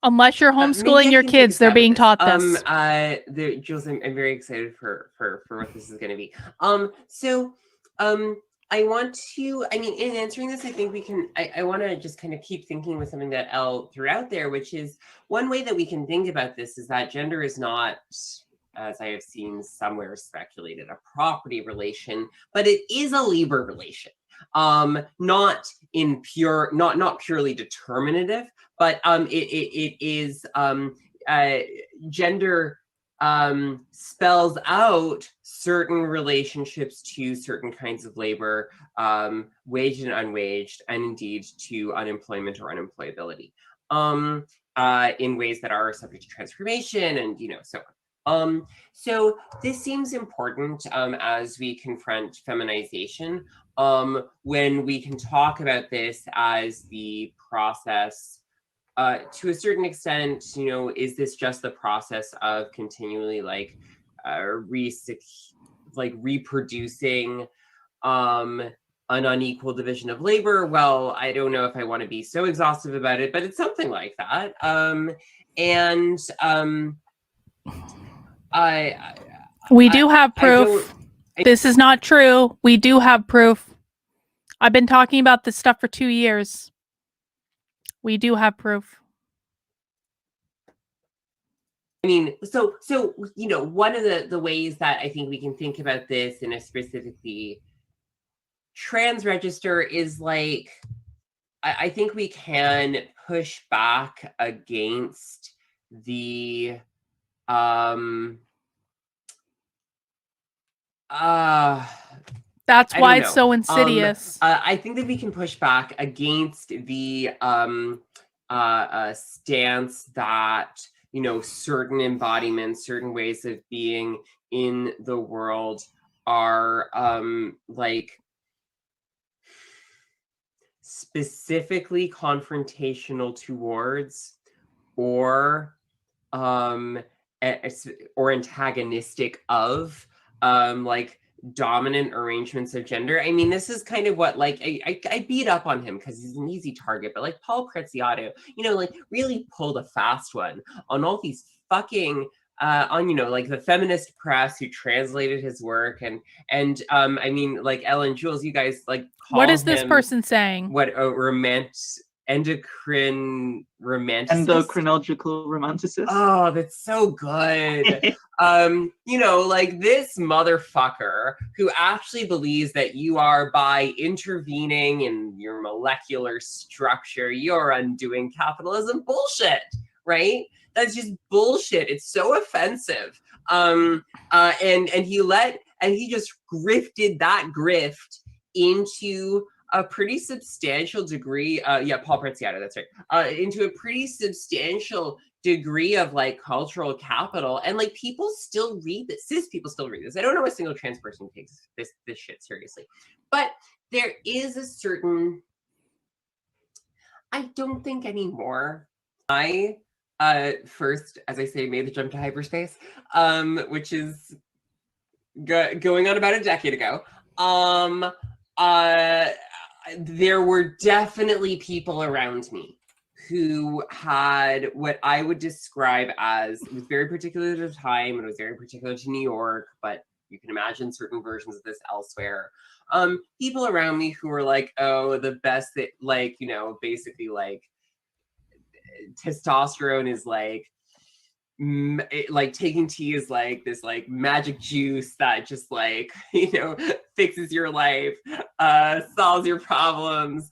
Unless you're homeschooling your kids, they're being taught this. Jules, I'm very excited for what this is going to be. I want to, in answering this, I think we can, I want to just kind of keep thinking with something that Elle threw out there, which is one way that we can think about this is that gender is not, as I have seen somewhere speculated, a property relation, but it is a labor relation. Not purely determinative, but it is gender spells out certain relationships to certain kinds of labor, waged and unwaged, and indeed to unemployment or unemployability, in ways that are subject to transformation and so on. So this seems important as we confront feminization, when we can talk about this as the process. To a certain extent, is this just the process of continually reproducing an unequal division of labor? Well, I don't know if I want to be so exhaustive about it, but it's something like that. We do have proof. This is not true. We do have proof. I've been talking about this stuff for 2 years. We do have proof. So one of the ways that I think we can think about this in a specifically trans register is I think we can push back against the that's why it's so insidious. I think that we can push back against the stance that certain embodiments, certain ways of being in the world are specifically confrontational towards or antagonistic of dominant arrangements of gender. This is kind of what I beat up on him because he's an easy target, but Paul Preziato, really pulled a fast one on all these fucking on, you know, like the feminist press who translated his work, and I mean, like Ellen, Jules, you guys like call What is this him person saying? what a endocrinological romanticist. Oh, that's so good. You know, like this motherfucker who actually believes that you are, by intervening in your molecular structure, you're undoing capitalism. Bullshit, right? That's just bullshit. It's so offensive. And he just grifted that grift into a pretty substantial degree. Paul Prezziano, that's right. Into a pretty substantial degree of like cultural capital, and like people still read this. Cis people still read this. I don't know a single trans person who takes this shit seriously, but there is a certain. I don't think anymore. I first, as I say, made the jump to hyperspace, which is going on about a decade ago. There were definitely people around me who had what I would describe as, it was very particular to the time, it was very particular to New York, but you can imagine certain versions of this elsewhere. People around me who were like, oh, the best that, like, you know, basically like testosterone is like, like taking tea is like this like magic juice that just like, you know, fixes your life, solves your problems,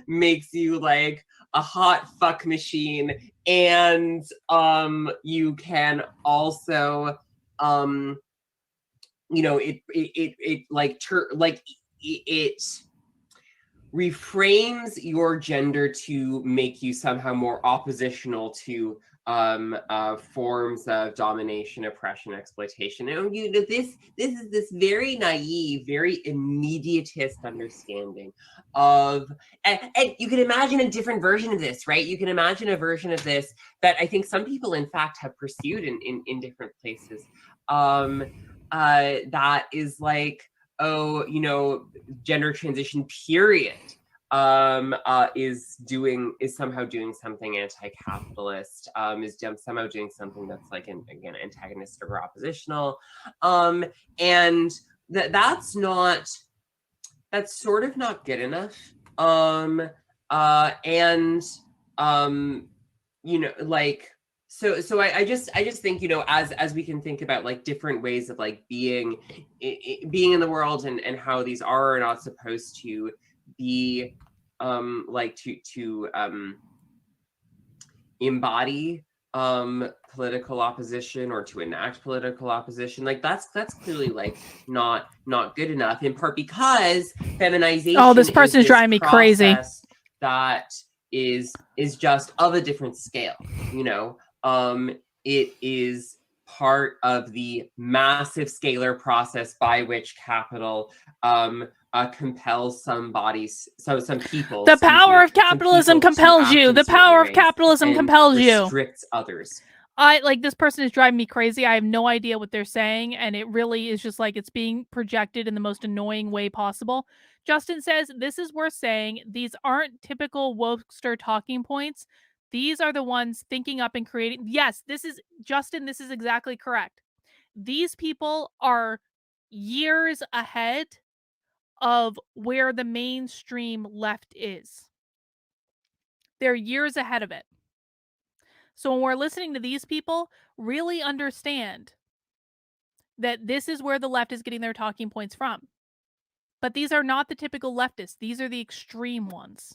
makes you like a hot fuck machine, and you can also you know, it reframes your gender to make you somehow more oppositional to forms of domination, oppression, exploitation. And you know, this is this very naive, very immediatist understanding of, and you can imagine a different version of this, right? You can imagine a version of this that I think some people, in fact, have pursued in different places. That is like, oh, you know, gender transition period is somehow doing something anti-capitalist, is somehow doing something that's like again antagonistic or oppositional, and that's sort of not good enough, you know, like. So I just think, you know, as we can think about like different ways of like being in the world, and how these are or not supposed to be like to embody political opposition or to enact political opposition, like that's clearly like not good enough, in part because feminization, oh, this person is driving me crazy, that is just of a different scale, you know. It is part of the massive scalar process by which capital compels some bodies, some people. The power of capitalism compels you. The power of capitalism compels you. Restricts others. Like, this person is driving me crazy. I have no idea what they're saying, and it really is just like it's being projected in the most annoying way possible. Justin says, this is worth saying. These aren't typical wokester talking points. These are the ones thinking up and creating. Yes, this is, Justin, this is exactly correct. These people are years ahead of where the mainstream left is. They're years ahead of it. So when we're listening to these people, really understand that this is where the left is getting their talking points from. But these are not the typical leftists. These are the extreme ones.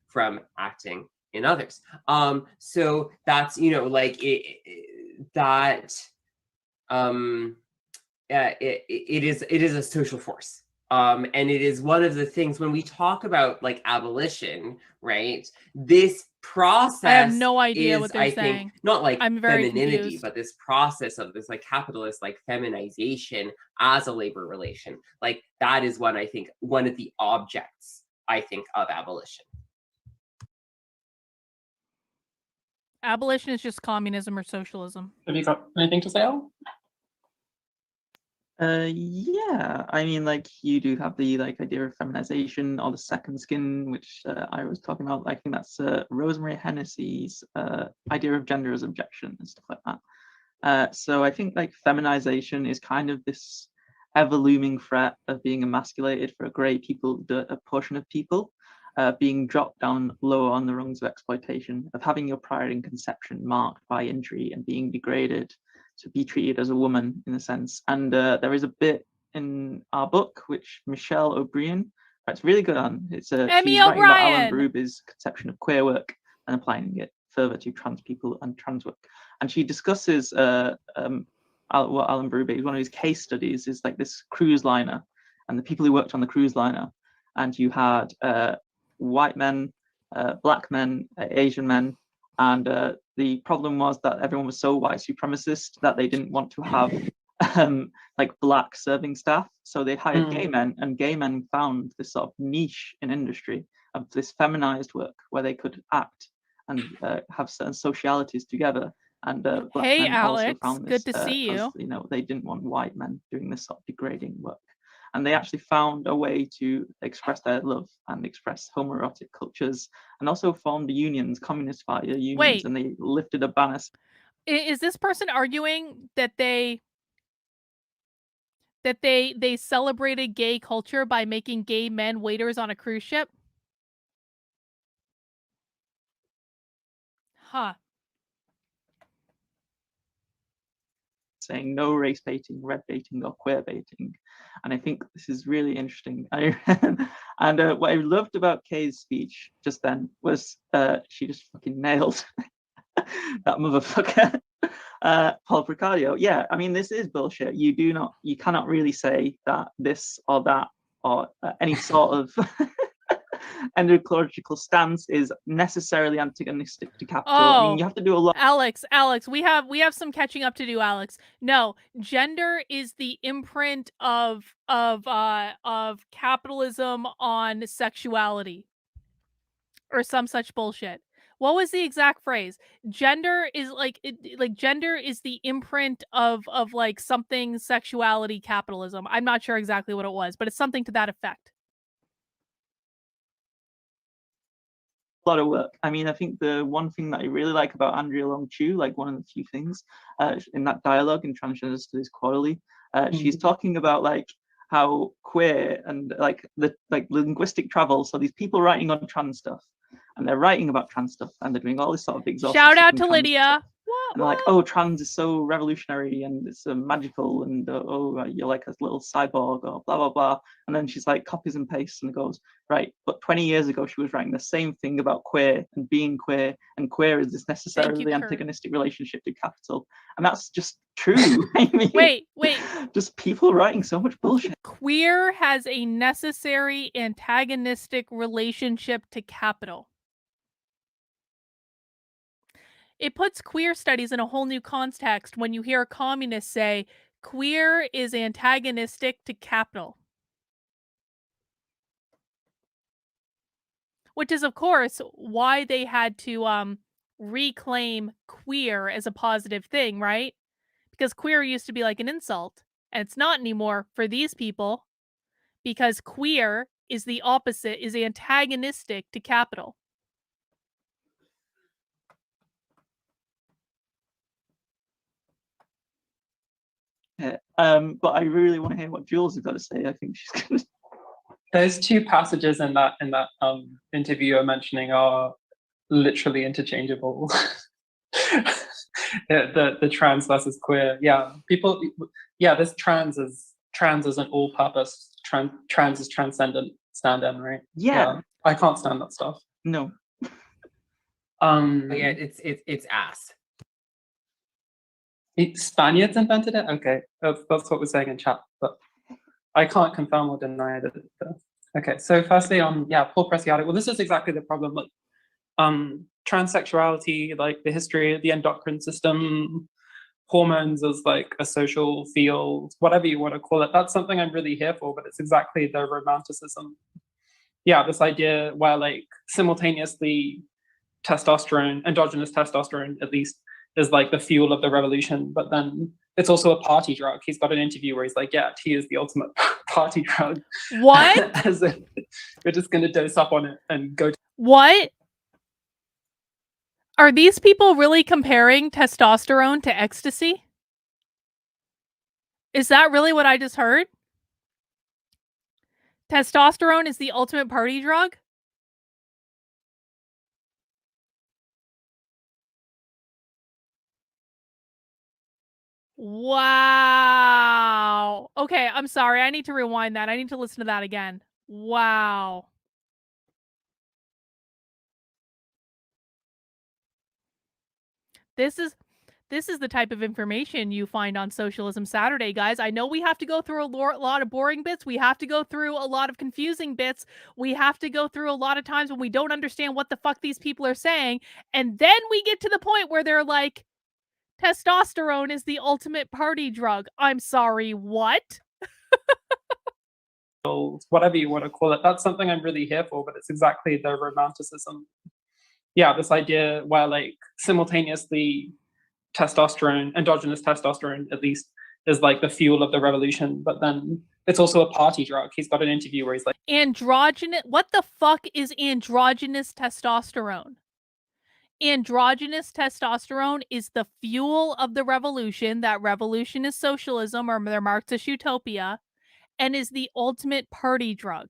From acting in others. So that's, you know, like it is a social force. And it is one of the things when we talk about like abolition, right? This process, I have no idea is, what they're I saying. think, not like I'm very femininity, confused. but this process of this like capitalist like feminization as a labor relation, like that is one, I think, one of the objects, I think, of abolition. Abolition is just communism or socialism. Have you got anything to say, Al? Yeah, I mean, like, you do have the idea of feminization or the second skin, which I was talking about. I think that's Rosemary Hennessy's idea of gender as objection and stuff like that. So I think like feminization is kind of this ever-looming threat of being emasculated for a grey people, a portion of people, being dropped down lower on the rungs of exploitation, of having your pride and conception marked by injury and being degraded to be treated as a woman in a sense. And there is a bit in our book which Michelle O'Brien writes really good on. It's Emmy she's writing about Alan O'Brien. Berubis's conception of queer work and applying it further to trans people and trans work. And she discusses what Alan Berube, one of his case studies, is like this cruise liner and the people who worked on the cruise liner. And you had white men, black men, Asian men, and the problem was that everyone was so white supremacist that they didn't want to have like black serving staff. So they hired gay men, and gay men found this sort of niche in industry of this feminized work where they could act and have certain socialities together. And black Hey, men also Alex, found this, good to see you. as, they didn't want white men doing this sort of degrading work. And they actually found a way to express their love and express homoerotic cultures, and also formed unions, communist party unions. Wait. And they lifted a banner. Is this person arguing that they celebrated gay culture by making gay men waiters on a cruise ship? Huh. Saying no race baiting, red baiting, or queer baiting. And I think this is really interesting. And what I loved about Kay's speech just then was she just fucking nailed that motherfucker, Paul Precario. Yeah, I mean, this is bullshit. You cannot really say that this or that or any sort of ecological stance is necessarily antagonistic to capital. I mean, you have to do a lot. Alex, we have some catching up to do, Alex. No, gender is the imprint of capitalism on sexuality, or some such bullshit. What was the exact phrase? Gender is gender is the imprint of like something sexuality capitalism. I'm not sure exactly what it was, but it's something to that effect. Lot of work. I mean, I think the one thing that I really like about Andrea Long Chu, like one of the few things in that dialogue in Transgender Studies Quarterly, she's talking about like how queer and like the linguistic travel. So these people writing on trans stuff, and they're writing about trans stuff, and they're doing all this sort of exhaustive shout out to Lydia. And they're like, oh, trans is so revolutionary and it's magical, and oh, you're like a little cyborg or blah, blah, blah. And then she's like copies and pastes and goes, right, but 20 years ago, she was writing the same thing about queer and being queer, and queer is this necessarily antagonistic relationship to capital. And that's just true. I mean, wait. Just people writing so much bullshit. Queer has a necessary antagonistic relationship to capital. It puts queer studies in a whole new context when you hear a communist say, queer is antagonistic to capital. Which is, of course, why they had to reclaim queer as a positive thing, right? Because queer used to be like an insult, and it's not anymore for these people, because queer is the opposite, is antagonistic to capital. But I really want to hear what Jules has got to say. I think she's going to. Those two passages in that interview you're mentioning are literally interchangeable. the trans versus queer. Yeah, people. Yeah, this trans is an all-purpose. Trans is transcendent stand-in, right? Yeah. I can't stand that stuff. No. Yeah, it's ass. Spaniards invented it? Okay, that's what we're saying in chat, but I can't confirm or deny that. Okay, so firstly Paul Preciado. Well, this is exactly the problem. Like, transsexuality, like the history of the endocrine system, hormones as like a social field, whatever you want to call it. That's something I'm really here for, but it's exactly the romanticism. Yeah, this idea where like simultaneously testosterone, endogenous testosterone at least, is like the fuel of the revolution, but then it's also a party drug. He's got an interview where he's like, yeah, tea is the ultimate party drug. What? As if we're just going to dose up on it and go. What? Are these people really comparing testosterone to ecstasy? Is that really what I just heard? Testosterone is the ultimate party drug? Wow. Okay, I'm sorry. I need to rewind that. I need to listen to that again. Wow. This is the type of information you find on Socialism Saturday, guys. I know we have to go through a lot of boring bits. We have to go through a lot of confusing bits. We have to go through a lot of times when we don't understand what the fuck these people are saying. And then we get to the point where they're like, testosterone is the ultimate party drug. I'm sorry, what? Whatever you want to call it. That's something I'm really here for, but it's exactly the romanticism. Yeah, this idea where like simultaneously testosterone, endogenous testosterone at least, is like the fuel of the revolution, but then it's also a party drug. He's got an interview where he's like, androgynous. What the fuck is androgynous testosterone? Androgynous testosterone is the fuel of the revolution. That revolution is socialism or their Marxist utopia, and is the ultimate party drug.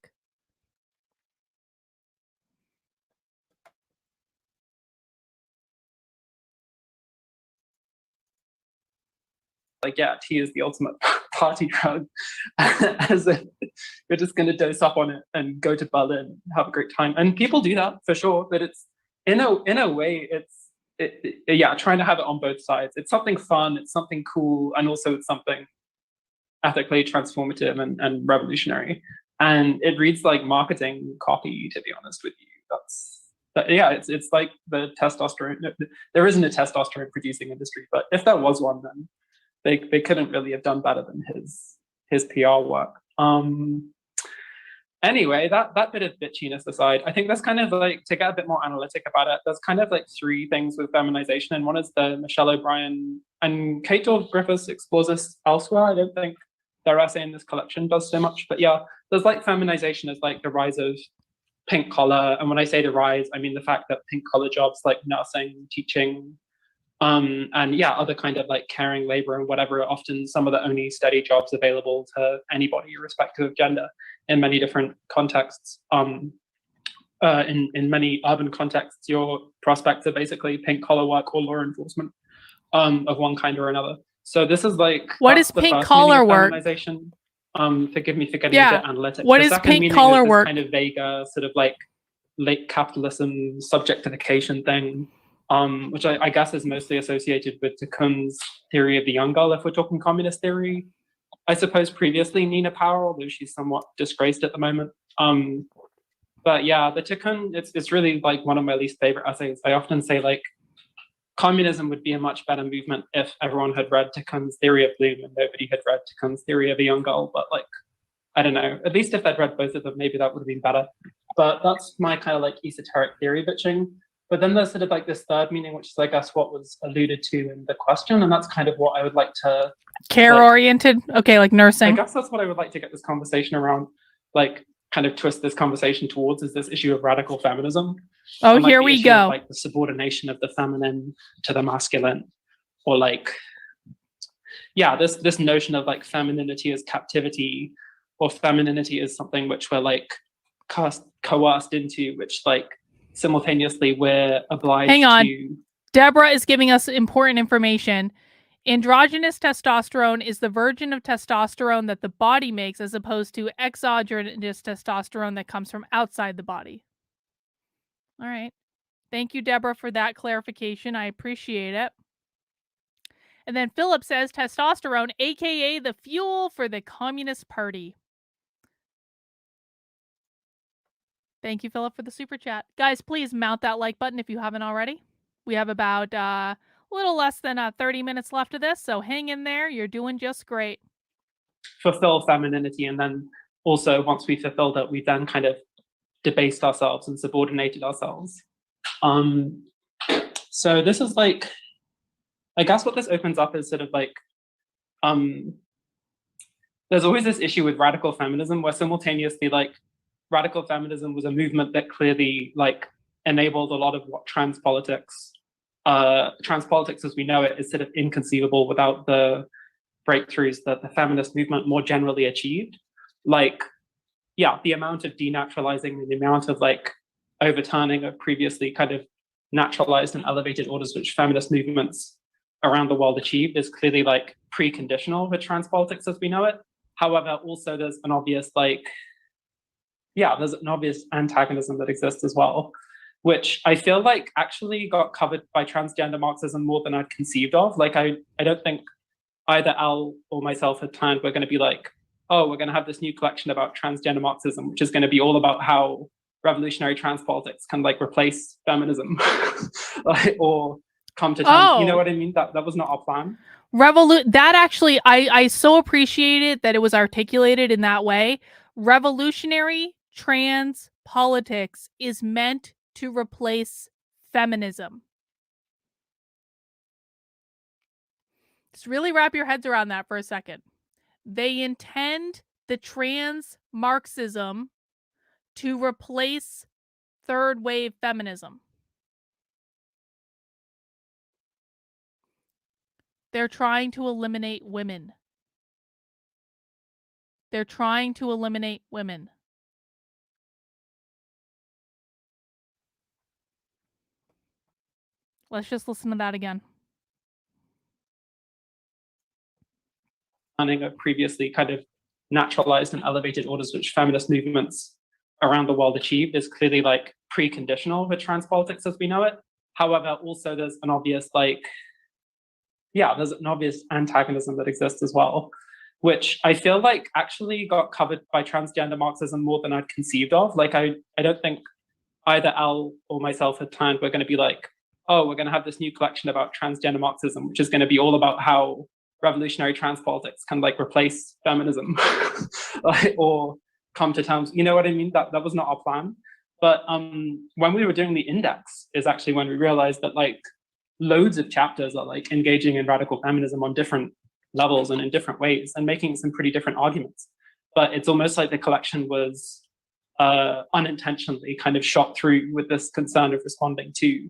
yeah, tea is the ultimate party drug. As if we're just going to dose up on it and go to Berlin, have a great time. And people do that for sure, but it's in a way, yeah, trying to have it on both sides. It's something fun, it's something cool, and also it's something ethically transformative and revolutionary. And it reads like marketing copy, to be honest with you. Yeah, it's like the testosterone. There isn't a testosterone producing industry, but if there was one, then they couldn't really have done better than his PR work. Anyway, that bit of bitchiness aside, I think there's kind of like, to get a bit more analytic about it, there's kind of like three things with feminization, and one is the Michelle O'Brien and Kate Dorff-Griffiths explores this elsewhere. I don't think their essay in this collection does so much, but yeah, there's like feminization as like the rise of pink collar, and when I say the rise, I mean the fact that pink collar jobs like nursing, teaching, and yeah, other kind of like caring labor and whatever are often some of the only steady jobs available to anybody, irrespective of gender, in many different contexts. In many urban contexts, your prospects are basically pink collar work or law enforcement of one kind or another. So this is like, what is pink collar work? Forgive me for getting a bit analytic. What is pink collar work? Kind of vague, sort of like late capitalism subjectification thing. Which I guess is mostly associated with de Koon's theory of the young girl, if we're talking communist theory. I suppose previously Nina Power, although she's somewhat disgraced at the moment. But yeah, the de Koon, it's really like one of my least favorite essays. I often say like, communism would be a much better movement if everyone had read de Koon's theory of bloom and nobody had read de Koon's theory of a young girl. But like, I don't know, at least if they'd read both of them, maybe that would have been better. But that's my kind of like esoteric theory bitching. But then there's sort of like this third meaning, which is, I guess, what was alluded to in the question. And that's kind of what I would like to... Care-oriented? Okay, like nursing. I guess that's what I would like to get this conversation around, like, kind of twist this conversation towards, is this issue of radical feminism. Oh, here we go. Of, like, the subordination of the feminine to the masculine. Or like, yeah, this notion of like femininity as captivity, or femininity as something which we're like coerced into, which like, simultaneously we're obliged Hang on. to... Deborah is giving us important information. Androgynous testosterone is the version of testosterone that the body makes, as opposed to exogenous testosterone that comes from outside the body. All right. Thank you, Deborah, for that clarification. I appreciate it. And then Philip says testosterone, aka the fuel for the Communist Party. Thank you, Philip, for the super chat. Guys, please mount that like button if you haven't already. We have about a little less than 30 minutes left of this, so hang in there. You're doing just great. Fulfill femininity, and then also once we fulfilled it, we then kind of debased ourselves and subordinated ourselves. So this is like, I guess what this opens up is sort of like there's always this issue with radical feminism where simultaneously, like, radical feminism was a movement that clearly, like, enabled a lot of what trans politics as we know it is sort of inconceivable without the breakthroughs that the feminist movement more generally achieved. Like, yeah, the amount of denaturalizing and the amount of, like, overturning of previously kind of naturalized and elevated orders which feminist movements around the world achieved is clearly, like, preconditional for trans politics as we know it. However, also there's an obvious, like, yeah, there's an obvious antagonism that exists as well, which I feel like actually got covered by transgender Marxism more than I'd conceived of. Like, I don't think either Al or myself had planned we're going to be like, oh, we're going to have this new collection about transgender Marxism, which is going to be all about how revolutionary trans politics can, like, replace feminism like, or come to terms. You know what I mean? That was not our plan. That actually, I so appreciated that it was articulated in that way. Revolutionary trans politics is meant to replace feminism. Just really wrap your heads around that for a second. They intend the trans Marxism to replace third wave feminism. They're trying to eliminate women. They're trying to eliminate women. Let's just listen to that again. Of previously kind of naturalized and elevated orders which feminist movements around the world achieved is clearly, like, preconditional for trans politics as we know it. However, also there's an obvious, like, yeah, there's an obvious antagonism that exists as well, which I feel like actually got covered by transgender Marxism more than I'd conceived of. Like, I don't think either Al or myself had planned we're going to be like, oh, we're going to have this new collection about transgender Marxism, which is going to be all about how revolutionary trans politics can, like, replace feminism like, or come to terms. You know what I mean? That was not our plan. But when we were doing the index is actually when we realized that, like, loads of chapters are, like, engaging in radical feminism on different levels and in different ways and making some pretty different arguments. But it's almost like the collection was unintentionally kind of shot through with this concern of responding to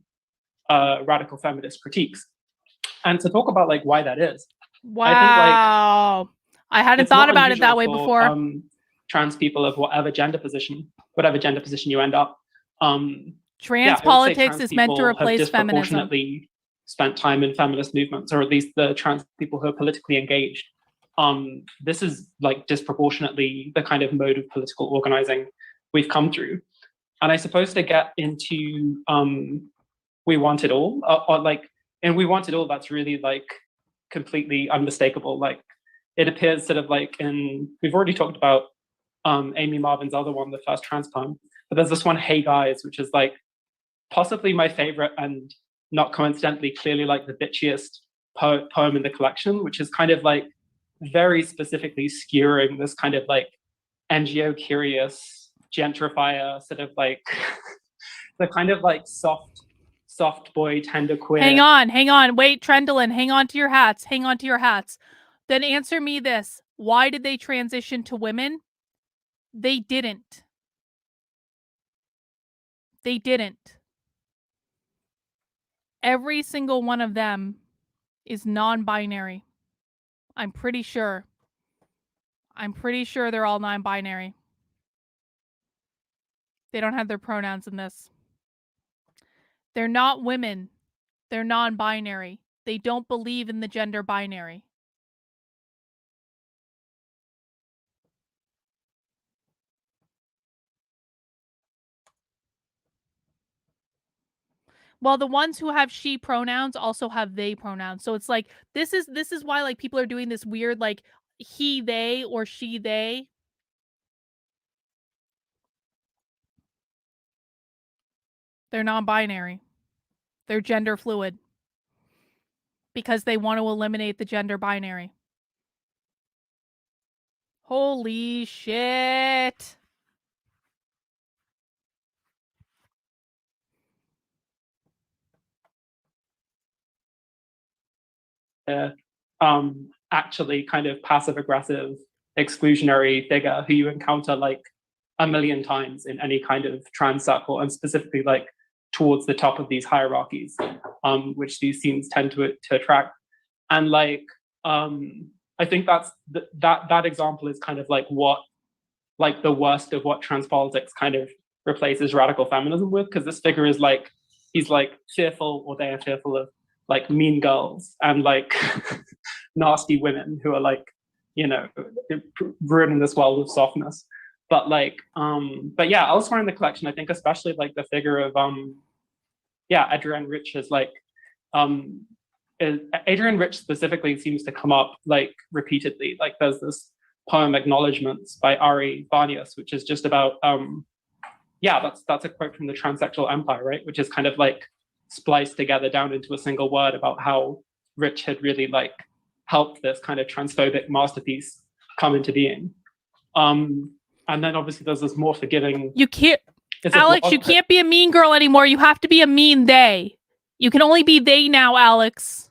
radical feminist critiques. And to talk about, like, why that is, wow, I think, like, I hadn't thought about it that way before. Trans people of whatever gender position you end up. Trans politics is meant to replace feminism. Disproportionately spent time in feminist movements, or at least the trans people who are politically engaged. This is, like, disproportionately the kind of mode of political organizing we've come through. And I suppose to get into We Want It All, or like, and We Want It All, that's really, like, completely unmistakable. Like, it appears sort of like we've already talked about Amy Marvin's other one, The First Trans Poem, but there's this one, Hey Guys, which is, like, possibly my favorite and not coincidentally clearly, like, the bitchiest poem in the collection, which is kind of, like, very specifically skewering this kind of, like, NGO curious gentrifier sort of, like, the kind of, like, soft boy, tender queer. Hang on. Wait, Trendlin, hang on to your hats. Then answer me this. Why did they transition to women? They didn't. Every single one of them is non-binary. I'm pretty sure they're all non-binary. They don't have their pronouns in this. They're not women. They're non-binary. They don't believe in the gender binary. Well, the ones who have she pronouns also have they pronouns. So it's like, this is why, like, people are doing this weird, like, he, they, or she, they. They're non-binary. They're gender fluid. Because they want to eliminate the gender binary. Holy shit. actually kind of passive aggressive exclusionary figure who you encounter like a million times in any kind of trans circle, and specifically like towards the top of these hierarchies, which these scenes tend to attract. And like I think that's that example is kind of like what, like the worst of what trans politics kind of replaces radical feminism with, because this figure is like, he's like fearful, or they are fearful of like mean girls and like nasty women who are like, you know, ruining this world of softness. But like, but yeah, elsewhere in the collection, I think especially like the figure of Adrienne Rich is like, Adrienne Rich specifically seems to come up like repeatedly. Like there's this poem Acknowledgements by Ari Barnius, which is just about that's a quote from the Transsexual Empire, right? Which is kind of like spliced together down into a single word about how Rich had really like helped this kind of transphobic masterpiece come into being. And then obviously there's this more forgiving. You can't, Alex, you can't be a mean girl anymore. You have to be a mean they. You can only be they now, Alex.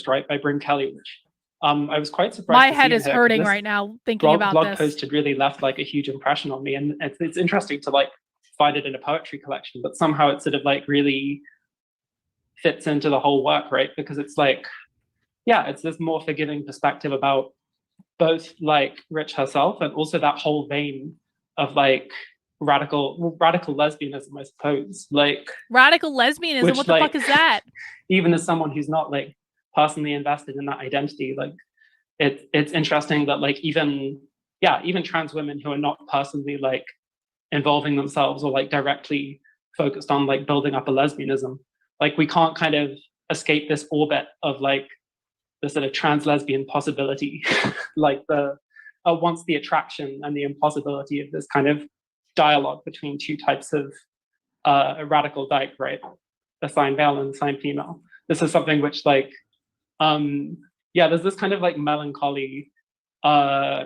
Right, by Bryn Kelly, which I was quite surprised. My head is hurting right now thinking about blog this. Post had really left like a huge impression on me, and it's interesting to like find it in a poetry collection, but somehow it sort of like really fits into the whole work, right? Because it's like, yeah, it's this more forgiving perspective about both like Rich herself and also that whole vein of like radical lesbianism, I suppose. Like radical lesbianism, which, what the fuck is that? Even as someone who's not like personally invested in that identity, like it's interesting that like even trans women who are not personally like involving themselves or like directly focused on like building up a lesbianism, like we can't kind of escape this orbit of like the sort of trans lesbian possibility, like the once the attraction and the impossibility of this kind of dialogue between two types of a radical dyke, right? The sign male and the sign female. This is something which like, there's this kind of like melancholy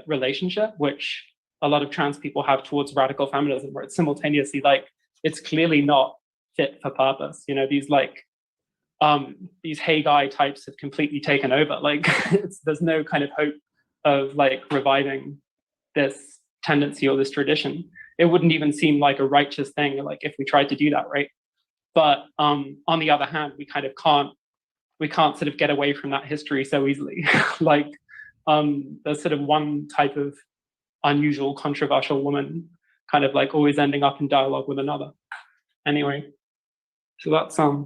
relationship which a lot of trans people have towards radical feminism, where it's simultaneously like, it's clearly not fit for purpose. You know, these like, these hey guy types have completely taken over. Like there's no kind of hope of like reviving this tendency or this tradition. It wouldn't even seem like a righteous thing, like if we tried to do that, right? But on the other hand, we can't sort of get away from that history so easily. Like there's sort of one type of unusual, controversial woman kind of like always ending up in dialogue with another. Anyway, so that's so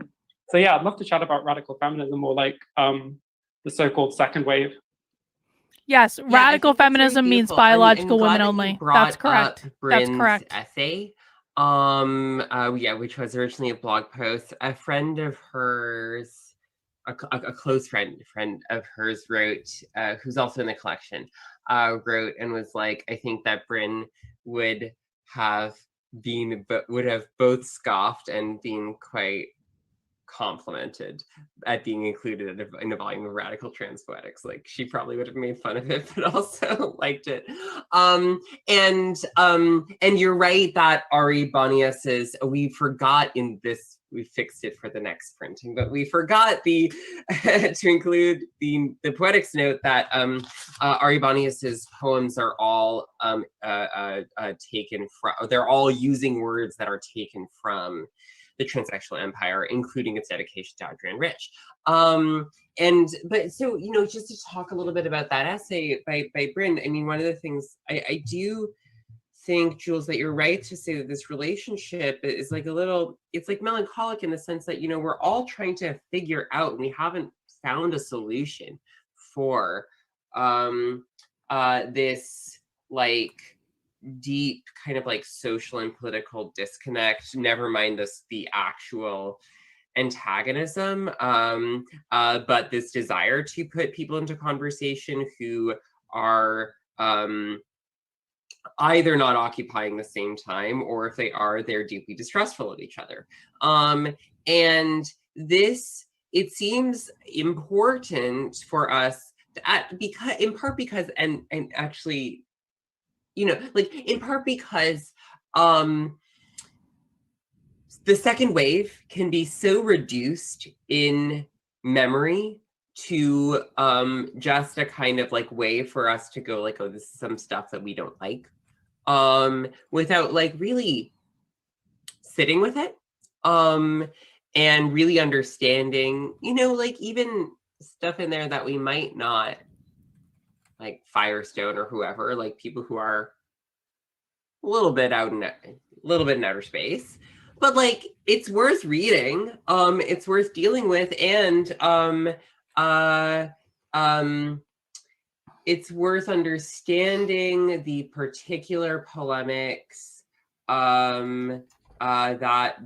yeah, I'd love to chat about radical feminism, or like the so-called second wave. Yes, radical feminism means biological women only. That's correct. Bryn's That's correct. Essay, which was originally a blog post. A friend of hers, a close friend of hers wrote, who's also in the collection, wrote and was like, I think that Bryn would have both scoffed and been quite complimented at being included in a volume of radical trans poetics. Like she probably would have made fun of it, but also liked it. And you're right that Ari Barnius is, we forgot in this, we fixed it for the next printing, but we forgot to include the poetics note that Ari Barnius's poems are all taken from, they're all using words that are taken from the Transsexual Empire, including its dedication to Adrienne Rich. But so, you know, just to talk a little bit about that essay by Bryn, I mean, one of the things I do think, Jules, that you're right to say that this relationship is like it's like melancholic in the sense that, you know, we're all trying to figure out, and we haven't found a solution for this like deep kind of like social and political disconnect, never mind the actual antagonism, but this desire to put people into conversation who are either not occupying the same time, or if they are, they're deeply distrustful of each other. And this, it seems important for us because actually, you know, like in part because the second wave can be so reduced in memory to just a kind of like way for us to go like, oh, this is some stuff that we don't like, without like really sitting with it, and really understanding, you know, like even stuff in there that we might not like, Firestone or whoever, like people who are a little bit in outer space, but like it's worth reading, it's worth dealing with, and it's worth understanding the particular polemics that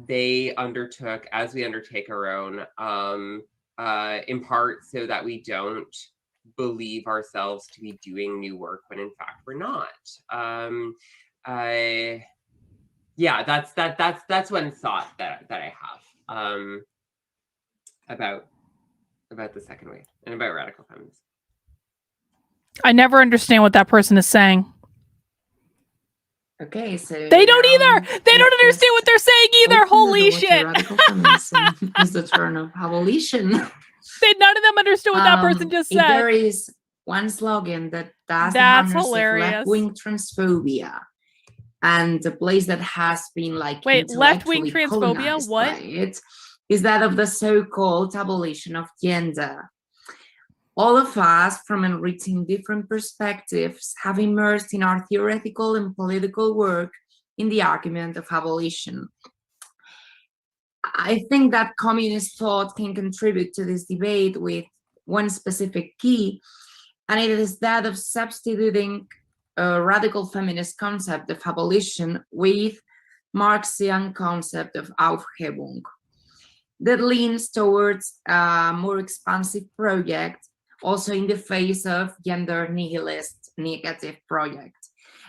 they undertook as we undertake our own, in part so that we don't believe ourselves to be doing new work when in fact we're not. Yeah, that's one thought that I have about the second wave and about radical feminism. I never understand what that person is saying. Okay, so they don't either. They don't understand what they're saying either. Holy shit! Radical feminism is the turn of abolition. None of them understood what that person just said. There is one slogan that does That's the harness hilarious. of left-wing transphobia, and the place that has been like left-wing transphobia. What? It is that of the so-called abolition of gender. All of us, from enriching different perspectives, have immersed in our theoretical and political work in the argument of abolition. I think that communist thought can contribute to this debate with one specific key, and it is that of substituting a radical feminist concept of abolition with Marxian concept of Aufhebung that leans towards a more expansive project, also in the face of gender nihilist negative project.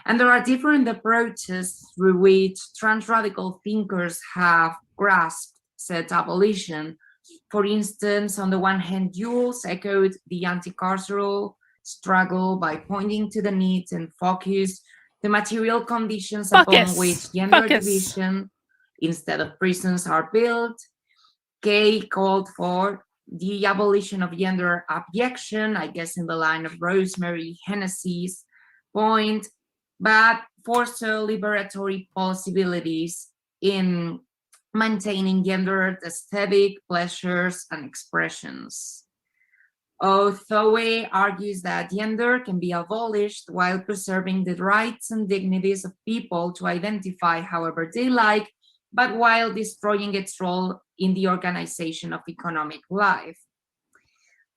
And there are different approaches through which trans radical thinkers have grasped said abolition. For instance, on the one hand, Jules echoed the anti-carceral struggle by pointing to the need and focus the material conditions upon which gender division instead of prisons are built. Kay called for the abolition of gender abjection, I guess in the line of Rosemary Hennessy's point, but foresaw liberatory possibilities in maintaining gendered aesthetic pleasures and expressions. Othoe argues that gender can be abolished while preserving the rights and dignities of people to identify however they like, but while destroying its role in the organization of economic life.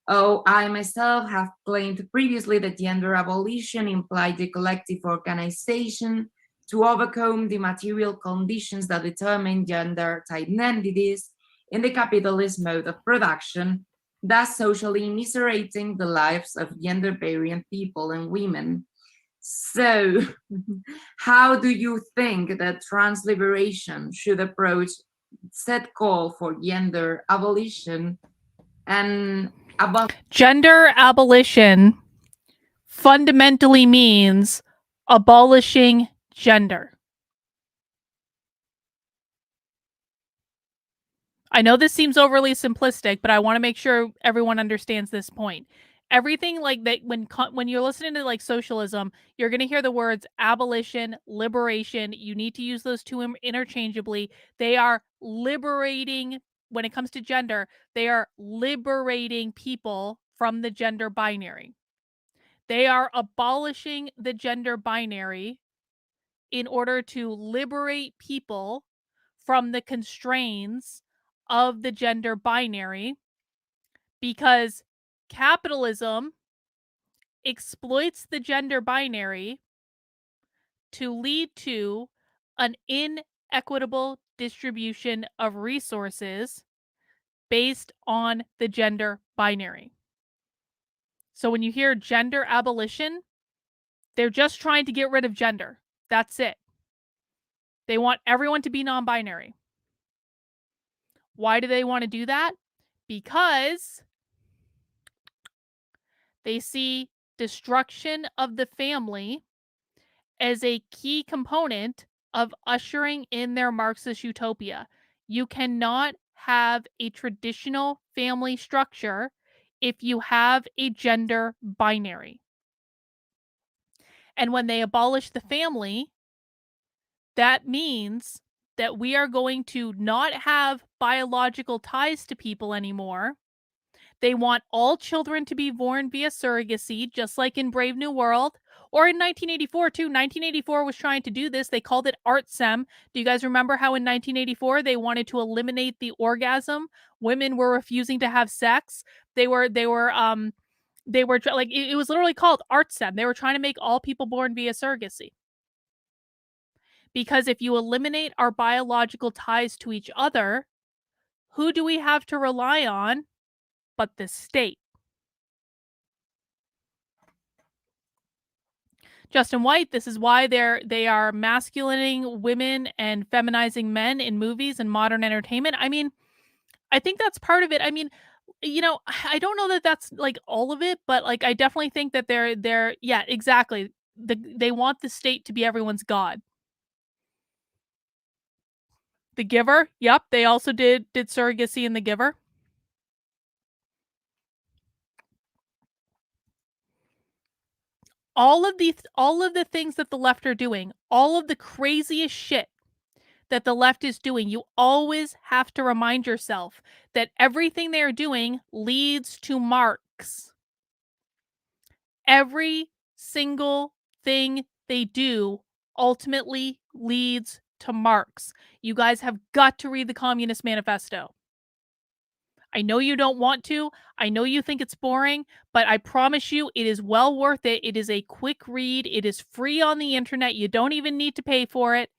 I myself have claimed previously that gender abolition implied the collective organization to overcome the material conditions that determine gender identities in the capitalist mode of production, thus socially immiserating the lives of gender-variant people and women. So, how do you think that trans liberation should approach said call for gender abolition and gender abolition fundamentally means abolishing gender. I know this seems overly simplistic, but I want to make sure everyone understands this point. Everything like that, when you're listening to like socialism, you're going to hear the words abolition, liberation. You need to use those two interchangeably. They are liberating, when it comes to gender, they are liberating people from the gender binary. They are abolishing the gender binary in order to liberate people from the constraints of the gender binary, because capitalism exploits the gender binary to lead to an inequitable distribution of resources based on the gender binary. So when you hear gender abolition, they're just trying to get rid of gender. That's it. They want everyone to be non-binary. Why do they want to do that? Because they see destruction of the family as a key component of ushering in their Marxist utopia. You cannot have a traditional family structure if you have a gender binary. And when they abolish the family, that means that we are going to not have biological ties to people anymore. They want all children to be born via surrogacy, just like in Brave New World, or in 1984 too. 1984 was trying to do this. They called it ArtSem. Do you guys remember how in 1984 they wanted to eliminate the orgasm? Women were refusing to have sex. They were like, it was literally called ArtSem. They were trying to make all people born via surrogacy. Because if you eliminate our biological ties to each other, who do we have to rely on but the state? Justin White, this is why they are masculinating women and feminizing men in movies and modern entertainment. I mean, I think that's part of it. I mean, you know, I don't know that that's like all of it, but like I definitely think that they're yeah, exactly. They want the state to be everyone's god. The Giver, yep, they also did surrogacy in The Giver. All of the things that the left are doing, all of the craziest shit that the left is doing, you always have to remind yourself that everything they are doing leads to Marx. Every single thing they do ultimately leads to Marx. You guys have got to read the Communist Manifesto. I know you don't want to. I know you think it's boring, but I promise you it is well worth it. It is a quick read. It is free on the internet. You don't even need to pay for it.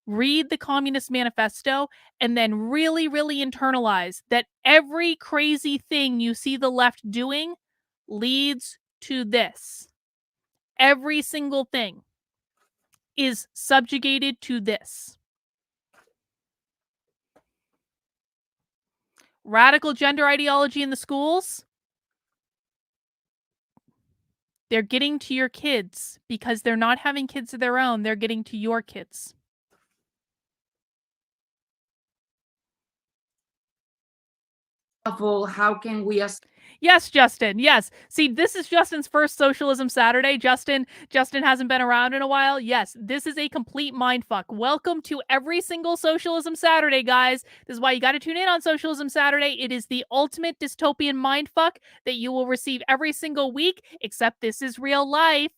Read the Communist Manifesto and then really, really internalize that every crazy thing you see the left doing leads to this. Every single thing is subjugated to this. Radical gender ideology in the schools, they're getting to your kids because they're not having kids of their own. They're getting to your kids. How can we Yes, Justin. Yes. See, this is Justin's first Socialism Saturday. Justin hasn't been around in a while. Yes, this is a complete mindfuck. Welcome to every single Socialism Saturday, guys. This is why you got to tune in on Socialism Saturday. It is the ultimate dystopian mindfuck that you will receive every single week, except this is real life.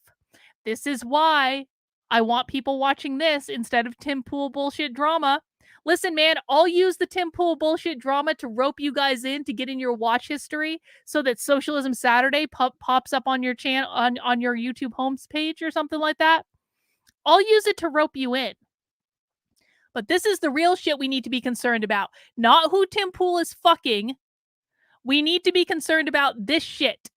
This is why I want people watching this instead of Tim Pool bullshit drama. Listen, man, I'll use the Tim Pool bullshit drama to rope you guys in to get in your watch history so that Socialism Saturday pops up on your channel, on your YouTube homepage or something like that. I'll use it to rope you in. But this is the real shit we need to be concerned about. Not who Tim Pool is fucking. We need to be concerned about this shit.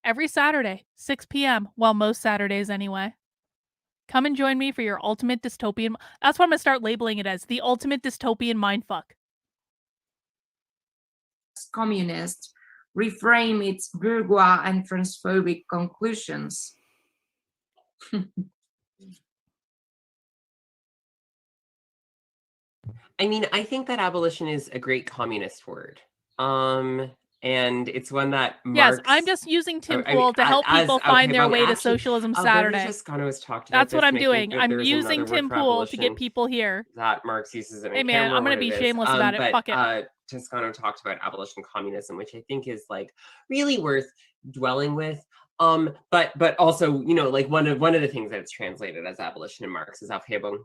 Every Saturday, 6 p.m. Well, most Saturdays anyway. Come and join me for your ultimate dystopian. That's what I'm going to start labeling it as, the ultimate dystopian mindfuck. Communist reframe its bourgeois and transphobic conclusions? I mean, I think that abolition is a great communist word. And it's one that Marx... Yes, I'm just using Tim Pool to help people find their way to Socialism Saturday. That's what I'm doing. I'm using Tim Pool to get people here. That Marx uses it. Hey man, I'm going to be shameless about it. Fuck it. Toscano talked about abolition communism, which I think is like really worth dwelling with. But also, you know, like one of the things that it's translated as abolition in Marx is Aufhebung.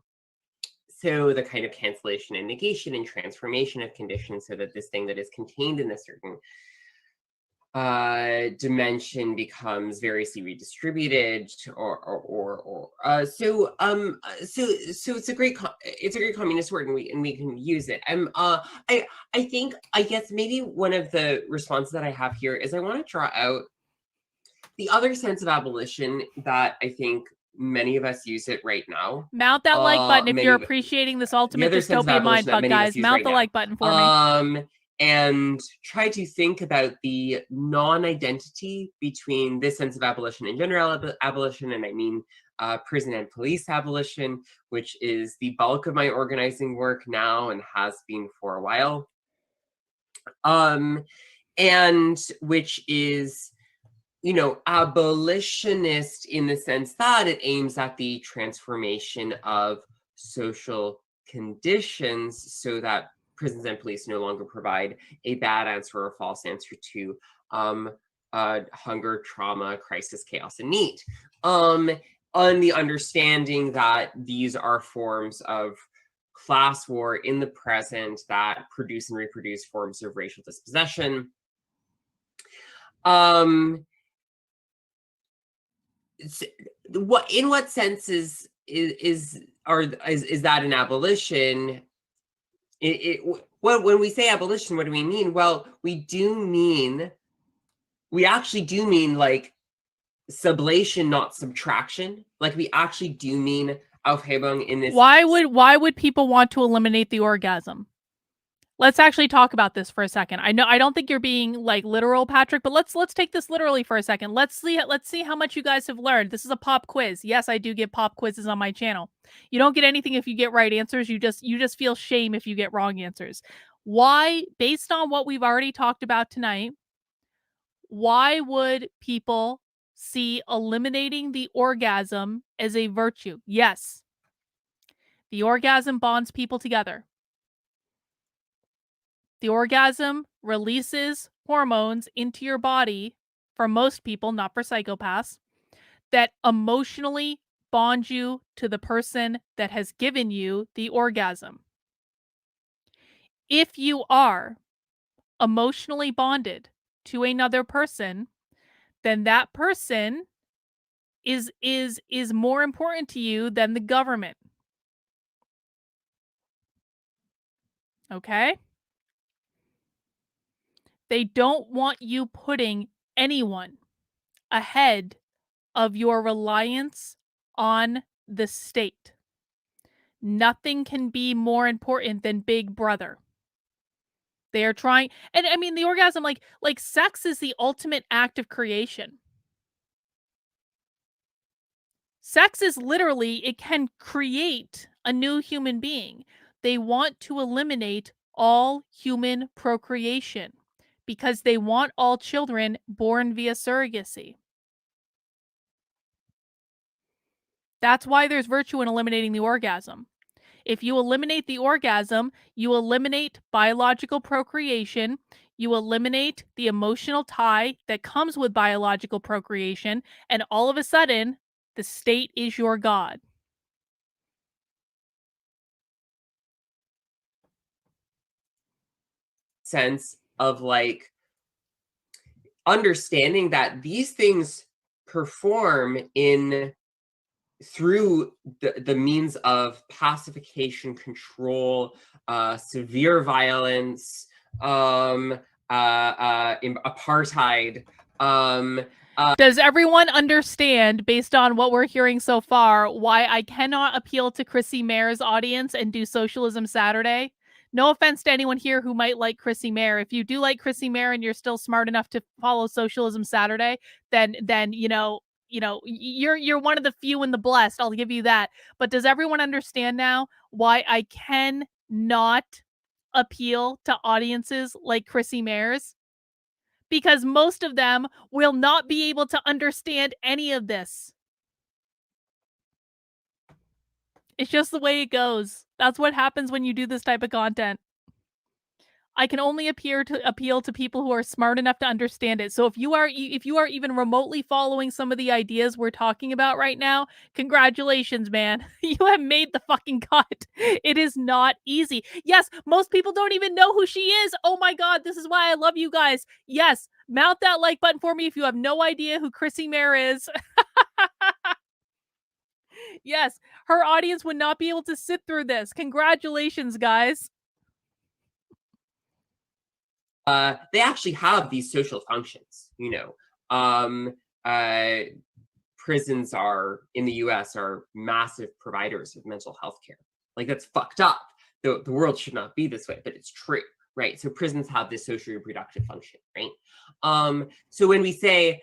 So the kind of cancellation and negation and transformation of conditions so that this thing that is contained in a certain dimension becomes variously redistributed so it's a great communist word, and we can use it. I guess maybe one of the responses that I have here is I want to draw out the other sense of abolition that I think many of us use it right now. Mount that like button if you're appreciating this ultimate dystopian mindfuck, guys. Mount the like button for me. and try to think about the non-identity between this sense of abolition and general abolition, and I mean prison and police abolition, which is the bulk of my organizing work now and has been for a while, and which is, you know, abolitionist in the sense that it aims at the transformation of social conditions so that prisons and police no longer provide a bad answer or a false answer to hunger, trauma, crisis, chaos, and need. On the understanding that these are forms of class war in the present that produce and reproduce forms of racial dispossession. In what sense is that an abolition? When we say abolition, what do we mean? Well, we actually do mean like sublation, not subtraction. Like we actually do mean Aufhebung in this. Why would people want to eliminate the orgasm? Let's actually talk about this for a second. I don't think you're being like literal, Patrick, but let's take this literally for a second. Let's see how much you guys have learned. This is a pop quiz. Yes, I do give pop quizzes on my channel. You don't get anything if you get right answers. You just feel shame if you get wrong answers. Why, based on what we've already talked about tonight, why would people see eliminating the orgasm as a virtue? Yes. The orgasm bonds people together. The orgasm releases hormones into your body, for most people, not for psychopaths, that emotionally bond you to the person that has given you the orgasm. If you are emotionally bonded to another person, then that person is more important to you than the government. Okay? They don't want you putting anyone ahead of your reliance on the state. Nothing can be more important than Big Brother. They are trying, and I mean the orgasm, like sex is the ultimate act of creation. Sex is literally, it can create a new human being. They want to eliminate all human procreation because they want all children born via surrogacy. That's why there's virtue in eliminating the orgasm. If you eliminate the orgasm, you eliminate biological procreation, you eliminate the emotional tie that comes with biological procreation, and all of a sudden, the state is your God. Sense of like understanding that these things perform through the means of pacification, control, severe violence, apartheid. Does everyone understand, based on what we're hearing so far, why I cannot appeal to Chrissy Mayr's audience and do Socialism Saturday? No offense to anyone here who might like Chrissy Mayr. If you do like Chrissy Mayr and you're still smart enough to follow Socialism Saturday, then you're one of the few and the blessed. I'll give you that. But does everyone understand now why I cannot appeal to audiences like Chrissy Mayr's? Because most of them will not be able to understand any of this. It's just the way it goes. That's what happens when you do this type of content. I can only appeal to people who are smart enough to understand it. So if you are even remotely following some of the ideas we're talking about right now, congratulations, man. You have made the fucking cut. It is not easy. Yes, most people don't even know who she is. Oh my God, this is why I love you guys. Yes, mount that like button for me if you have no idea who Chrissy Mayr is. Yes, her audience would not be able to sit through this. Congratulations, guys. They actually have these social functions, you know. Prisons in the US are massive providers of mental health care. Like, that's fucked up. The world should not be this way, but it's true. right? So prisons have this social reproductive function, right? So when we say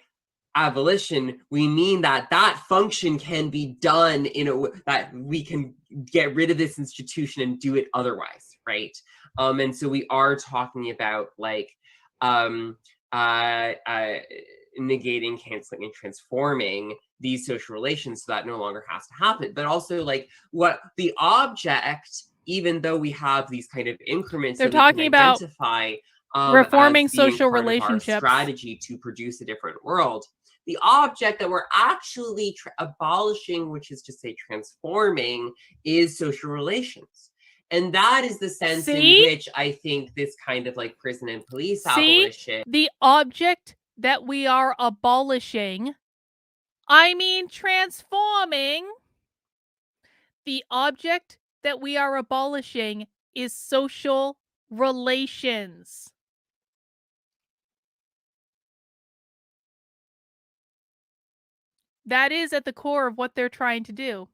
abolition, we mean that that function can be done in a way that we can get rid of this institution and do it otherwise, right? And so we are talking about like negating, canceling, and transforming these social relations so that no longer has to happen. But also like what the object, even though we have these kind of increments They're that we talking can about identify reforming as being social part of our relationships. strategy to produce a different world. The object that we're actually abolishing, which is to say transforming, is social relations. And that is the sense in which I think this kind of like prison and police abolition. The object that we are abolishing, I mean transforming, the object that we are abolishing is social relations. That is at the core of what they're trying to do.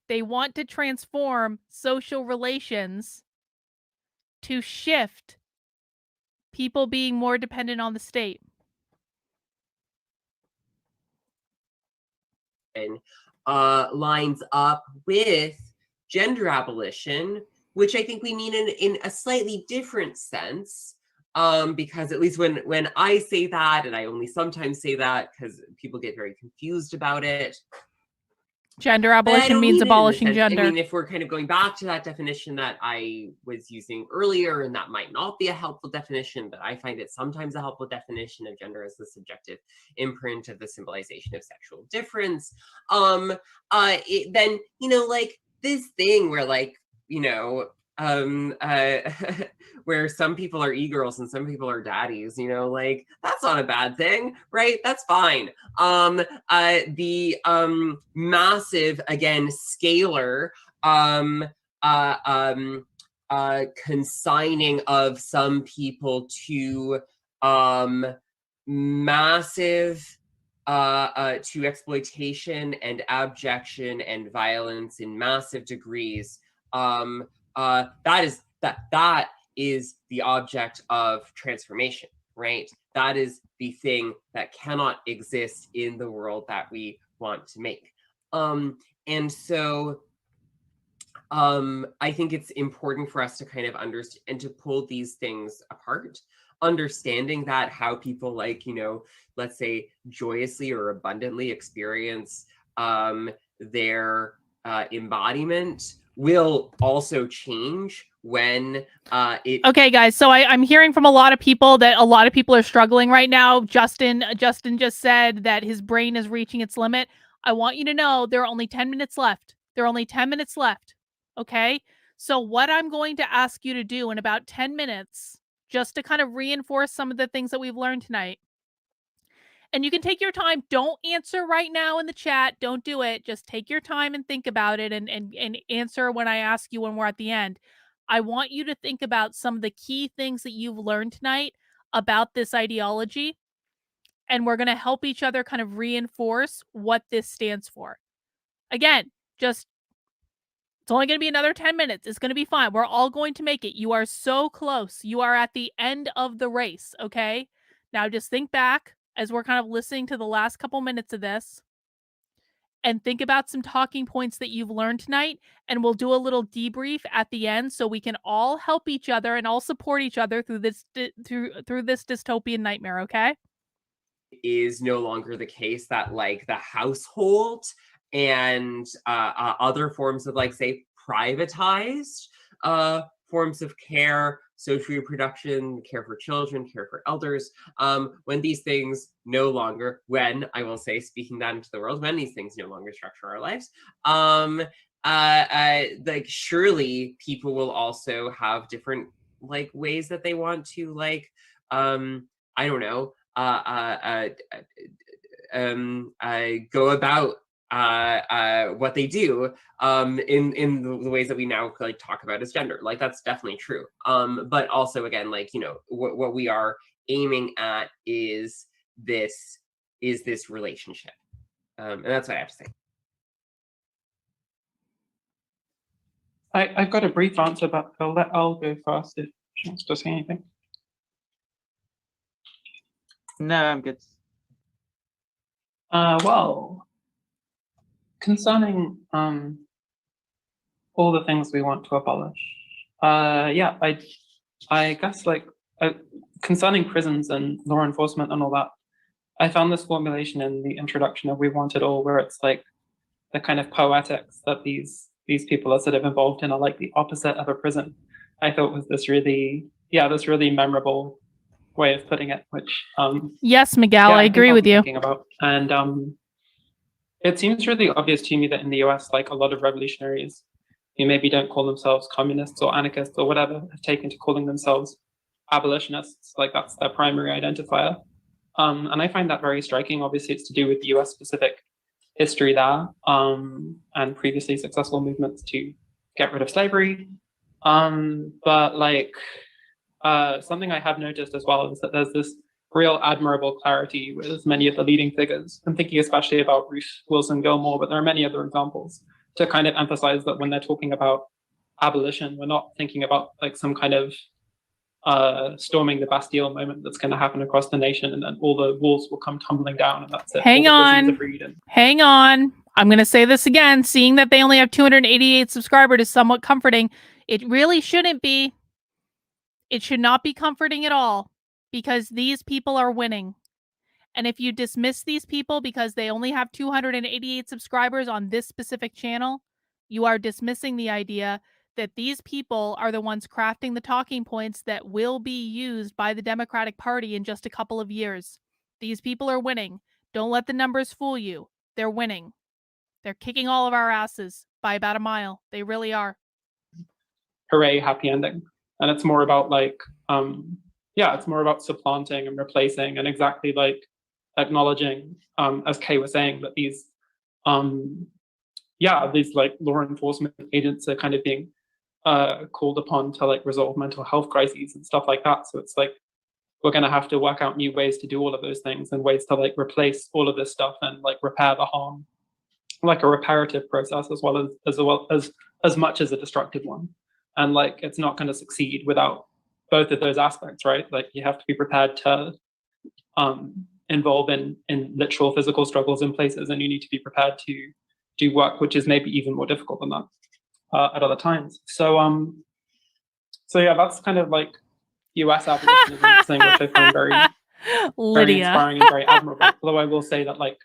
They want to transform social relations to shift people being more dependent on the state. And lines up with gender abolition, which I think we mean in a slightly different sense. Because at least when I say that, and I only sometimes say that because people get very confused about it. Gender abolition means abolishing gender. I mean, if we're kind of going back to that definition that I was using earlier, and that might not be a helpful definition, but I find it sometimes a helpful definition of gender as the subjective imprint of the symbolization of sexual difference, then, you know, like this thing where like, you know, where some people are e-girls and some people are daddies, you know, like that's not a bad thing, right? That's fine. The massive, again, scalar consigning of some people to massive to exploitation and abjection and violence in massive degrees. That is the object of transformation, right? That is the thing that cannot exist in the world that we want to make. And so I think it's important for us to kind of understand and to pull these things apart, understanding that how people like, you know, let's say joyously or abundantly experience their embodiment will also change when it. Okay, guys, so I'm hearing from a lot of people that a lot of people are struggling right now. Justin just said that his brain is reaching its limit. I want you to know there are only 10 minutes left. There are only 10 minutes left. Okay? So what I'm going to ask you to do in about 10 minutes, just to kind of reinforce some of the things that we've learned tonight. And you can take your time. Don't answer right now in the chat. Don't do it. Just take your time and think about it and answer when I ask you when we're at the end. I want you to think about some of the key things that you've learned tonight about this ideology. And we're going to help each other kind of reinforce what this stands for. Again, just it's only going to be another 10 minutes. It's going to be fine. We're all going to make it. You are so close. You are at the end of the race, okay? Now just think back as we're kind of listening to the last couple minutes of this and think about some talking points that you've learned tonight, and we'll do a little debrief at the end so we can all help each other and all support each other through this through this dystopian nightmare, okay? Is no longer the case that like the household and other forms of like say privatized forms of care, social reproduction, care for children, care for elders, when these things no longer, when I will say, speaking that into the world, when these things no longer structure our lives, like surely people will also have different like ways that they want to like, I don't know, go about what they do in the ways that we now like talk about as gender. Like that's definitely true. But also again, like, you know, what we are aiming at is this relationship. And that's what I have to say. I've got a brief answer, but I'll let Al go first if She wants to say anything. No, I'm good. Well, concerning all the things we want to abolish, yeah, I guess like concerning prisons and law enforcement and all that, I found this formulation in the introduction of We Want It All, where it's like the kind of poetics that these people are sort of involved in are like the opposite of a prison. I thought was this really memorable way of putting it, which yes, Miguel, I agree with you. Thinking about. And it seems really obvious to me that in the US, like a lot of revolutionaries who maybe don't call themselves communists or anarchists or whatever have taken to calling themselves abolitionists, like that's their primary identifier. And I find that very striking. Obviously, it's to do with the US specific history there, and previously successful movements to get rid of slavery. But like something I have noticed as well is that there's this real admirable clarity with many of the leading figures. I'm thinking especially about Ruth Wilson Gilmore, but there are many other examples to kind of emphasize that when they're talking about abolition, we're not thinking about like some kind of storming the Bastille moment that's going to happen across the nation, and then all the walls will come tumbling down, and that's it. Hang on. I'm going to say this again. Seeing that they only have 288 subscribers is somewhat comforting. It really shouldn't be. It should not be comforting at all, because these people are winning. And if you dismiss these people because they only have 288 subscribers on this specific channel, you are dismissing the idea that these people are the ones crafting the talking points that will be used by the Democratic Party in just a couple of years. These people are winning. Don't let the numbers fool you. They're winning. They're kicking all of our asses by about a mile. They really are. Hooray, happy ending. And it's more about like, it's more about supplanting and replacing and exactly like acknowledging, as Kay was saying, that these like law enforcement agents are kind of being called upon to like resolve mental health crises and stuff like that. So it's like we're going to have to work out new ways to do all of those things and ways to like replace all of this stuff and like repair the harm, like a reparative process as much as a destructive one. And like it's not going to succeed without both of those aspects, right? Like you have to be prepared to involve in literal physical struggles in places, and you need to be prepared to do work which is maybe even more difficult than that at other times. So yeah, that's kind of like US abolitionism thing, which I find very inspiring and very admirable. Although I will say that like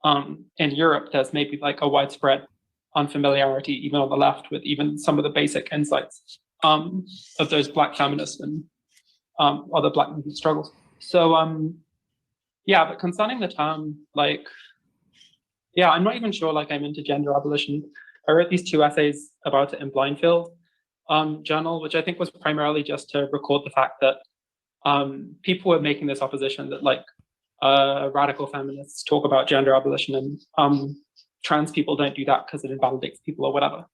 in Europe, there's maybe like a widespread unfamiliarity, even on the left, with even some of the basic insights of those Black feminists and other Black movement struggles. So but concerning the term, like, I'm not even sure like I'm into gender abolition. I wrote these 2 essays about it in Blindfield journal, which I think was primarily just to record the fact that people were making this opposition that like radical feminists talk about gender abolition and trans people don't do that because it invalidates people or whatever,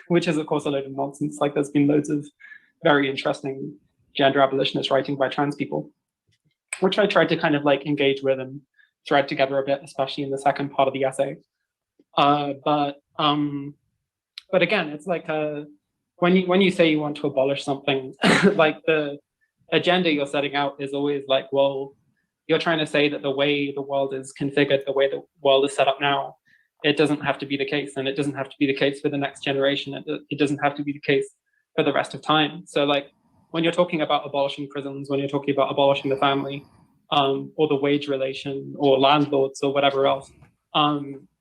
which is of course a load of nonsense. Like there's been loads of very interesting gender abolitionist writing by trans people, which I tried to kind of like engage with and thread together a bit, especially in the second part of the essay. But again, it's like when you say you want to abolish something, like the agenda you're setting out is always like, well, you're trying to say that the way the world is configured, the way the world is set up now, it doesn't have to be the case, and it doesn't have to be the case for the next generation. It doesn't have to be the case for the rest of time. So like when you're talking about abolishing prisons, when you're talking about abolishing the family, or the wage relation, or landlords, or whatever else,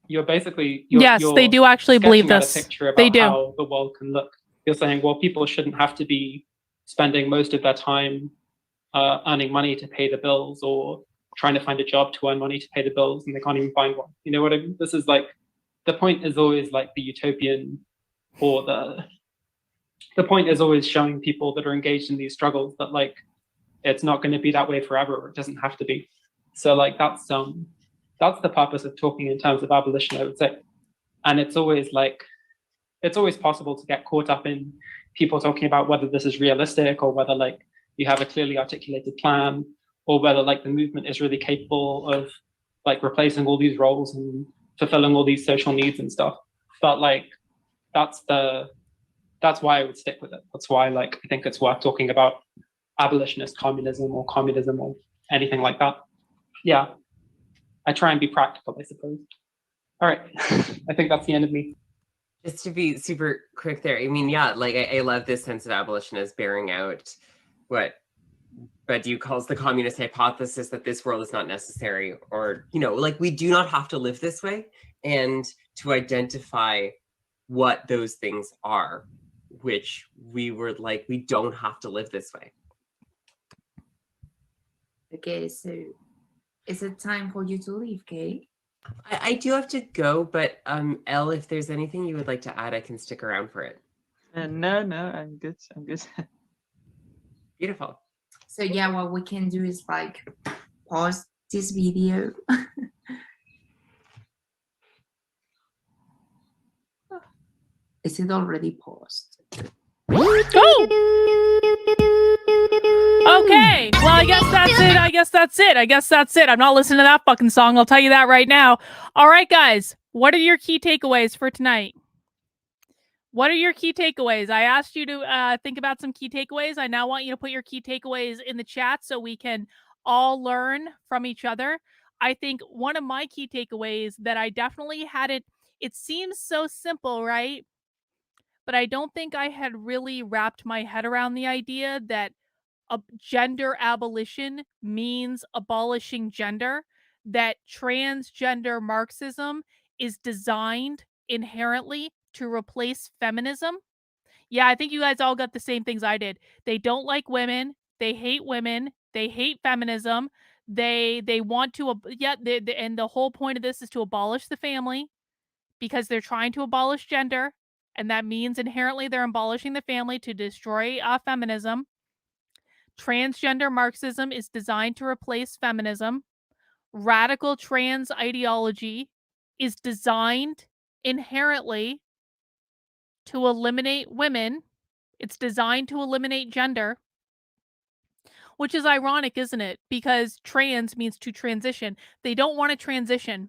you're basically they do actually believe this. A picture about they do. How the world can look. You're saying, well, people shouldn't have to be spending most of their time earning money to pay the bills, or trying to find a job to earn money to pay the bills, and they can't even find one. You know what I mean? This is like, the point is always like the utopian, or the point is always showing people that are engaged in these struggles that like it's not going to be that way forever, or it doesn't have to be. So like that's the purpose of talking in terms of abolition, I would say. And it's always possible to get caught up in people talking about whether this is realistic, or whether like you have a clearly articulated plan, or whether like the movement is really capable of like replacing all these roles and fulfilling all these social needs and stuff. But like that's the that's why I would stick with it. That's why, like, I think it's worth talking about abolitionist communism or anything like that. Yeah, I try and be practical, I suppose. All right, I think that's the end of me. Just to be super quick there, I mean, yeah, like I love this sense of abolition as bearing out what Badiou calls the communist hypothesis, that this world is not necessary, or, you know, like we do not have to live this way, and to identify what those things are, which we were like, we don't have to live this way. Okay, so is it time for you to leave, Kay? I do have to go, but Elle, if there's anything you would like to add, I can stick around for it. No, I'm good. Beautiful. So yeah, what we can do is like pause this video. Is it already paused? Oh! Okay, well, I guess that's it. I'm not listening to that fucking song. I'll tell you that right now. All right, guys, what are your key takeaways for tonight? What are your key takeaways? I asked you to think about some key takeaways. I now want you to put your key takeaways in the chat so we can all learn from each other. I think one of my key takeaways that I definitely hadn't, it seems so simple, right? But I don't think I had really wrapped my head around the idea that gender abolition means abolishing gender, that transgender Marxism is designed inherently to replace feminism. Yeah, I think you guys all got the same things I did. They don't like women, they hate feminism, they want to and the whole point of this is to abolish the family, because they're trying to abolish gender, and that means inherently they're abolishing the family to destroy feminism. Transgender Marxism is designed to replace feminism. Radical trans ideology is designed inherently to eliminate women. It's designed to eliminate gender, which is ironic, isn't it? Because trans means to transition. They don't want to transition.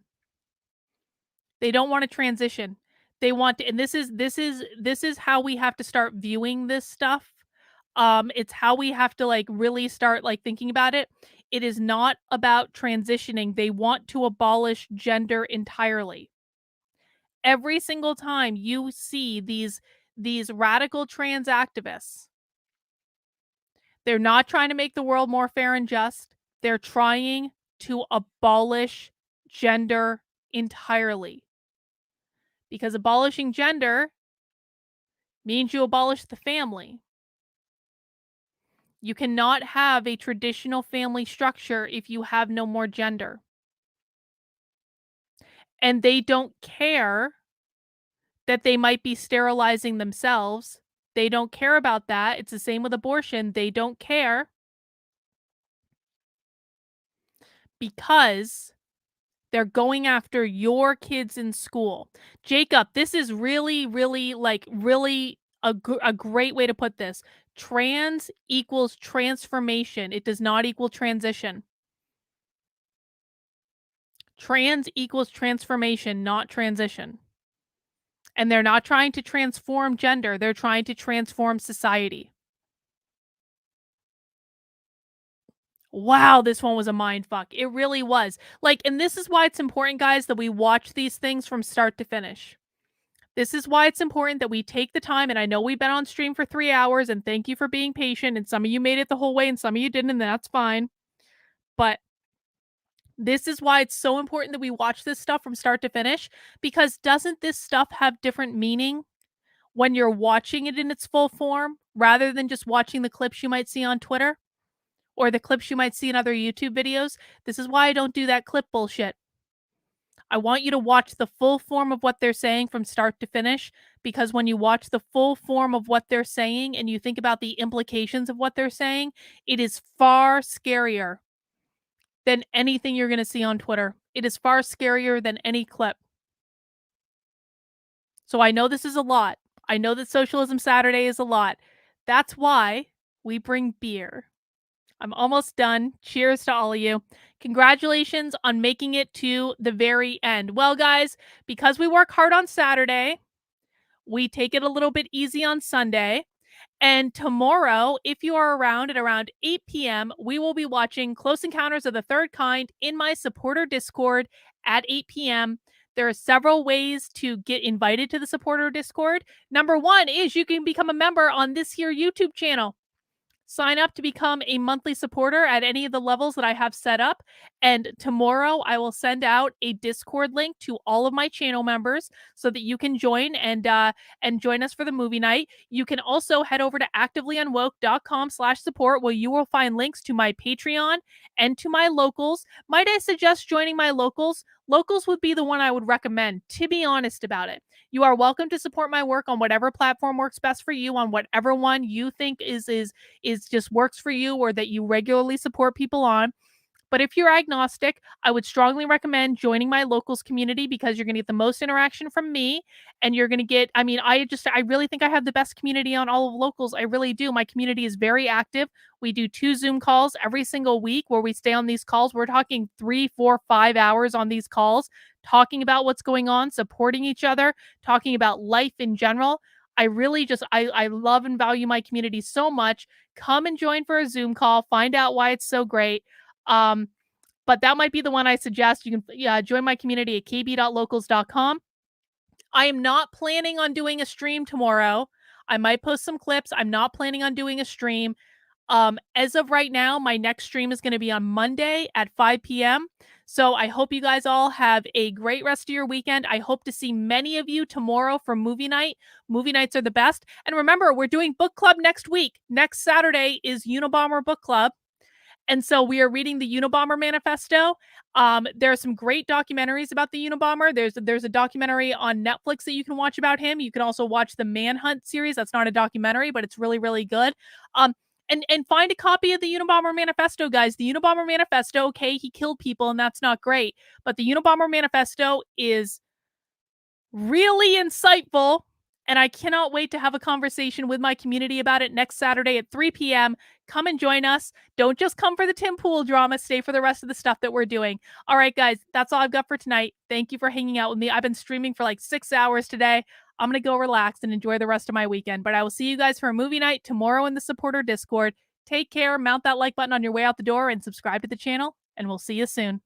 They don't want to transition. They want to, and this is how we have to start viewing this stuff. It's how we have to like really start like thinking about it. It is not about transitioning. They want to abolish gender entirely. Every single time you see these radical trans activists, they're not trying to make the world more fair and just. They're trying to abolish gender entirely. Because abolishing gender means you abolish the family. You cannot have a traditional family structure if you have no more gender. And they don't care that they might be sterilizing themselves. They don't care about that. It's the same with abortion. They don't care because they're going after your kids in school. Jacob, this is really, really, like, really a great way to put this. Trans equals transformation. It does not equal transition. Trans equals transformation, not transition. And they're not trying to transform gender. They're trying to transform society. Wow, this one was a mindfuck. It really was. Like, and this is why it's important, guys, that we watch these things from start to finish. This is why it's important that we take the time, and I know we've been on stream for 3 hours, and thank you for being patient, and some of you made it the whole way, and some of you didn't, and that's fine. But this is why it's so important that we watch this stuff from start to finish, because doesn't this stuff have different meaning when you're watching it in its full form, rather than just watching the clips you might see on Twitter? Or the clips you might see in other YouTube videos? This is why I don't do that clip bullshit. I want you to watch the full form of what they're saying from start to finish, because when you watch the full form of what they're saying and you think about the implications of what they're saying, it is far scarier than anything you're going to see on Twitter. It is far scarier than any clip. So I know this is a lot. I know that Socialism Saturday is a lot. That's why we bring beer. I'm almost done. Cheers to all of you. Congratulations on making it to the very end. Well, guys, because we work hard on Saturday, We take it a little bit easy on Sunday. And tomorrow, if you are around at around 8 p.m., we will be watching Close Encounters of the Third Kind in my supporter Discord at 8 p.m. There are several ways to get invited to the supporter Discord. Number one is you can become a member on this here YouTube channel. Sign up to become a monthly supporter at any of the levels that I have set up. And tomorrow I will send out a Discord link to all of my channel members so that you can join and join us for the movie night. You can also head over to activelyunwoke.com/support where you will find links to my Patreon and to my locals. Might I suggest joining my locals? Locals would be the one I would recommend, to be honest about it. You are welcome to support my work on whatever platform works best for you, on whatever one you think is just works for you or that you regularly support people on. But if you're agnostic, I would strongly recommend joining my locals community because you're going to get the most interaction from me. And you're going to get, I really think I have the best community on all of locals. I really do. My community is very active. We do 2 Zoom calls every single week where we stay on these calls. We're talking 3, 4, 5 hours on these calls, talking about what's going on, supporting each other, talking about life in general. I really just, I love and value my community so much. Come and join for a Zoom call. Find out why it's so great. But that might be the one I suggest. You can join my community at kb.locals.com. I am not planning on doing a stream tomorrow. I might post some clips. I'm not planning on doing a stream. As of right now, my next stream is going to be on Monday at 5 p.m. So I hope you guys all have a great rest of your weekend. I hope to see many of you tomorrow for movie night. Movie nights are the best. And remember, we're doing book club next week. Next Saturday is Unabomber Book Club. And so we are reading the Unabomber Manifesto. There are some great documentaries about the Unabomber. There's a documentary on Netflix that you can watch about him. You can also watch the Manhunt series. That's not a documentary, but it's really, really good. And find a copy of the Unabomber Manifesto, guys. The Unabomber Manifesto, okay, he killed people, and that's not great. But the Unabomber Manifesto is really insightful, and I cannot wait to have a conversation with my community about it next Saturday at 3 p.m. Come and join us. Don't just come for the Tim Pool drama. Stay for the rest of the stuff that we're doing. All right, guys, that's all I've got for tonight. Thank you for hanging out with me. I've been streaming for like 6 hours today. I'm going to go relax and enjoy the rest of my weekend. But I will see you guys for a movie night tomorrow in the supporter Discord. Take care. Mount that like button on your way out the door and subscribe to the channel. And we'll see you soon.